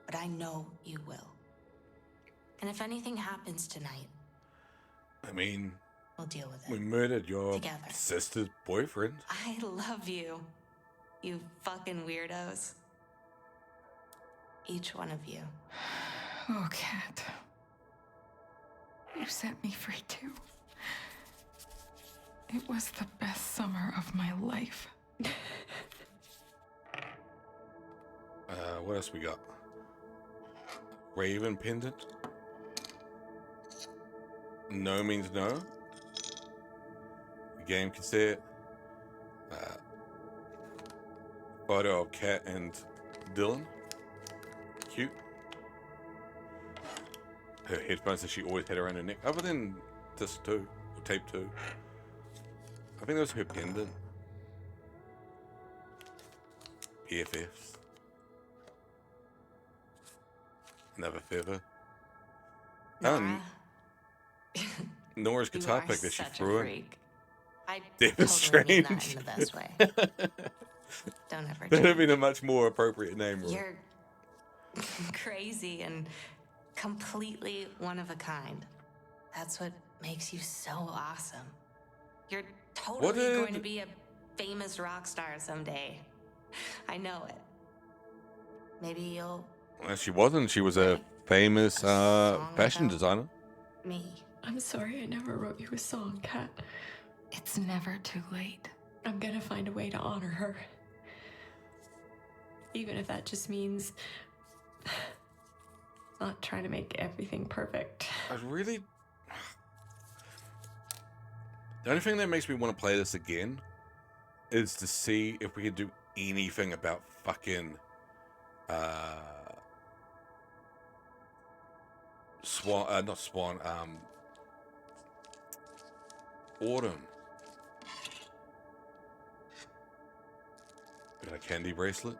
But I know you will. And if anything happens tonight, I mean, we'll deal with it. we murdered your Together. sister's boyfriend. I love you, you fucking weirdos. Each one of you. Oh, Cat. You set me free too. It was the best summer of my life. What else we got? Raven pendant. No means no. Game cassette. Photo of Kat and Dylan. Cute. Her headphones that she always had around her neck. Other than this too. Or tape too. I think that was her pendant. PFFs. Another feather. Nora's You guitar are pick that she such a threw in. freak. I Damn totally mean that strange. in the best way. Don't ever That'd have change. been a much more appropriate name, Roy. You're crazy and completely one of a kind. That's what makes you so awesome. You're totally going to be a famous rock star someday. I know it. Maybe you'll Well, she wasn't. She was a famous fashion about- designer. me. I'm sorry I never wrote you a song, Kat. It's never too late. I'm gonna find a way to honor her. Even if that just means not trying to make everything perfect. I really. The only thing that makes me want to play this again is to see if we could do anything about fucking Swan, not Swan, Autumn. Got a candy bracelet.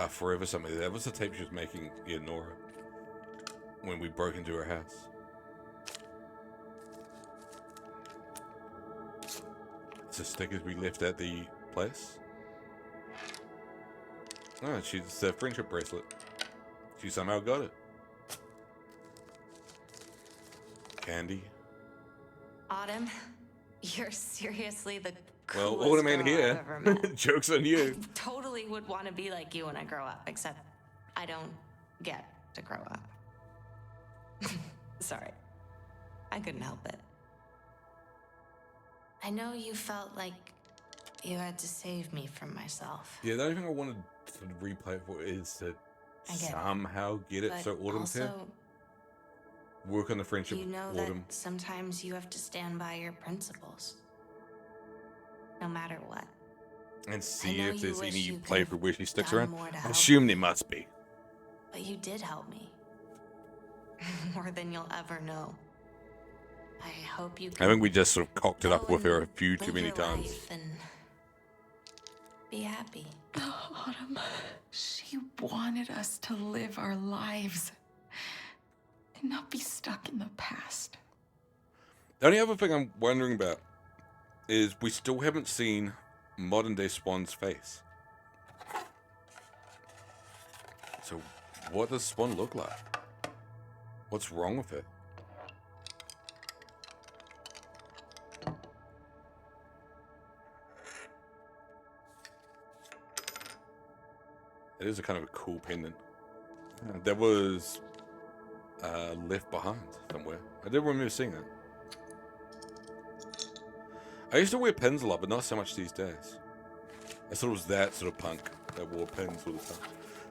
Forever something. That was the tape she was making, yeah, Nora, when we broke into her house. It's the stickers we left at the place. Oh, she's a friendship bracelet. She somehow got it. Candy. Autumn, you're seriously the Well, coolest Autumn ain't girl here. I've ever met. Joke's on you. Totally would want to be like you when I grow up, except I don't get to grow up. Sorry. I couldn't help it. I know you felt like you had to save me from myself. Yeah, the only thing I wanted to replay it for is to I get it. somehow get it But so Autumn's here. also, Work on the friendship you know with Autumn. that sometimes you have to stand by your principles. No matter what. And see know if you there's wish any you play could've for where she sticks done around. more to I help. assume there must be. But you did help me. More than you'll ever know. I hope you I can think we just sort of cocked it up go with her a and few too live many your times. life and be happy. Autumn, she wanted us to live our lives and not be stuck in the past. The only other thing I'm wondering about is we still haven't seen modern day Swan's face. So what does Swan look like? What's wrong with it? It is a kind of a cool pendant. That was left behind somewhere. I did remember seeing that. I used to wear pins a lot, but not so much these days. I thought it was that sort of punk that wore pins all the time.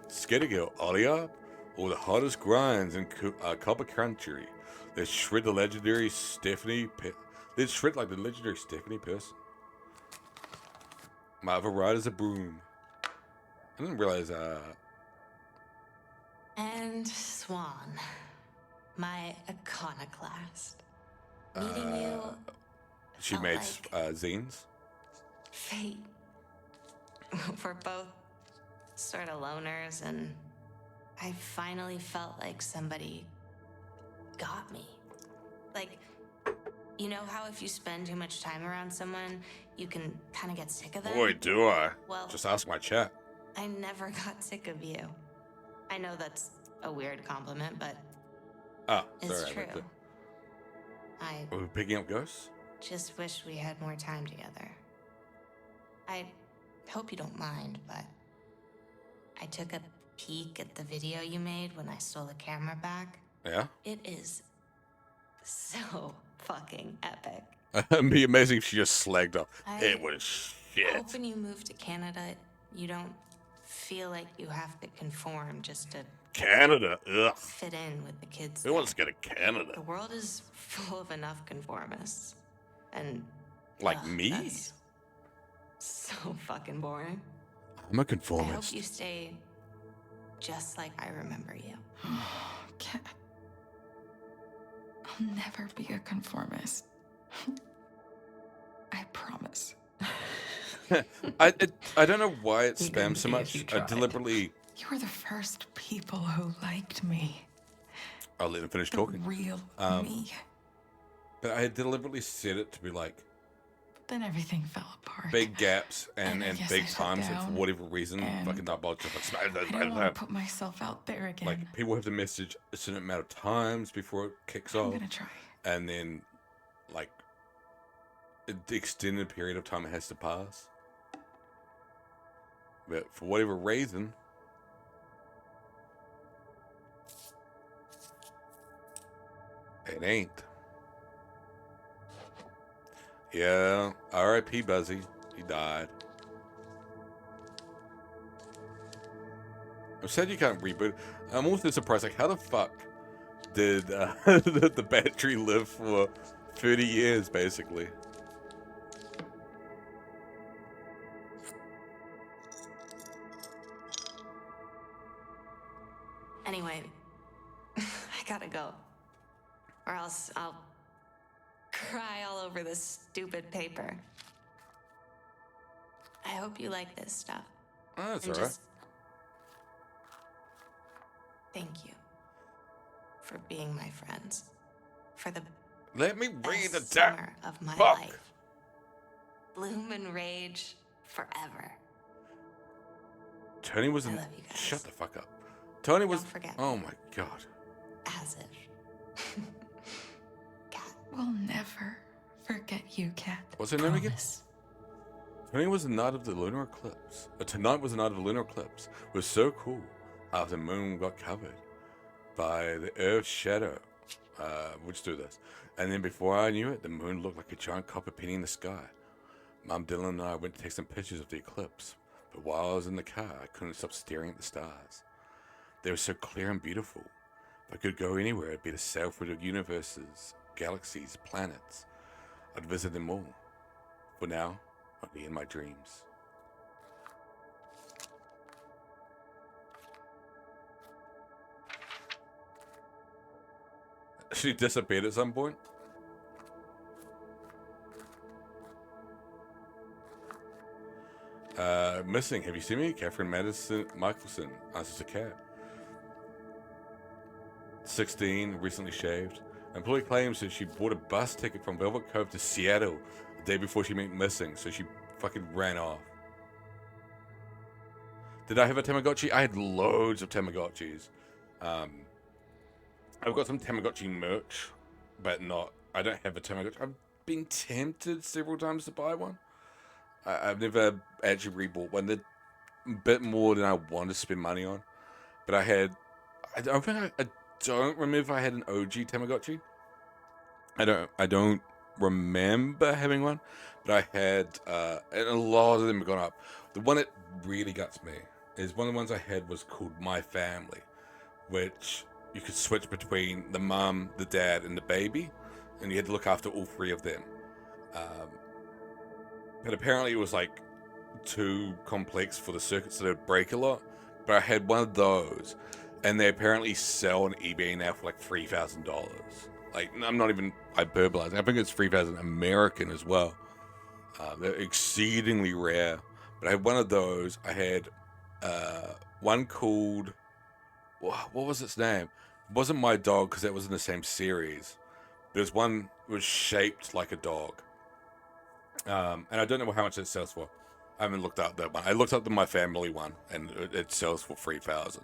Skater Girl, Ollie Up, or the hottest grinds in Copper Country. Let's shred the legendary Stephanie. Let's shred like the legendary Stephanie Person. Marva Rider's a broom. I didn't realize. And Swan, my iconoclast. Meeting you She felt made like zines. fate. We're both sort of loners, and I finally felt like somebody got me. Like, you know how if you spend too much time around someone, you can kind of get sick of them? Boy, do I. Well, Just ask my chat. I never got sick of you. I know that's a weird compliment, but Ah, it's sorry. I meant true. to- I Are we picking up ghosts? just wish we had more time together. I hope you don't mind, but I took a peek at the video you made when I stole the camera back. Yeah? It is so fucking epic. It'd be amazing if she just slagged up. I It was shit. hope when you move to Canada, you don't feel like you have to conform just to Canada. Ugh. fit in with the kids. Who wants to go to Canada? The world is full of enough conformists. And Like ugh, me? that's so fucking boring. I'm a I conformist. hope you stay just like I remember you. Cat. I'll never be a conformist. I promise. I don't know why it You spams couldn't so be if much. you I tried. deliberately. You were the first people who liked me. I'll let him finish The talking. real Um, me. But I deliberately set it to be like Then everything fell apart. big gaps and I guess big I shut times, and for down, whatever reason, and fucking that ball just like I didn't want to put myself out there again. like people have to message a certain amount of times before it kicks I'm off, gonna try. and then like the extended period of time it has to pass. But for whatever reason, it ain't. Yeah, R.I.P. Buzzy. He died. I'm sad you can't reboot. I'm also surprised, like, how the fuck did the battery live for 30 years, basically? Anyway, I gotta go. Or else I'll cry all over this stupid paper. I hope you like this stuff. Oh, that's And all right. just thank you for being my friends. For the Let me read the best damn summer of my book. life. Bloom and rage forever. Tony was I in. love you guys. Shut the fuck up. Tony was. Don't forget Oh my god. As if. We'll never forget you, Cat. What's her name again? Tonight was the night of the lunar eclipse. Tonight was the night of the lunar eclipse. It was so cool after the moon got covered by the Earth's shadow. We'll just do this. And then before I knew it, the moon looked like a giant copper penny in the sky. Mom, Dylan, and I went to take some pictures of the eclipse. But while I was in the car, I couldn't stop staring at the stars. They were so clear and beautiful. If I could go anywhere, it'd be to sail through the universes, galaxies, planets. I'd visit them all. For now, only in my dreams. She disappeared at some point. Missing. Have you seen me? Catherine Madison Michelson answers a cat. 16, recently shaved. Employee claims that she bought a bus ticket from Velvet Cove to Seattle the day before she went missing, so she fucking ran off. Did I have a Tamagotchi? I had loads of Tamagotchis. I've got some Tamagotchi merch, but I don't have a Tamagotchi. I've been tempted several times to buy one. I've never actually rebought one. They're a bit more than I want to spend money on. But I don't remember if I had an OG Tamagotchi. I don't remember having one, but I had, and a lot of them have gone up. The one that really guts me is one of the ones I had was called My Family, which you could switch between the mum, the dad, and the baby, and you had to look after all three of them. But apparently it was like too complex for the circuits that would break a lot. But I had one of those, and they apparently sell on eBay now for like $3,000. Like, I'm not even hyperbolizing. I think it's $3,000 American as well. They're exceedingly rare. But I had one of those. I had one called, what was its name? It wasn't My Dog because that was in the same series. There's one that was shaped like a dog. And I don't know how much it sells for. I haven't looked up that one. I looked up the My Family one, and it sells for $3,000.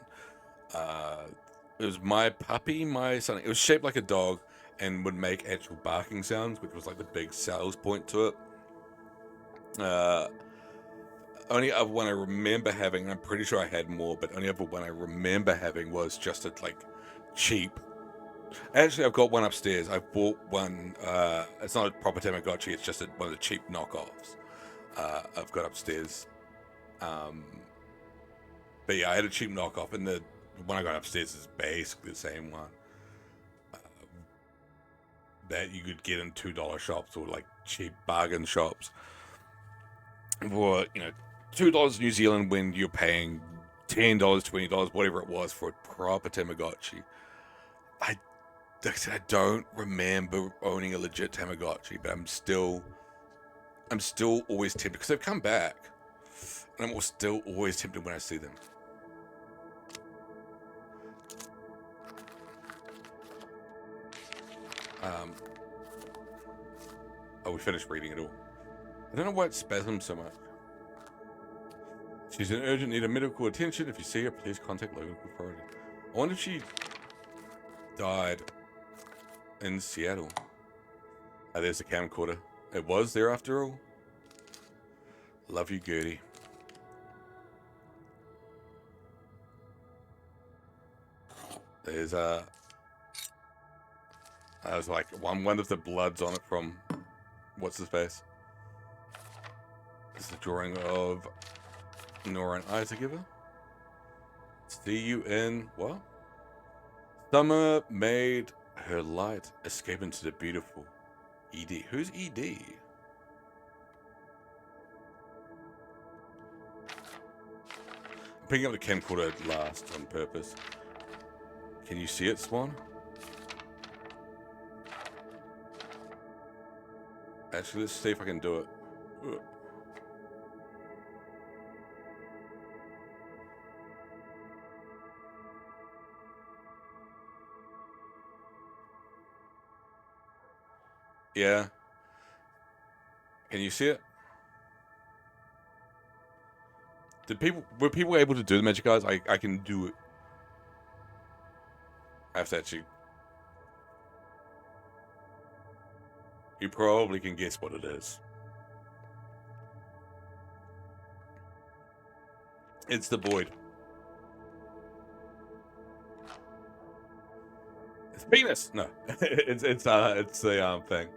It was My Puppy, My Son. It was shaped like a dog and would make actual barking sounds, which was like the big sales point to it. Only other one I remember having, and I'm pretty sure I had more, but only other one I remember having was just a like cheap. Actually, I've got one upstairs. I bought one. It's not a proper Tamagotchi. It's just one of the cheap knockoffs. I've got upstairs. But yeah, I had a cheap knockoff, and the one I got upstairs is basically the same one that you could get in $2 shops or like cheap bargain shops for $2 New Zealand when you're paying $10, $20, whatever it was for a proper Tamagotchi. I don't remember owning a legit Tamagotchi, but I'm still always tempted because they've come back, and I'm still always tempted when I see them. Oh, we finished reading it all. I don't know why it spasms so much. She's in urgent need of medical attention. If you see her, please contact local authority. I wonder if she died in Seattle. Oh, there's the camcorder. It was there after all. Love you, Gertie. There's I was like, one of the bloods on it from what's his face? This is a drawing of Nora and Isaac together. See you in what? Summer made her light escape into the beautiful ED. Who's ED? I'm picking up the camcorder last on purpose. Can you see it, Swan? Actually, let's see if I can do it. Ugh. Yeah. Can you see it? Were people able to do the magic eyes? I can do it. I have to actually. You probably can guess what it is. It's the void. It's penis. No, it's the thing.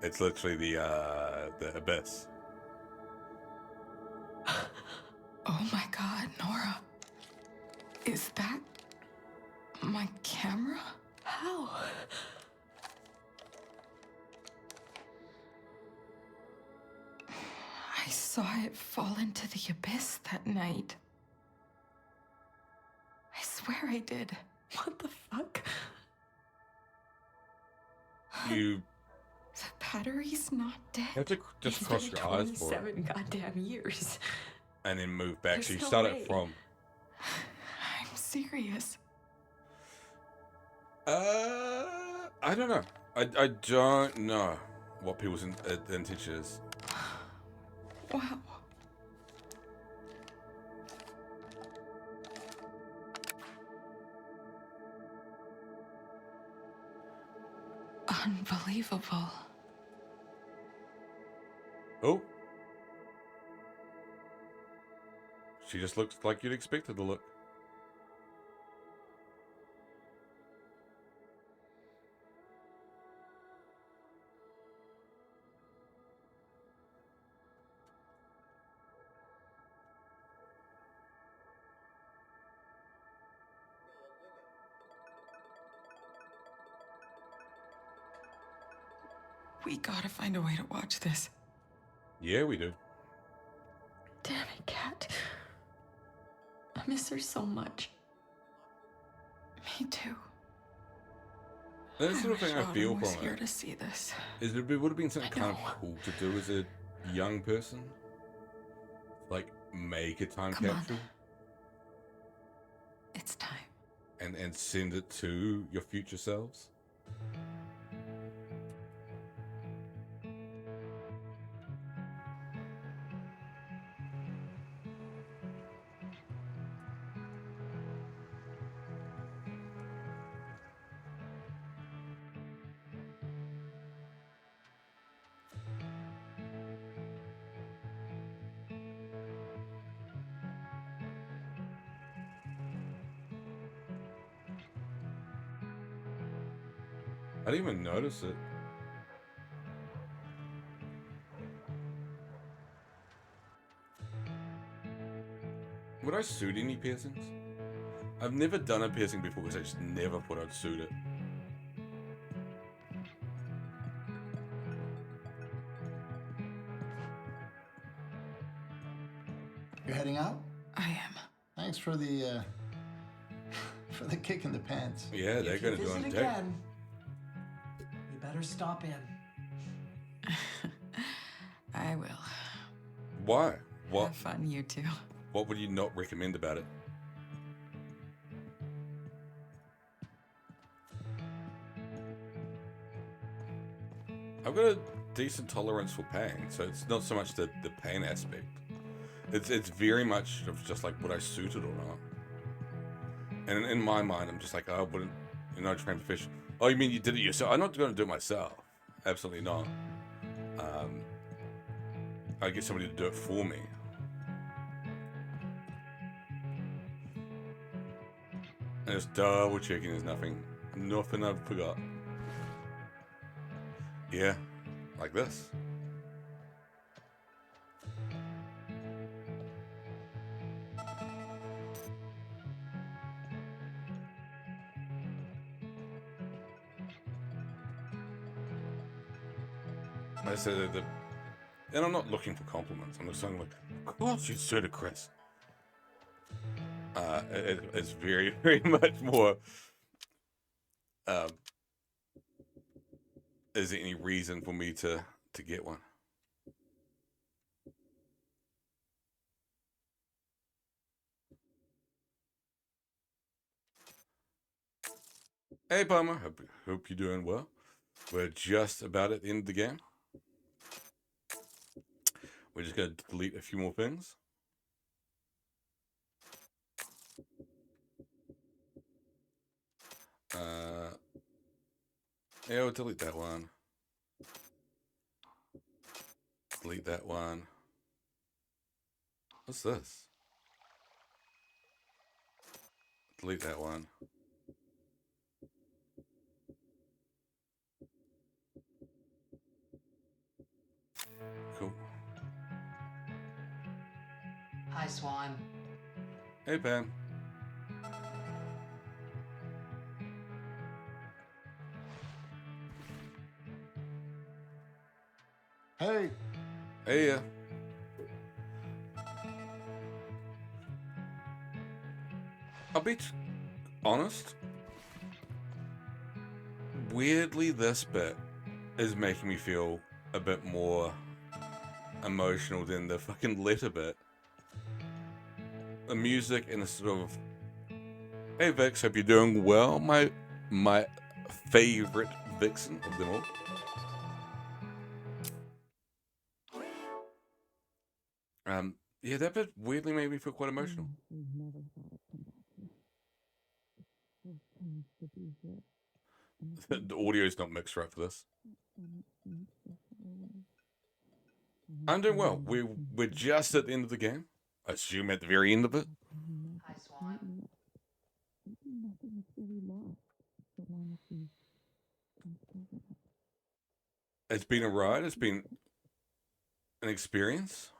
It's literally the abyss. Oh my God, Nora. Is that my camera? How? I saw it fall into the abyss that night. I swear I did. What the fuck? You The battery's not dead. have to just It's cross been your eyes for it. 27 goddamn years. And then move back. There's So you no start way. it from. I'm serious. I don't know. I don't know what people's intention is. Wow. Unbelievable. Oh. She just looks like you'd expect her to look. We gotta find a way to watch this. Yeah, we do. Damn it, Kat. I miss her so much. Me too. That's the sort of thing I feel was from here it. to see this. Is it would have been something kind of cool to do as a young person? Like, make a time Come on. capsule It's time. and send it to your future selves? I didn't even notice it. Would I suit any piercings? I've never done a piercing before because I just never thought I'd suit it. You're heading out? I am. Thanks for the kick in the pants. Yeah, they're gonna do it. You better stop in. I will. Why? What? Have fun, you two. What would you not recommend about it? I've got a decent tolerance for pain, so it's not so much the pain aspect. It's very much of just like, would I suit it or not? And in my mind, I'm just like, oh, I wouldn't, you're not a trained professional. Oh, you mean you did it yourself? I'm not going to do it myself. Absolutely not. I get somebody to do it for me. And just double checking there's nothing I forgot. Yeah, like this. I said that, and I'm not looking for compliments. I'm just saying, like, of course you suited Chris. It's very, very much more. Is there any reason for me to get one? Hey, Palmer. Hope you're doing well. We're just about at the end of the game. We're just going to delete a few more things. Yeah, we'll delete that one. delete that one. What's this? Delete that one. Cool. Hi, Swan. Hey, Pam. Hey. Hey, I'll be honest. Weirdly, this bit is making me feel a bit more emotional than the fucking letter bit. The music and the sort of, hey Vix, hope you're doing well. My favorite vixen of them all. Yeah, that bit weirdly made me feel quite emotional. The audio's not mixed right for this. I'm doing well. We're just at the end of the game. I assume at the very end of it. Hi, Swan. It's been a ride. It's been an experience.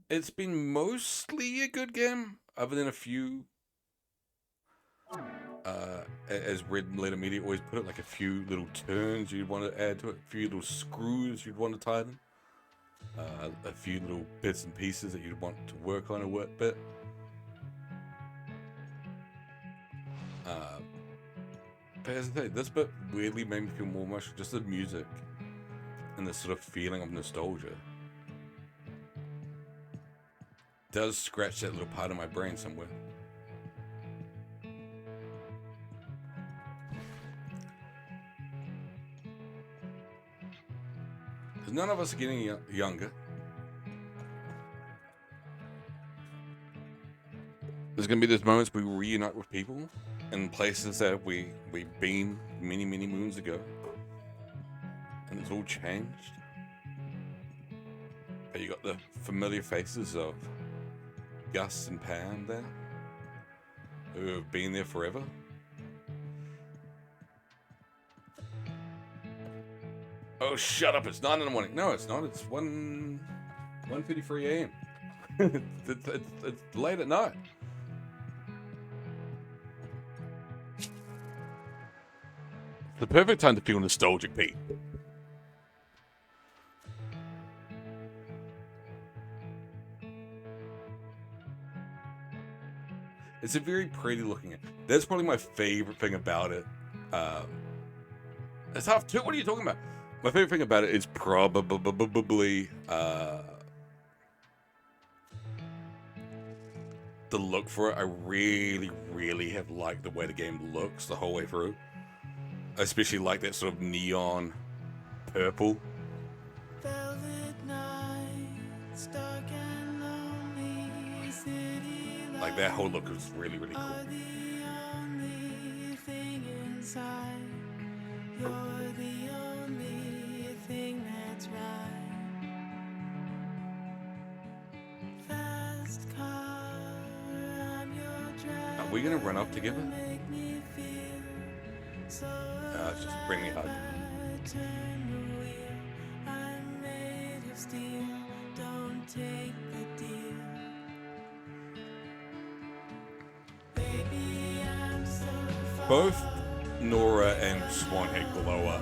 It's been mostly a good game, other than a few, as Red Letter Media always put it, like a few little turns you'd want to add to it, a few little screws you'd want to tighten, a few little bits and pieces that you'd want to work on a bit. But as I say, this bit weirdly made me feel more emotional. Just the music and the sort of feeling of nostalgia does scratch that little part of my brain somewhere. Because none of us are getting younger. There's going to be those moments we reunite with people in places that we've been many, many moons ago. And it's all changed. But you got the familiar faces of Gus and Pam there, who have been there forever. Oh, shut up! It's 9 in the morning. No, it's not. It's 1:53 a.m. It's late at night. The perfect time to feel nostalgic, Pete. It's a very pretty looking game. That's probably my favorite thing about it. It's half two. What are you talking about? My favorite thing about it is probably the look for it. I really, really have liked the way the game looks the whole way through. I especially like that sort of neon purple. Like that whole look was really, really cool. Are we gonna run up together? It's just bring me hug. Both Nora and Swanhead glow up.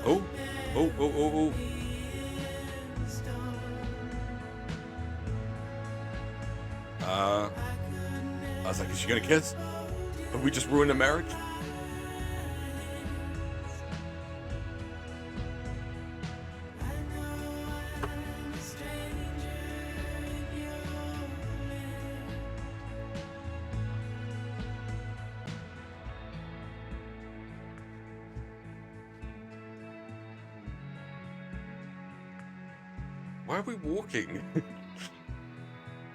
Oh. I was like, is she gonna kiss? Have we just ruined a marriage? Why are we walking?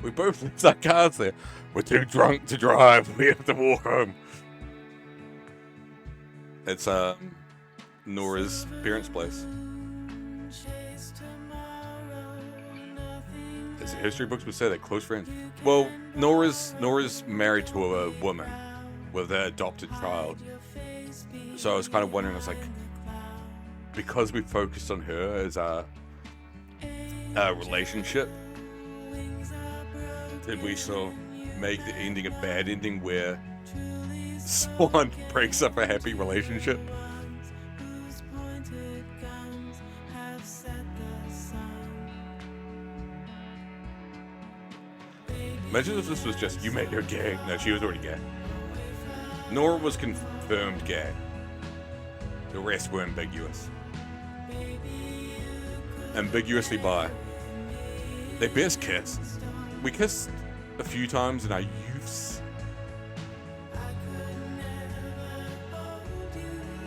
We both left our cars there. We're too drunk to drive. We have to walk home. It's Nora's parents' place. As the history books would say, they're close friends. Well, Nora's married to a woman with an adopted child. So I was kind of wondering, I was like, because we focused on her as our relationship, did we sort of make the ending a bad ending where Swan breaks up a happy relationship? Imagine if this was just, you made her gay. No, she was already gay. Nora was confirmed gay. The rest were ambiguous. Ambiguously bi. They best kiss. We kissed a few times in our youths.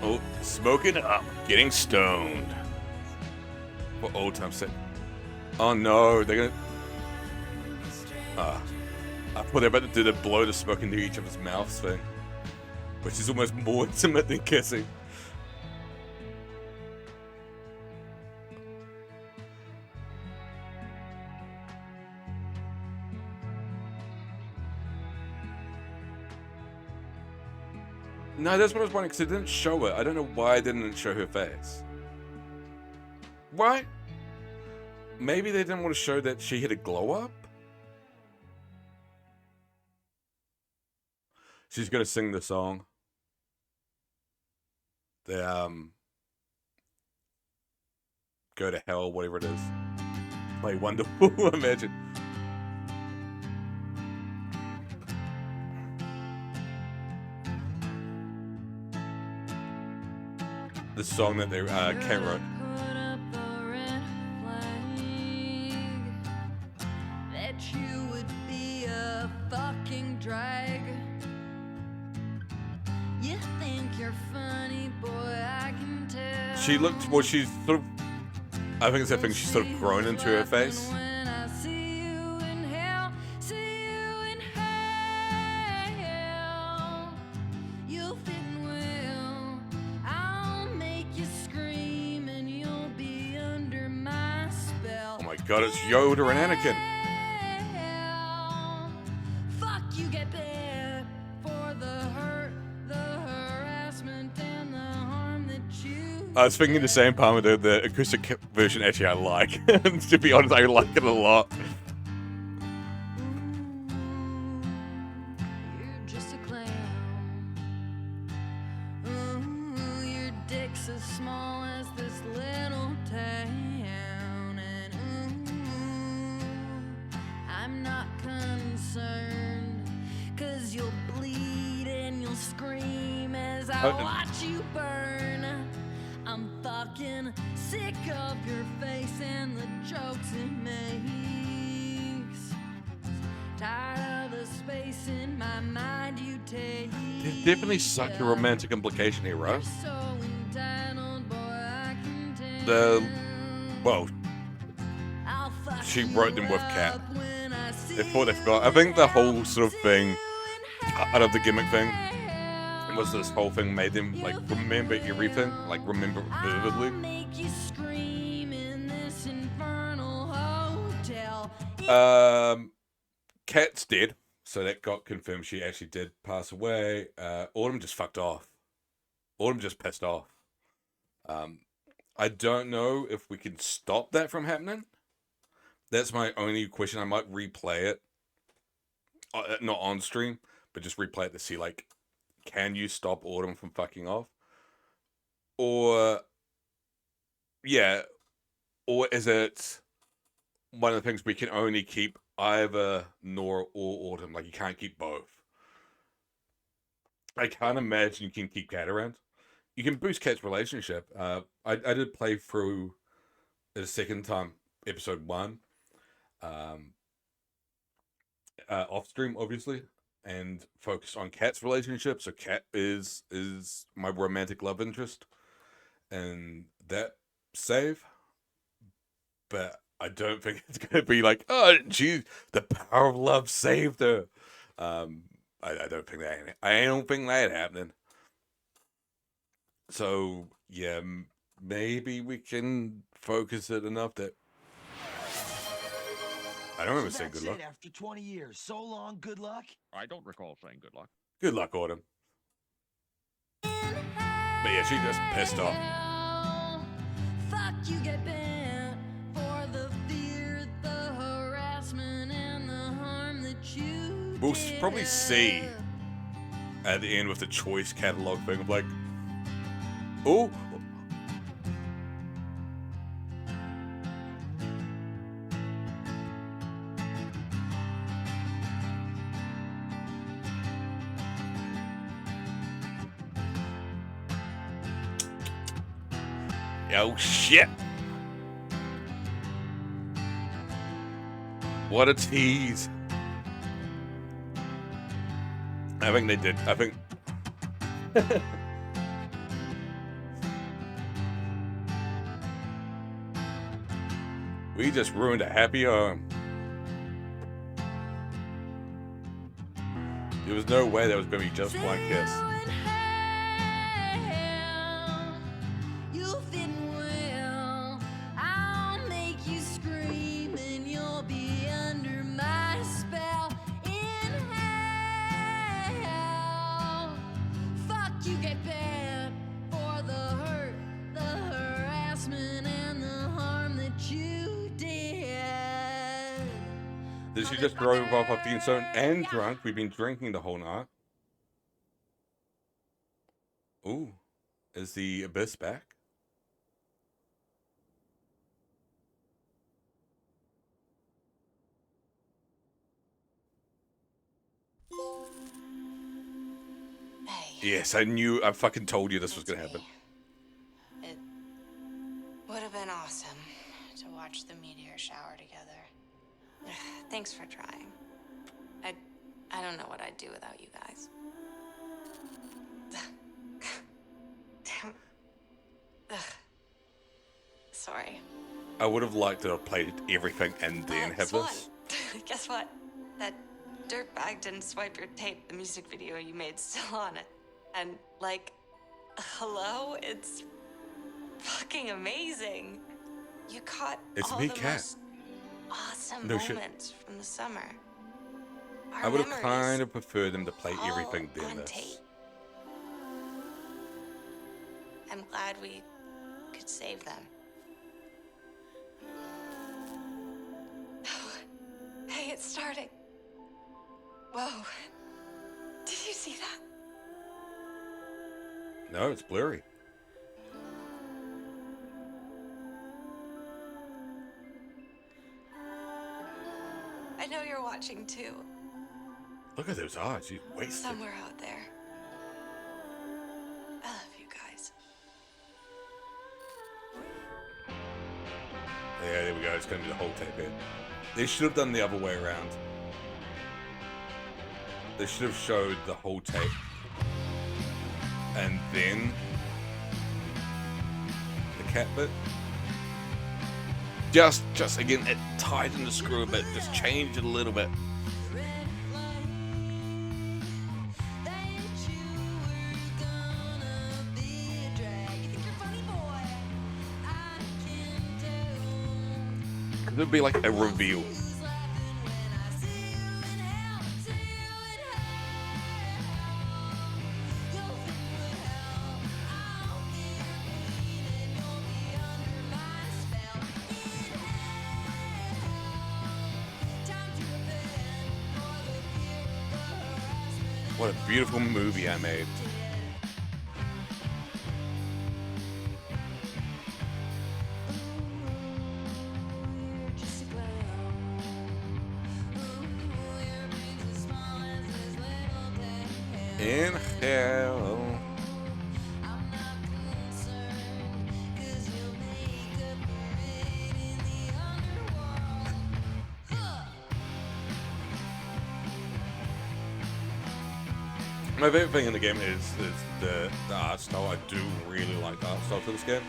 Oh, smoking up, getting stoned. For old time's sake. Oh no, they're gonna... I thought they were about to do the blow the smoke into each other's mouths thing. Which is almost more intimate than kissing. No, that's what I was wondering, because it didn't show it. I don't know why it didn't show her face. Why? Maybe they didn't want to show that she had a glow up? She's gonna sing the song. The, Go to Hell, whatever it is. Play Wonderful, imagine. The song that they Kate wrote. That you would be a fucking drag. You think you're funny, boy, I can tell. She looked, well, she's sort of, I think it's that thing, she's sort of grown into her face. God, it's Yoda and Anakin. Fuck, you get paid for the hurt, the harassment, and the harm that you. I was thinking the same time with the acoustic version. Actually, I like. To be honest, I like it a lot. You're just a clown. Ooh, your dick's as small as this little town. I'm not concerned, 'cause you'll bleed and you'll scream as I watch you burn. I'm fucking sick of your face and the jokes it makes. Tired of the space in my mind you take. There's definitely such a romantic implication here, right? So entitled, boy, I can tell. Well, she wrote them with Kat. Before they forgot. I think the whole sort of thing, out of the gimmick thing, was this whole thing made them like remember everything, like remember it vividly. Kat's dead, so that got confirmed. She actually did pass away. Autumn just fucked off. Autumn just pissed off. I don't know if we can stop that from happening. That's my only question. I might replay it. Not on stream, but just replay it to see, like, can you stop Autumn from fucking off? Or, yeah, or is it one of the things we can only keep either Nora or Autumn? Like, you can't keep both. I can't imagine you can keep Kat around. You can boost Kat's relationship. I did play through it a second time, episode 1. Off stream, obviously, and focus on Kat's relationship. So Kat is my romantic love interest, and that save. But I don't think it's gonna be like, oh, geez, the power of love saved her. I don't think that. I don't think that happening. So, yeah, maybe we can focus it enough that... I don't remember saying good luck. After 20 years. So long, good luck? I don't recall saying good luck. Good luck, Autumn. But yeah, she just pissed off. Fuck you, get bent for the fear, the harassment, and the harm that you We'll probably see at the end with the choice catalog thing of like, oh, oh shit. What a tease. I think they did. I think. We just ruined a happy home. There was no way that was going to be just one kiss. You'll fit well. I'll make you scream and you'll be under my spell. In hell, fuck you, get bad for the hurt, the harassment, and the harm that you did. Did she just drove off of being so and drunk? We've been drinking the whole night. Ooh, is the abyss back? Yes, I knew. I fucking told you this was gonna happen. It would have been awesome to watch the meteor shower together. Thanks for trying. I don't know what I'd do without you guys. Damn. Ugh. Sorry. I would have liked to have played everything and then have Swan. this. Guess what? That dirtbag didn't swipe your tape. The music video you made's still on it. And, like, hello? It's fucking amazing. You caught It's all me, the Kat. most awesome No shit. moments from the summer. Our I would have memories kind of preferred them to play all everything than on this. tape. I'm glad we could save them. Hey, it's starting. Whoa. Did you see that? No, it's blurry. I know you're watching too. Look at those eyes. She's wasted. Somewhere out there. I love you guys. Yeah, there we go. It's going to be the whole tape here. They should have done the other way around. They should have showed the whole tape. And then the cat bit. Just again, it tightened the screw a bit. Just changed it a little bit. It'd be like a reveal. What a beautiful movie I made. In hell. My favorite thing in the game is the art style. I do really like the art style for this game.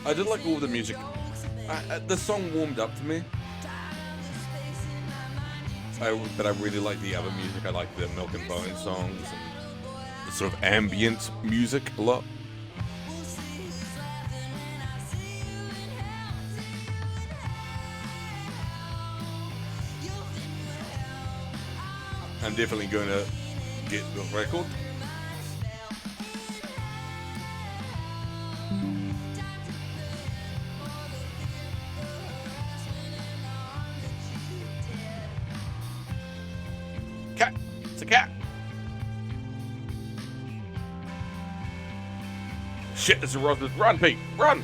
I did like all the music The song warmed up to me. But I really like the other music. I like the Milk and Bone songs and the sort of ambient music a lot. I'm definitely going to get the record. Cat! It's a cat! Shit, it's a Rosas. Run, Pete! Run!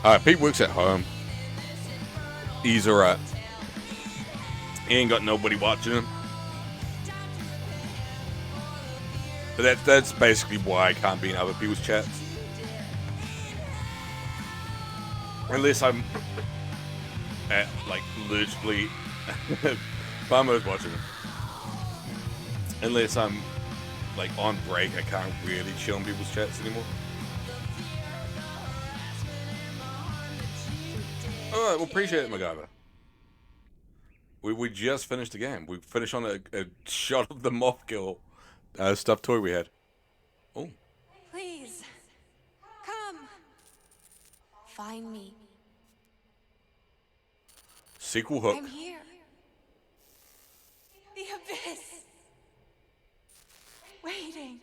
Alright, Pete works at home. He's alright. He ain't got nobody watching him. But that's basically why I can't be in other people's chats. Unless I'm at, like, literally... Bummer's watching him. Unless I'm, like, on break, I can't really chill in people's chats anymore. Alright, well, appreciate it, MacGyver. We just finished the game. We finished on a shot of the Mothkill stuffed toy we had. Oh. Please, come. Find me. Sequel hook. I'm here. The abyss. Waiting.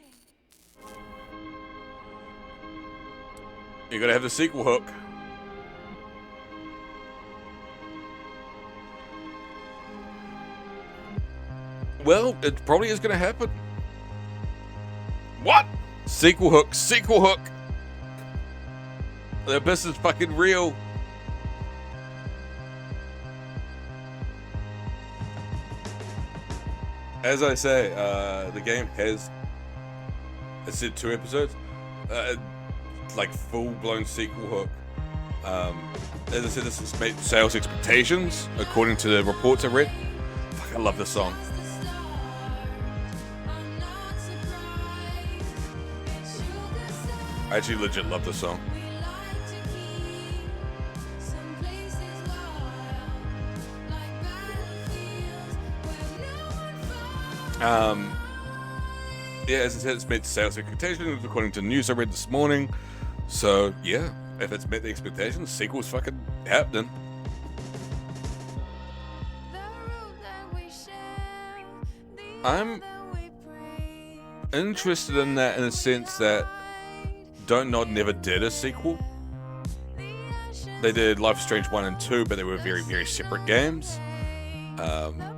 You gotta have the sequel hook. Well, it probably is gonna happen. What? Sequel hook, sequel hook. The abyss is fucking real. As I say, the game has, it said 2 episodes, like full-blown sequel hook. As I said, this has met sales expectations, according to the reports I read. Fuck, I love this song. I actually legit love this song. Yeah, as I said, it's met sales expectations according to news I read this morning. So, yeah, if it's met the expectations, sequel's fucking happening. I'm interested in that in the sense that Don't Nod never did a sequel. They did Life is Strange 1 and 2, but they were very, very separate games.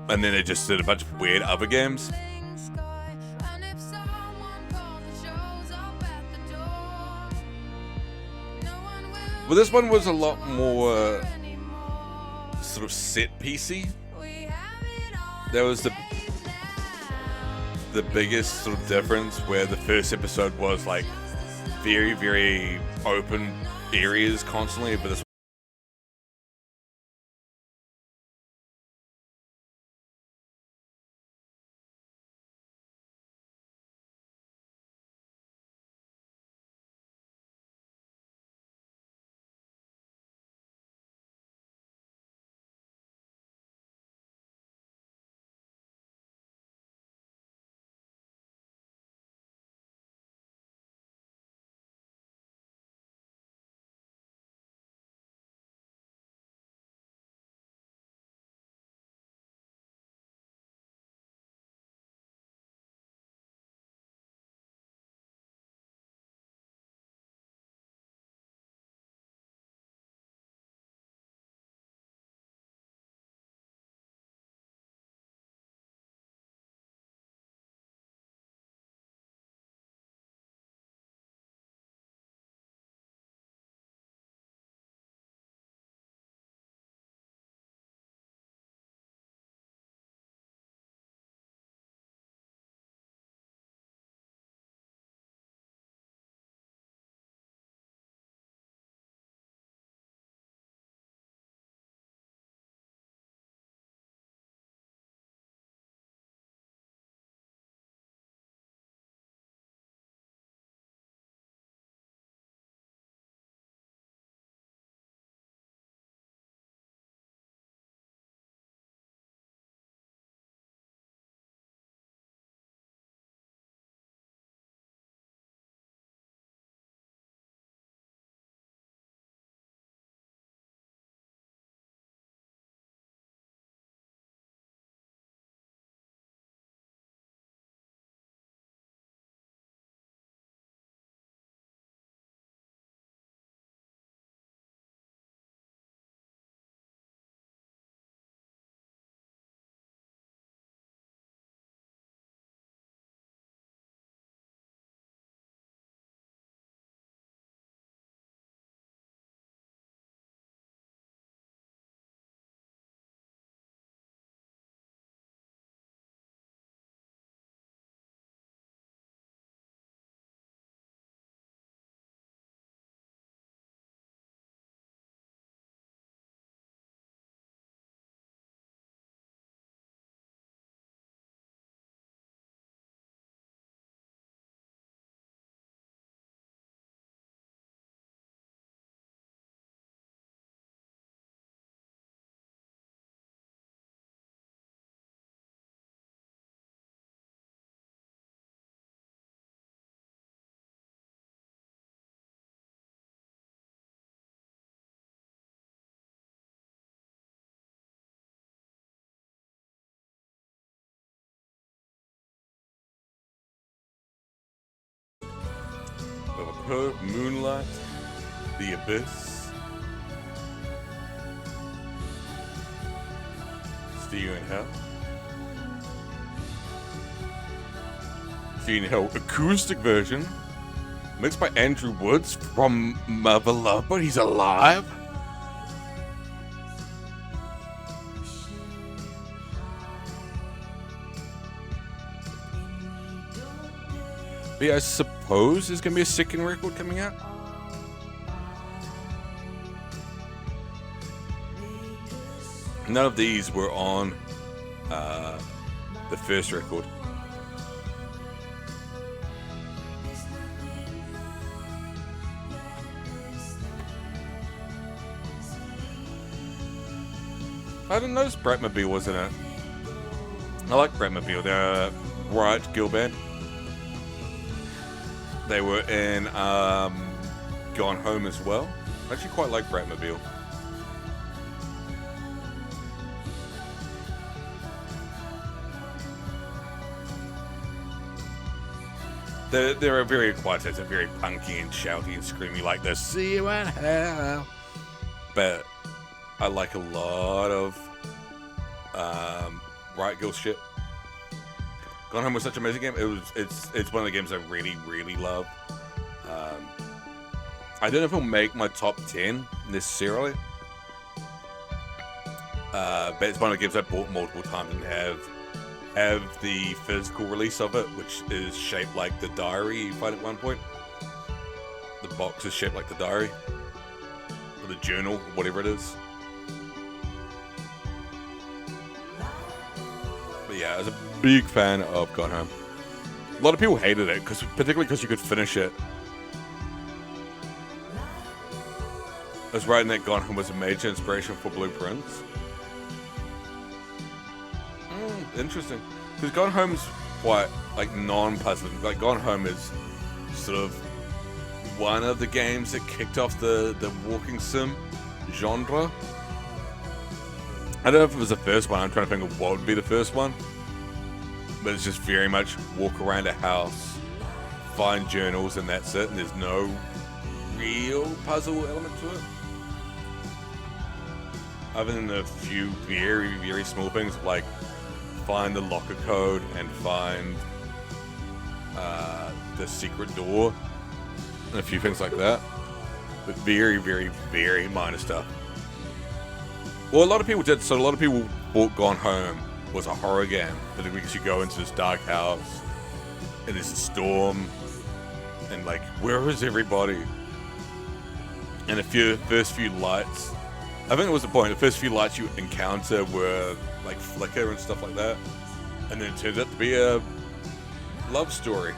And then they just did a bunch of weird other games. Well, this one was a lot more sort of set piecey. That was the biggest sort of difference, where the first episode was like very, very open areas constantly, but this Superb, Moonlight, The Abyss, See You in Hell. See You in Hell acoustic version, mixed by Andrew Woods from Mother Love, but he's alive. But yeah, I suppose there's going to be a second record coming out. None of these were on the first record. I didn't notice Bratmobile was in it. I like Bratmobile. They're a Riot Girl band. They were in Gone Home as well. I actually quite like Bratmobile. They're a very quiet, they're very punky and shouty and screamy like this. See you in hell. But I like a lot of Riot Girl shit. Gone Home was such an amazing game. It's one of the games I really, really love. I don't know if it'll make my top 10 necessarily. But it's one of the games I bought multiple times and have the physical release of it, which is shaped like the diary you find at one point. The box is shaped like the diary. Or the journal, whatever it is. But yeah, I was a big fan of Gone Home. A lot of people hated it, particularly because you could finish it. I was writing that Gone Home was a major inspiration for Blueprints. Interesting. Because Gone Home's quite, like, non-puzzling. Like, Gone Home is sort of one of the games that kicked off the walking sim genre. I don't know if it was the first one. I'm trying to think of what would be the first one. But it's just very much walk around a house, find journals, and that's it. And there's no real puzzle element to it. Other than a few very, very small things like find the locker code and find the secret door and a few things like that. But very, very, very minor stuff. Well, a lot of people did. So a lot of people thought Gone Home was a horror game, particularly because you go into this dark house and there's a storm and like, where is everybody? And the first few lights, I think it was the point, the first few lights you encounter were like flicker and stuff like that. And then it turned out to be a love story.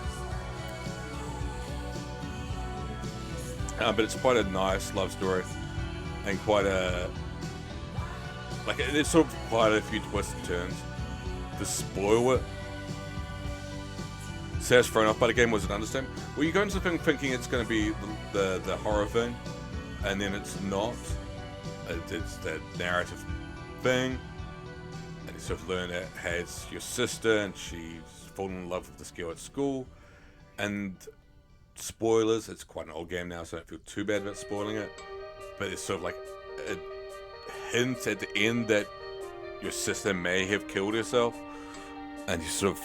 But it's quite a nice love story. And quite a... like, there's sort of quite a few twists and turns. To spoil it. Say I was thrown off by the game was an understatement. Well, you go into the thing thinking it's going to be the horror thing. And then it's not. It's the narrative thing. And you sort of learn it has your sister and she's fallen in love with this girl at school. And spoilers, it's quite an old game now, so I don't feel too bad about spoiling it. But it's sort of like a hint at the end that your sister may have killed herself. And you sort of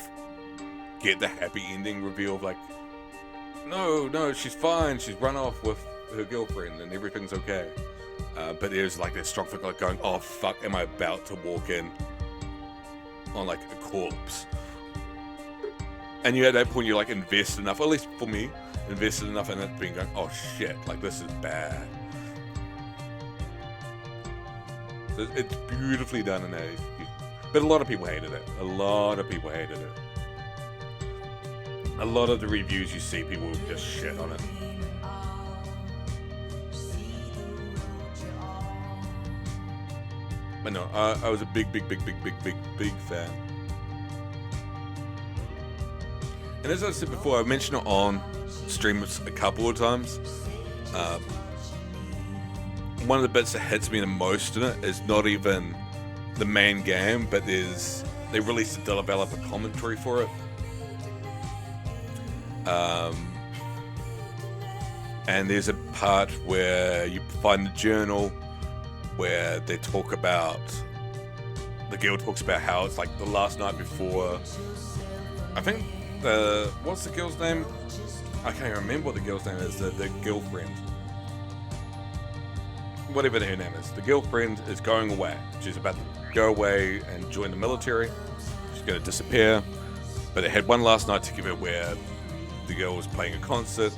get the happy ending reveal of like, no, she's fine. She's run off with her girlfriend and everything's okay. But there's like this strong feeling like going, oh fuck, am I about to walk in on like a corpse? And you at that point you're like invested enough, or at least for me, invested enough in it being going, oh shit, like this is bad. So it's beautifully done in that. But a lot of people hated it. A lot of people hated it. A lot of the reviews you see, people just shit on it. But no, I was a big fan. And as I said before, I mentioned it on streams a couple of times. One of the bits that hits me the most in it is not even the main game, but they released a developer commentary for it. And there's a part where you find the journal where they talk about, the girl talks about how it's like the last night before, I think what's the girl's name? I can't even remember what the girl's name is, the girlfriend. Whatever her name is. The girlfriend is going away. She's about to go away and join the military. She's going to disappear. But they had one last night together where the girl was playing a concert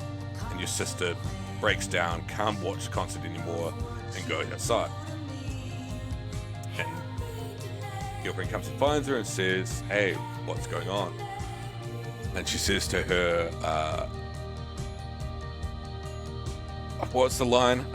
and your sister breaks down, can't watch the concert anymore, and goes outside. And girlfriend comes and finds her and says, hey, what's going on? And she says to her, what's the line?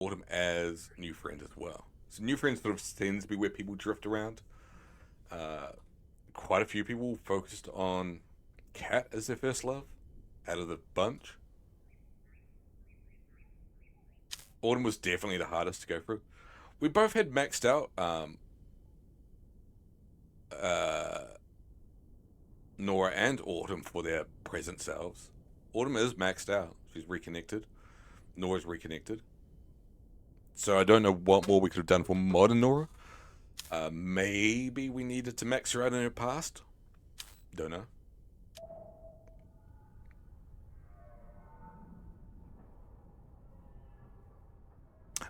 Autumn as new friend as well. So new friend sort of tends to be where people drift around. Quite a few people focused on Kat as their first love out of the bunch. Autumn was definitely the hardest to go through. We both had maxed out Nora and Autumn for their present selves. Autumn is maxed out. She's reconnected. Nora's reconnected. So I don't know what more we could have done for modern Nora. Maybe we needed to max her out in her past. Don't know.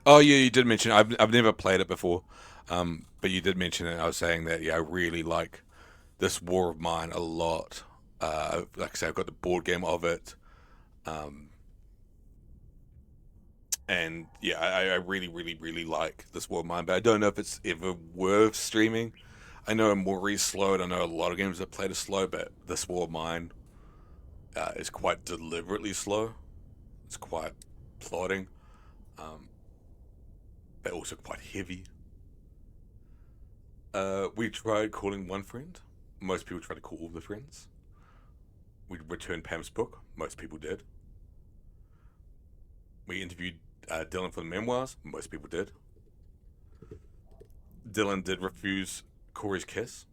Oh yeah, you did mention I've never played it before, but you did mention it. I was saying that I really like this War of Mine a lot. Like I say, I've got the board game of it. And yeah, I really, really, really like this War of Mine, but I don't know if it's ever worth streaming. I know Mori's slow, and I know a lot of games that play it slow, but this War of Mine is quite deliberately slow. It's quite plodding, but also quite heavy. We tried calling one friend. Most people try to call all their friends. We returned Pam's book. Most people did. We interviewed Dylan for the memoirs. Most people did. Dylan did refuse Corey's kiss.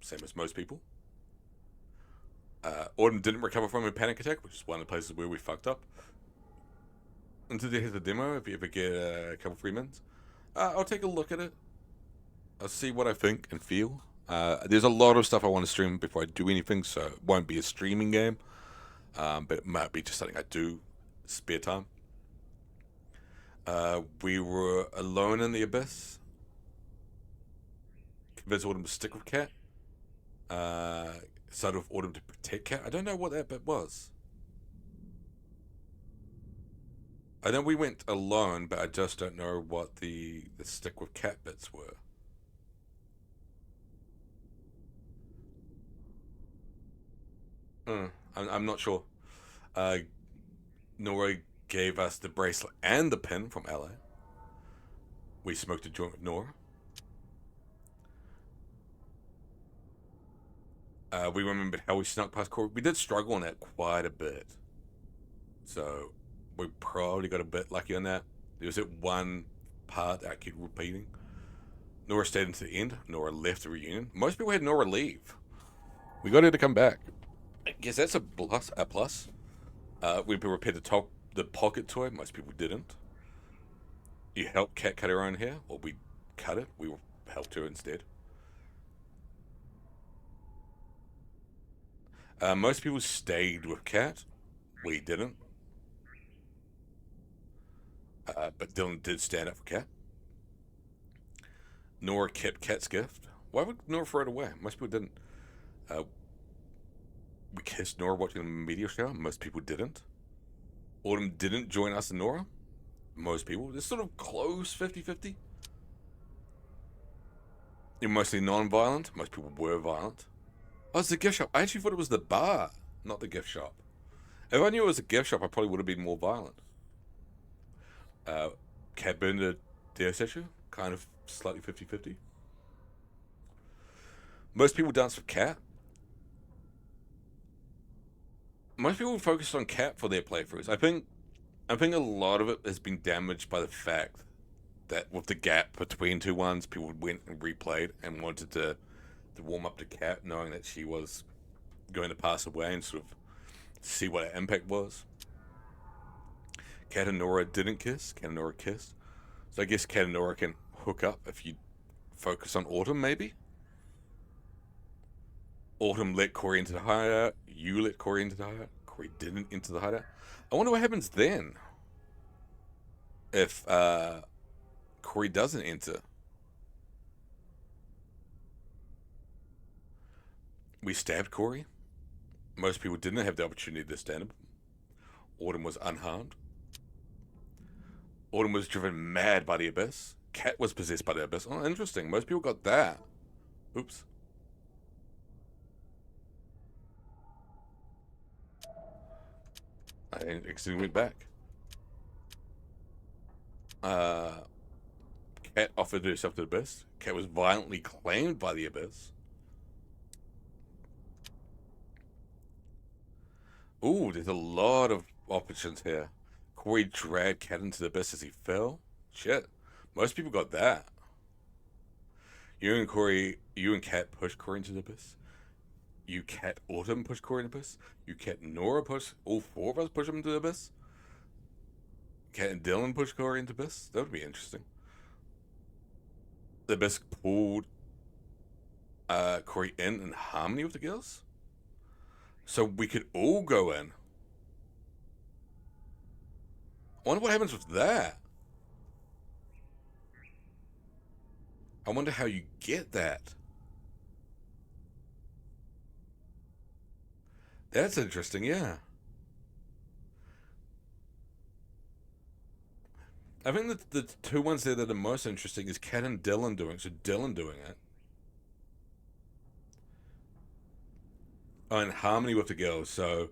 Same as most people. Autumn didn't recover from a panic attack, which is one of the places where we fucked up. And today here's the demo. If you ever get a couple free minutes, I'll take a look at it. I'll see what I think and feel. There's a lot of stuff I want to stream before I do anything, so it won't be a streaming game. But it might be just something I do spare time. We were alone in the abyss. Convinced Autumn to stick with Cat. Decided with Autumn to protect Cat. I don't know what that bit was. I know we went alone, but I just don't know what the stick with Cat bits were. I'm not sure. Nora gave us the bracelet and the pin from LA. We smoked a joint with Nora. We remembered how we snuck past Corey. We did struggle on that quite a bit. So we probably got a bit lucky on that. There was that one part that I keep repeating. Nora stayed until the end. Nora left the reunion. Most people had Nora leave. We got her to come back. I guess that's a plus. We repaired the pocket toy. Most people didn't. You helped Kat cut her own hair, or we cut it. We helped her instead. Most people stayed with Kat. We didn't. But Dylan did stand up for Kat. Nora kept Kat's gift. Why would Nora throw it away? Most people didn't. We kissed Nora watching the meteor shower. Most people didn't. Autumn didn't join us and Nora. Most people. It's sort of close 50-50. You're mostly non-violent. Most people were violent. Oh, it's the gift shop. I actually thought it was the bar, not the gift shop. If I knew it was a gift shop, I probably would have been more violent. Cat burned a Deus statue. Kind of slightly 50-50. Most people danced with Cat. Most people focused on Cat for their playthroughs. I think a lot of it has been damaged by the fact that with the gap between two ones, people went and replayed and wanted to warm up to Cat, knowing that she was going to pass away and sort of see what her impact was. Cat and Nora didn't kiss. Cat and Nora kissed. So I guess Cat and Nora can hook up if you focus on Autumn, maybe? Autumn let Corey into the hideout. You let Corey into the hideout. Corey didn't enter the hideout. I wonder what happens then. If Corey doesn't enter. We stabbed Corey. Most people didn't have the opportunity to stand him. Autumn was unharmed. Autumn was driven mad by the abyss. Cat was possessed by the abyss. Oh, interesting. Most people got that. Oops. I accidentally went back. Cat offered herself to the abyss. Cat was violently claimed by the abyss. Ooh, there's a lot of options here. Corey dragged Cat into the abyss as he fell. Shit. Most people got that. You and Cat pushed Corey into the abyss. You, Cat, Autumn pushed Corey into the abyss. You, Cat, Nora pushed. All four of us pushed him into the abyss. Cat and Dylan pushed Corey into the abyss. That would be interesting. The abyss pulled Corey in harmony with the girls. So we could all go in. I wonder what happens with that. I wonder how you get that. That's interesting, yeah. I think that the two ones there that are most interesting is Kat and Dylan doing. So Dylan doing it. Oh, in harmony with the girls. So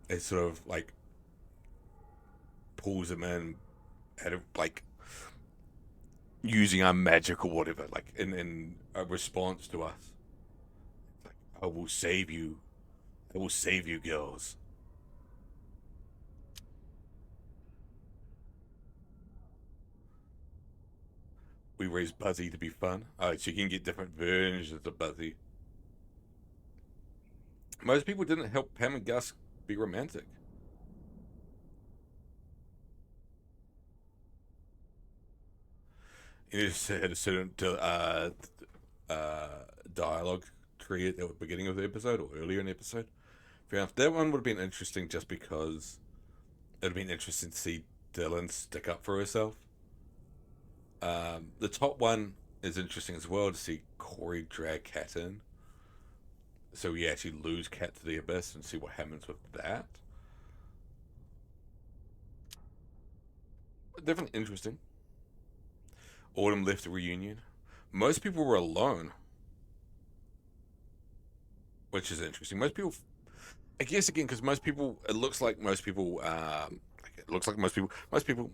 it sort of like pulls them in at a, like using our magic or whatever, like in a response to us. Like, I will save you. I will save you, girls. We raised Buzzy to be fun. Oh, so you can get different versions of Buzzy. Most people didn't help Pam and Gus be romantic. You just had a certain dialogue tree at the beginning of the episode or earlier in the episode. Fair enough. That one would have been interesting just because it would have been interesting to see Dylan stick up for herself. The top one is interesting as well to see Corey drag Kat in. So we actually lose Kat to the abyss and see what happens with that. Definitely interesting. Autumn left the reunion. Most people were alone, which is interesting. Most people, I guess, again, because most people, it looks like most people, most people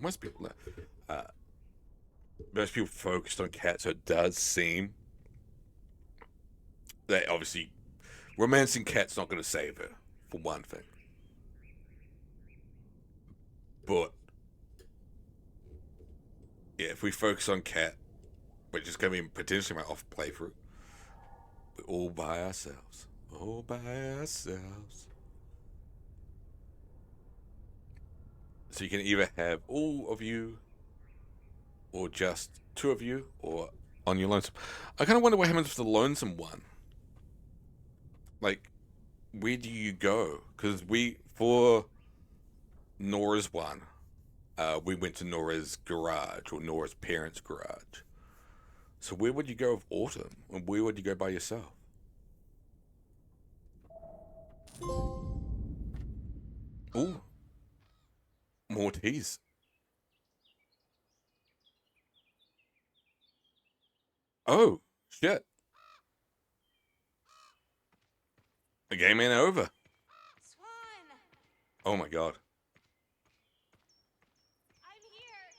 focused on Kat, so it does seem that obviously romancing Kat's not going to save her, for one thing. But yeah, if we focus on Kat, which is going to be potentially my off playthrough, we're all by ourselves. All by ourselves. So you can either have all of you, or just two of you, or on your lonesome. I kind of wonder what happens with the lonesome one. Like, where do you go? Because for Nora's one, we went to Nora's garage, or Nora's parents' garage. So where would you go with Autumn? And where would you go by yourself? Ooh. More teas. Oh, shit. The game ain't over. Swan! Oh my god. I'm here!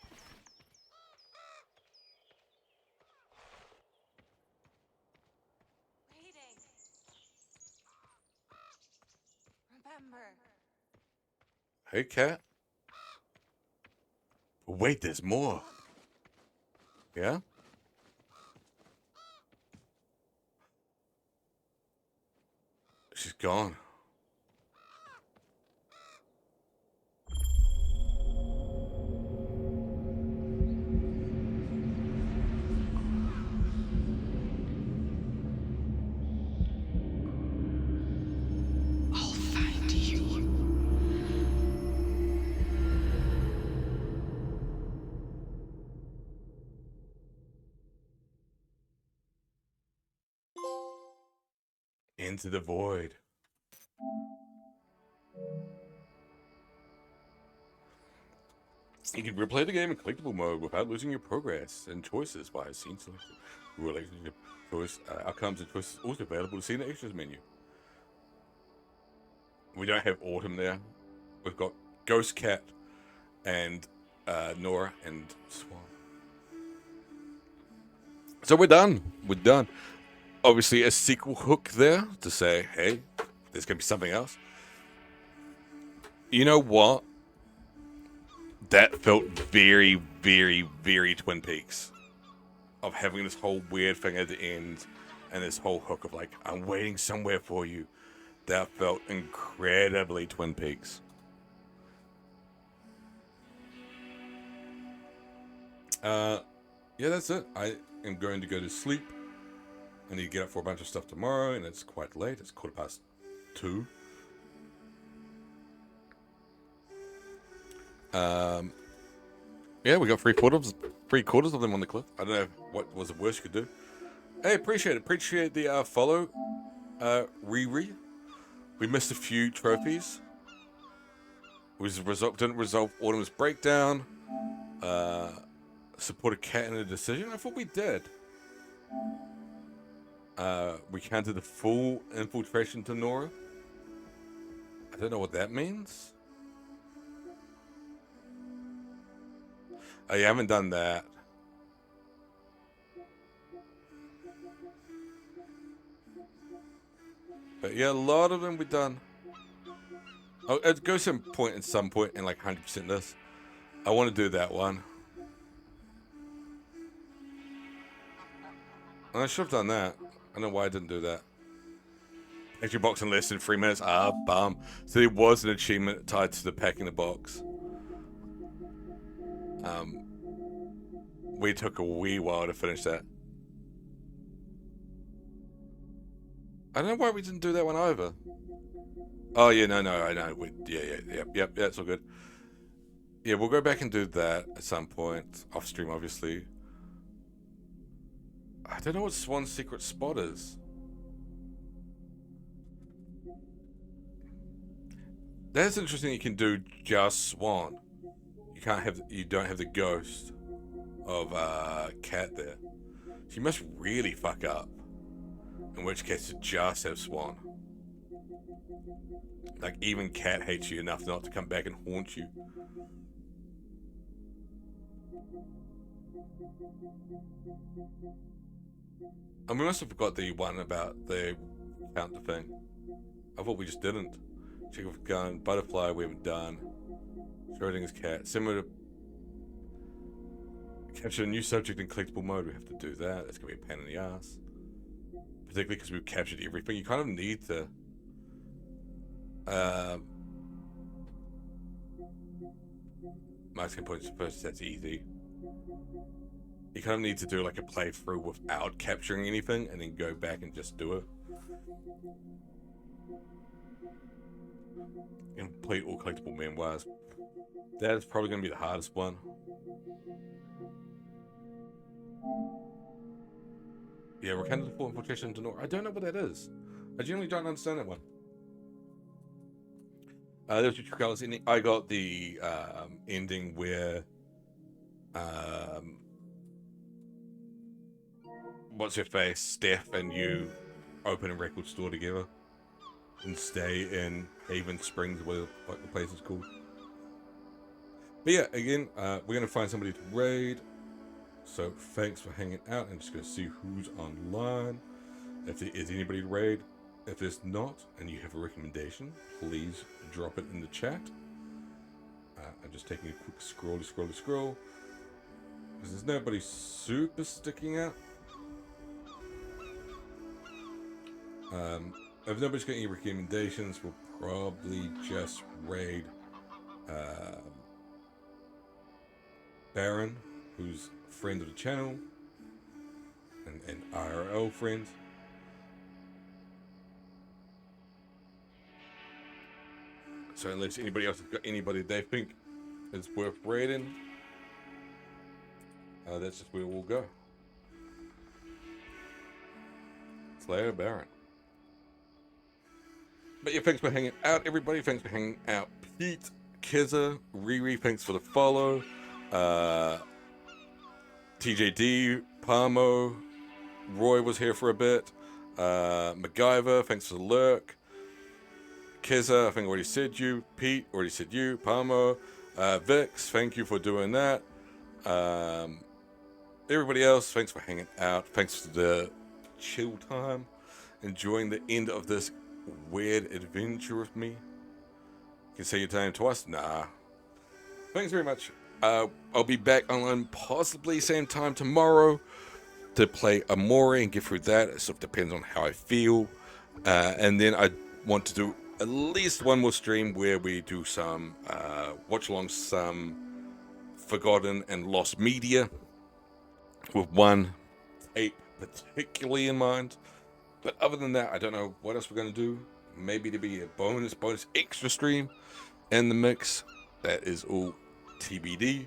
Waiting. Remember. Hey, Kat. Wait, there's more. Yeah? She's gone. I'll find you. Into the void. You can replay the game in collectible mode without losing your progress and choices via scene selection. Relationship choice outcomes and choices also available to see in the extras menu. We don't have Autumn there. We've got Ghost Cat and Nora and Swan. So we're done. We're done. Obviously a sequel hook there to say, hey, there's going to be something else. You know what? That felt very, very, very Twin Peaks. Of having this whole weird thing at the end and this whole hook of like, I'm waiting somewhere for you. That felt incredibly Twin Peaks. Yeah, that's it. I am going to go to sleep. I need to get up for a bunch of stuff tomorrow, and it's quite late. It's 2:15. Yeah, we got three quarters of them on the cliff. I don't know what was the worst you could do. Hey, appreciate it. Appreciate the follow, Riri. We missed a few trophies. We didn't resolve Autumn's breakdown. support a cat in a decision? I thought we did. We counted the full infiltration to Nora. I don't know what that means. Oh, you haven't done that. But yeah, a lot of them we've done. Oh, it goes some point at some point in like 100% this. I want to do that one. I should have done that. I don't know why I didn't do that. Extra box in less than 3 minutes. Ah, bum. So there was an achievement tied to the packing the box. We took a wee while to finish that. I don't know why we didn't do that one either. Oh yeah, no, I know. Yep, it's all good. Yeah, we'll go back and do that at some point off stream, obviously. I don't know what Swan's secret spot is. That's interesting. You can do just Swan. You don't have the ghost of Cat there. So you must really fuck up. In which case, you just have Swan. Like, even Cat hates you enough not to come back and haunt you. And we must have forgot the one about the counter thing. I thought we just didn't. Check with gun, butterfly we haven't done. Schrodinger's cat. Similar to capture a new subject in collectible mode, we have to do that. That's gonna be a pain in the ass. Particularly because we've captured everything. You kind of need to Markskin points first, that's easy. You kind of need to do like a playthrough without capturing anything and then go back and just do it. And complete all collectible memoirs. That is probably going to be the hardest one. Yeah, Recanted the Full Infiltration to Nora. I don't know what that is. I generally don't understand that one. There's your Tricolors ending. I got the ending where what's her face, Steph and you open a record store together and stay in Haven Springs, what the place is called. But yeah, again, we're gonna find somebody to raid. So thanks for hanging out. I'm just gonna see who's online. If there is anybody to raid. If there's not, and you have a recommendation, please drop it in the chat. I'm just taking a quick scroll. Because there's nobody super sticking out. If nobody's got any recommendations, we'll probably just raid Baron, who's a friend of the channel, and IRL friend. So unless anybody else has got anybody they think is worth raiding, that's just where we'll go. Slayer Baron. But yeah, thanks for hanging out, everybody. Thanks for hanging out, Pete, Kizza, Riri. Thanks for the follow. TJD, Palmo, Roy was here for a bit. MacGyver, thanks for the lurk. Kizza, I think I already said you. Pete, already said you. Palmo, Vix, thank you for doing that. Everybody else, thanks for hanging out. Thanks for the chill time. Enjoying the end of this weird adventure with me. You can say your time twice? Nah. Thanks very much. I'll be back online possibly same time tomorrow to play Amore and get through that. It sort of depends on how I feel. And then I want to do at least one more stream where we do some watch along some forgotten and lost media with one tape particularly in mind. But other than that, I don't know what else we're going to do. Maybe to be a bonus extra stream in the mix. That is all TBD,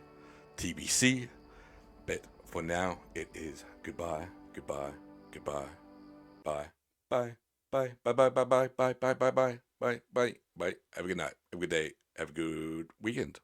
TBC. But for now, it is goodbye, goodbye, goodbye, bye, bye, bye, bye, bye, bye, bye, bye, bye, bye, bye, bye, bye, bye. Have a good night, have a good day, have a good weekend.